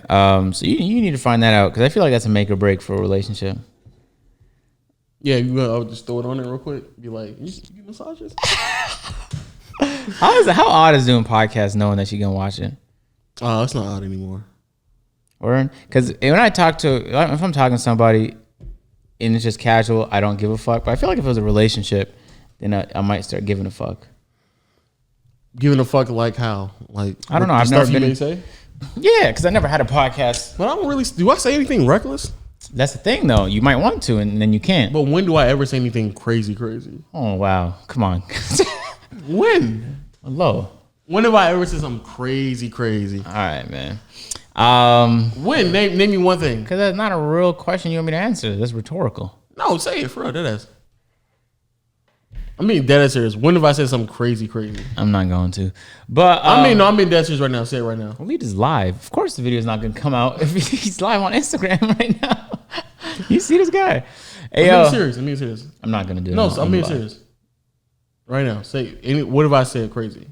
[SPEAKER 1] So you need to find that out because I feel like that's a make or break for a relationship.
[SPEAKER 2] Yeah, I'll just throw it on there real quick. Be like, you get massages?
[SPEAKER 1] How odd is doing podcasts knowing that you're gonna watch it?
[SPEAKER 2] Oh, it's not odd anymore.
[SPEAKER 1] Or because when I talk to, if I'm talking to somebody and it's just casual, I don't give a fuck. But I feel like if it was a relationship, then I might start giving a fuck.
[SPEAKER 2] Giving a fuck like how? Like
[SPEAKER 1] I don't know.
[SPEAKER 2] the
[SPEAKER 1] I've
[SPEAKER 2] stuff
[SPEAKER 1] never
[SPEAKER 2] you
[SPEAKER 1] been-
[SPEAKER 2] may say.
[SPEAKER 1] Yeah, because I never had a podcast.
[SPEAKER 2] But I don't really. Do I say anything reckless?
[SPEAKER 1] That's the thing, though. You might want to, and then you can't.
[SPEAKER 2] But when do I ever say anything crazy?
[SPEAKER 1] Oh wow, come on.
[SPEAKER 2] When?
[SPEAKER 1] Low.
[SPEAKER 2] When have I ever said something crazy?
[SPEAKER 1] All right, man.
[SPEAKER 2] When? Name me one thing.
[SPEAKER 1] Because that's not a real question you want me to answer. That's rhetorical.
[SPEAKER 2] No, say it for real. That is. I mean, dead ass serious. When have I said something crazy?
[SPEAKER 1] I'm not going to. But
[SPEAKER 2] I'm being dead serious right now. Say it right now.
[SPEAKER 1] Waleed is live. Of course, the video is not going to come out if he's live on Instagram right now. You see this guy? Hey,
[SPEAKER 2] I'm being serious.
[SPEAKER 1] I'm not going to do it.
[SPEAKER 2] No, I'm being
[SPEAKER 1] live.
[SPEAKER 2] serious. Right now, say what have I said crazy?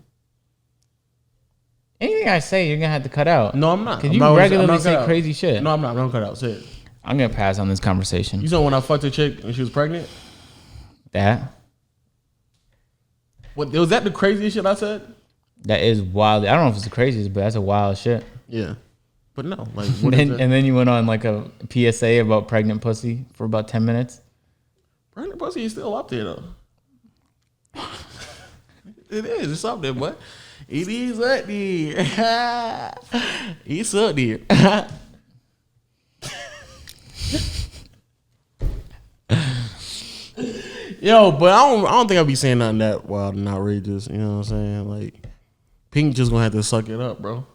[SPEAKER 1] Anything I say, you're going to have to cut out.
[SPEAKER 2] No, I'm not.
[SPEAKER 1] Because
[SPEAKER 2] I'm
[SPEAKER 1] you
[SPEAKER 2] not- I'm
[SPEAKER 1] regularly
[SPEAKER 2] not
[SPEAKER 1] say
[SPEAKER 2] cut out.
[SPEAKER 1] crazy shit.
[SPEAKER 2] No, I'm not. Don't cut out. Say it.
[SPEAKER 1] I'm going to pass on this conversation.
[SPEAKER 2] You saw when I fucked a chick and she was pregnant?
[SPEAKER 1] That
[SPEAKER 2] Was that the craziest shit I said?
[SPEAKER 1] is wild. I don't know if it's the craziest, but that's a wild shit.
[SPEAKER 2] Yeah. But no, like, what
[SPEAKER 1] and then you went on like a PSA about pregnant pussy for about 10 minutes.
[SPEAKER 2] Pregnant pussy is still up there though. It is. It's up there, boy. It is up there. It's up there. Yo, but I don't think I'll be saying nothing that wild and outrageous. You know what I'm saying? Like, Pink just gonna have to suck it up, bro.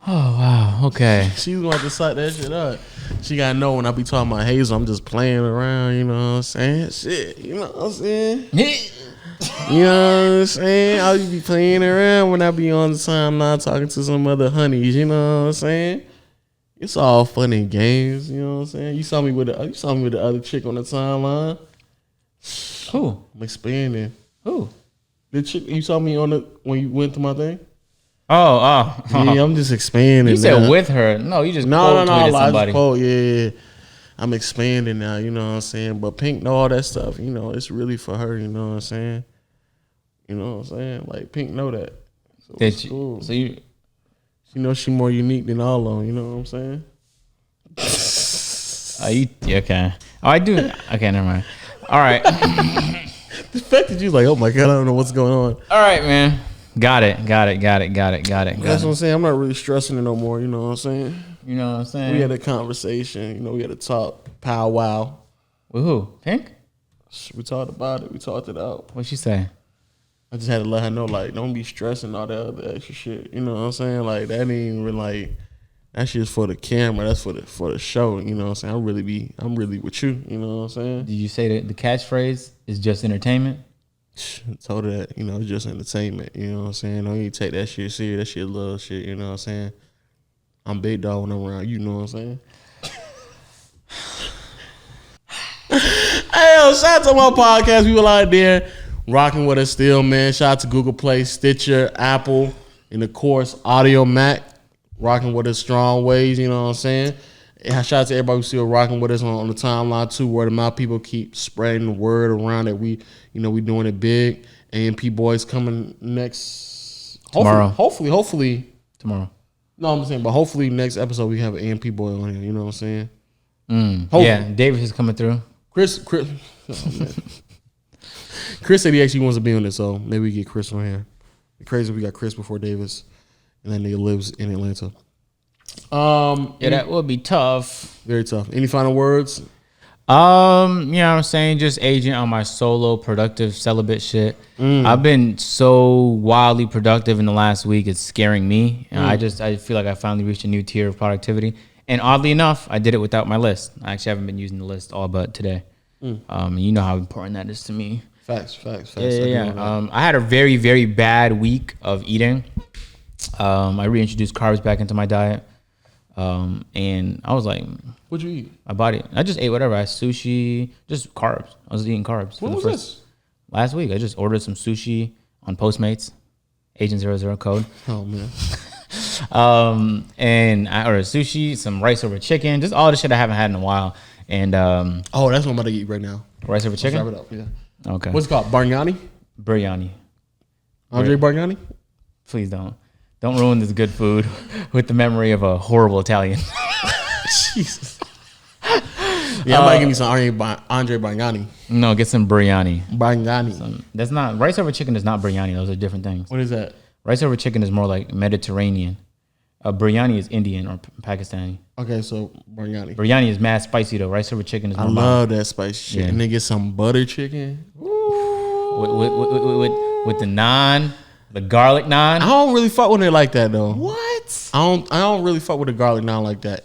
[SPEAKER 1] Oh wow. Okay.
[SPEAKER 2] She's gonna have to suck that shit up. She gotta know when I be talking about Hazel, I'm just playing around. You know what I'm saying? Shit. You know what I'm saying? You know what I'm saying? I'll be playing around when I be on the timeline talking to some other honeys. You know what I'm saying? It's all fun and games. You know what I'm saying? You saw me with the other chick on the timeline.
[SPEAKER 1] Who?
[SPEAKER 2] I'm expanding.
[SPEAKER 1] Who?
[SPEAKER 2] The chick you saw me on when you went to my thing.
[SPEAKER 1] Oh.
[SPEAKER 2] Yeah, I'm just expanding.
[SPEAKER 1] You said
[SPEAKER 2] now.
[SPEAKER 1] with her. No, you just
[SPEAKER 2] no.
[SPEAKER 1] somebody.
[SPEAKER 2] Yeah. I'm expanding now. You know what I'm saying? But Pink know all that stuff. You know, it's really for her. You know what I'm saying? You know what I'm saying? Like Pink know that. So it's cool.
[SPEAKER 1] So you
[SPEAKER 2] know she more unique than all of them. You know what I'm saying?
[SPEAKER 1] Okay. Oh, I do. Okay, never mind. All right.
[SPEAKER 2] The fact that you like, oh my god, I don't know what's going on.
[SPEAKER 1] All right, man. Got it.
[SPEAKER 2] That's what I'm saying. I'm not really stressing it no more. You know what I'm saying?
[SPEAKER 1] You know what I'm saying?
[SPEAKER 2] We had a conversation. You know, we had a talk. Powwow.
[SPEAKER 1] With who? Pink?
[SPEAKER 2] We talked about it. We talked it out.
[SPEAKER 1] What'd she say?
[SPEAKER 2] I just had to let her know, like, don't be stressing all that other extra shit. You know what I'm saying? Like, that ain't even like, that shit's for the camera. That's for the show. You know what I'm saying? I'm really with you. You know what I'm saying?
[SPEAKER 1] Did you say that the catchphrase is just entertainment?
[SPEAKER 2] Told her that, you know, it's just entertainment. You know what I'm saying? Don't even take that shit serious. That shit little shit. You know what I'm saying? I'm big dog when I'm around. You know what I'm saying? Hey, yo, shout out to my podcast people out there rocking with us still, man. Shout out to Google Play, Stitcher, Apple, and of course, Audio Mac. Rocking with us strong ways, you know what I'm saying? And shout out to everybody who's still rocking with us on the timeline too. Word of mouth, people keep spreading the word around that we doing it big. AMP Boys coming next
[SPEAKER 1] tomorrow.
[SPEAKER 2] Hopefully
[SPEAKER 1] tomorrow.
[SPEAKER 2] No, I'm saying, but hopefully next episode we have an AMP Boy on here. You know what I'm saying?
[SPEAKER 1] Yeah, Davis is coming through.
[SPEAKER 2] Chris, oh man. Chris said he actually wants to be on this, so maybe we get Chris on here. Crazy, we got Chris before Davis. And that nigga lives in Atlanta.
[SPEAKER 1] That would be tough.
[SPEAKER 2] Very tough. Any final words?
[SPEAKER 1] You know what I'm saying? Just aging on my solo productive celibate shit. I've been so wildly productive in the last week. It's scaring me. And I feel like I finally reached a new tier of productivity. And oddly enough, I did it without my list. I actually haven't been using the list all but today. And you know how important that is to me.
[SPEAKER 2] Facts.
[SPEAKER 1] Yeah. I had a very, very bad week of eating. I reintroduced carbs back into my diet. And I was like,
[SPEAKER 2] what'd you eat?
[SPEAKER 1] My body. I just ate whatever. I had sushi, just carbs. I was eating carbs.
[SPEAKER 2] What was this?
[SPEAKER 1] Last week. I just ordered some sushi on Postmates. Agent 00 code.
[SPEAKER 2] Oh man.
[SPEAKER 1] And I ordered sushi, some rice over chicken, just all the shit I haven't had in a while. And
[SPEAKER 2] that's what I'm about to eat right now.
[SPEAKER 1] Rice over chicken?
[SPEAKER 2] Wrap it up, yeah.
[SPEAKER 1] Okay.
[SPEAKER 2] What's it called? Biryani?
[SPEAKER 1] Biryani.
[SPEAKER 2] Andre Biryani?
[SPEAKER 1] Please don't. Don't ruin this good food with the memory of a horrible Italian.
[SPEAKER 2] Jesus. Yeah, I might give me some Andre Biryani.
[SPEAKER 1] No, get some biryani.
[SPEAKER 2] Biryani.
[SPEAKER 1] That's not rice over chicken. Is not biryani. Those are different things.
[SPEAKER 2] What is that?
[SPEAKER 1] Rice over chicken is more like Mediterranean. Biryani is Indian or Pakistani.
[SPEAKER 2] Okay, so biryani.
[SPEAKER 1] Biryani is mad spicy though. Rice over chicken is more
[SPEAKER 2] I love that spicy shit.
[SPEAKER 1] Yeah.
[SPEAKER 2] And then get some butter chicken.
[SPEAKER 1] With the naan, the garlic naan.
[SPEAKER 2] I don't really fuck with it like that though.
[SPEAKER 1] What?
[SPEAKER 2] I don't really fuck with the garlic naan like that.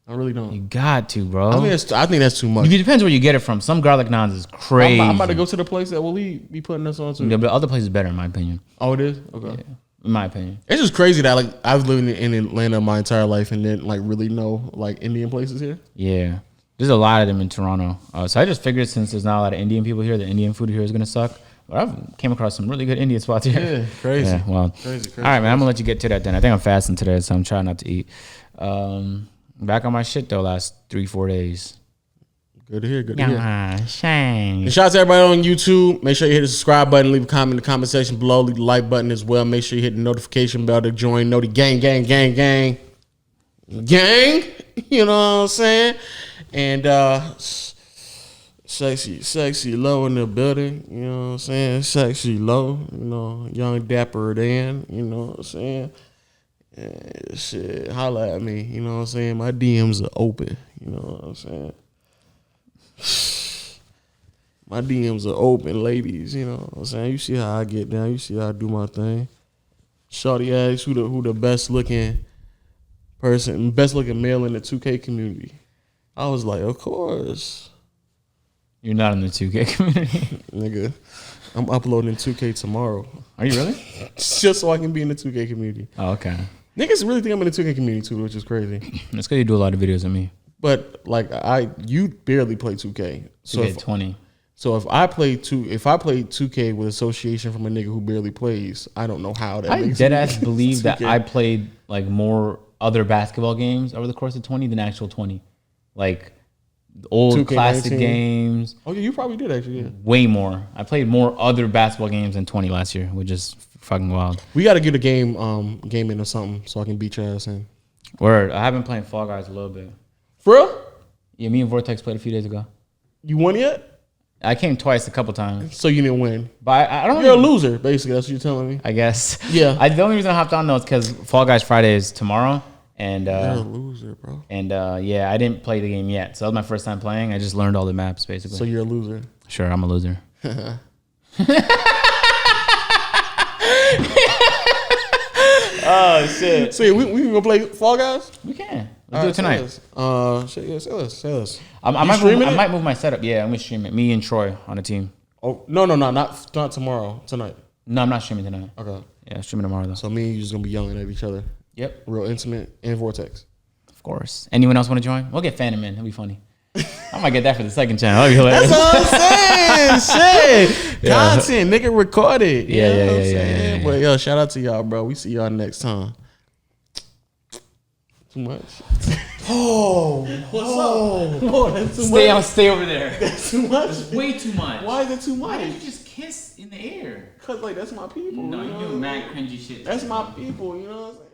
[SPEAKER 2] I really don't.
[SPEAKER 1] You got to, bro.
[SPEAKER 2] I think that's too much.
[SPEAKER 1] It depends where you get it from. Some garlic naans is crazy.
[SPEAKER 2] I'm about to go to the place that will be putting us on to.
[SPEAKER 1] Yeah, but other places better in my opinion.
[SPEAKER 2] Oh, it is? Okay.
[SPEAKER 1] Yeah, in my opinion.
[SPEAKER 2] It's just crazy that like I was living in Atlanta my entire life and didn't like really know like Indian places here.
[SPEAKER 1] Yeah. There's a lot of them in Toronto. So I just figured since there's not a lot of Indian people here, the Indian food here is going to suck. But I've came across some really good Indian spots here.
[SPEAKER 2] Yeah, crazy.
[SPEAKER 1] Yeah, well.
[SPEAKER 2] Crazy.
[SPEAKER 1] All right, man, I'm going to let you get to that then. I think I'm fasting today, so I'm trying not to eat. Back on my shit, though, last 3-4 days.
[SPEAKER 2] Good to hear. Good to hear.
[SPEAKER 1] Shame.
[SPEAKER 2] And shout out to everybody on YouTube. Make sure you hit the subscribe button. Leave a comment in the comment section below. Leave the like button as well. Make sure you hit the notification bell to join. Know the gang. gang. You know what I'm saying? And sexy low in the building. You know what I'm saying? Sexy low. You know, young dapper Dan. You know what I'm saying? And shit, holla at me. You know what I'm saying? My DMs are open. You know what I'm saying? My DMs are open, ladies. You know what I'm saying? You see how I get down. You see how I do my thing. Shorty asks who the best looking person, best looking male in the 2K community. I was like, of course.
[SPEAKER 1] You're not in the 2K community.
[SPEAKER 2] Nigga, I'm uploading 2K tomorrow.
[SPEAKER 1] Are you really?
[SPEAKER 2] Just so I can be in the 2K community.
[SPEAKER 1] Oh, okay.
[SPEAKER 2] Niggas really think I'm in the 2K community too, which is crazy.
[SPEAKER 1] That's because you do a lot of videos of me.
[SPEAKER 2] But like you barely play 2K. So
[SPEAKER 1] 20.
[SPEAKER 2] So if I play 2K with association from a nigga who barely plays, I don't know how that.
[SPEAKER 1] I
[SPEAKER 2] makes
[SPEAKER 1] dead
[SPEAKER 2] me
[SPEAKER 1] ass believe
[SPEAKER 2] 2K.
[SPEAKER 1] that I played like more other basketball games over the course of 20 than actual 20. Like old
[SPEAKER 2] 2K19.
[SPEAKER 1] classic games.
[SPEAKER 2] Oh yeah, you probably did actually. Yeah.
[SPEAKER 1] Way more. I played more other basketball games than 20 last year, which is fucking wild.
[SPEAKER 2] We got to get a game in or something so I can beat your ass in.
[SPEAKER 1] Word. I have been playing Fall Guys a little bit.
[SPEAKER 2] For real?
[SPEAKER 1] Yeah, me and Vortex played a few days ago.
[SPEAKER 2] You won yet?
[SPEAKER 1] I came twice a couple times.
[SPEAKER 2] So you didn't win.
[SPEAKER 1] But I don't
[SPEAKER 2] You're
[SPEAKER 1] even,
[SPEAKER 2] a loser, basically. That's what you're telling me.
[SPEAKER 1] I guess.
[SPEAKER 2] Yeah.
[SPEAKER 1] The only reason I hopped on though is because Fall Guys Friday is tomorrow. And
[SPEAKER 2] You're a loser, bro.
[SPEAKER 1] And yeah, I didn't play the game yet. So that was my first time playing. I just learned all the maps basically.
[SPEAKER 2] So you're a loser.
[SPEAKER 1] Sure, I'm a loser. Oh shit.
[SPEAKER 2] So yeah, we can go play Fall Guys?
[SPEAKER 1] We can. Let's do it tonight.
[SPEAKER 2] Say less.
[SPEAKER 1] I might move my setup. Yeah, I'm gonna stream it. Me and Troy on a team.
[SPEAKER 2] Oh no, not tomorrow. Tonight.
[SPEAKER 1] No, I'm not streaming tonight.
[SPEAKER 2] Okay.
[SPEAKER 1] Yeah, streaming tomorrow though.
[SPEAKER 2] So me and you just gonna be yelling at each other.
[SPEAKER 1] Yep.
[SPEAKER 2] Real intimate and Vortex.
[SPEAKER 1] Of course. Anyone else want to join? We'll get Phantom in. It'll be funny. I might get that for the second channel. That'll be hilarious.
[SPEAKER 2] That's what I'm saying. Shit.
[SPEAKER 1] Yeah.
[SPEAKER 2] Content, nigga, recorded. You know what I'm
[SPEAKER 1] Yeah.
[SPEAKER 2] saying? But yo, shout out to y'all, bro. We see y'all next time. Too much. What's up? Oh, that's too much.
[SPEAKER 1] Stay over there.
[SPEAKER 2] That's too much.
[SPEAKER 1] That's way too much.
[SPEAKER 2] Why is it too
[SPEAKER 1] Why
[SPEAKER 2] much?
[SPEAKER 1] did you just kiss in the air?
[SPEAKER 2] Cause like that's my people.
[SPEAKER 1] No,
[SPEAKER 2] you
[SPEAKER 1] you
[SPEAKER 2] know?
[SPEAKER 1] do mad cringy shit.
[SPEAKER 2] That's my people. You know what I'm saying?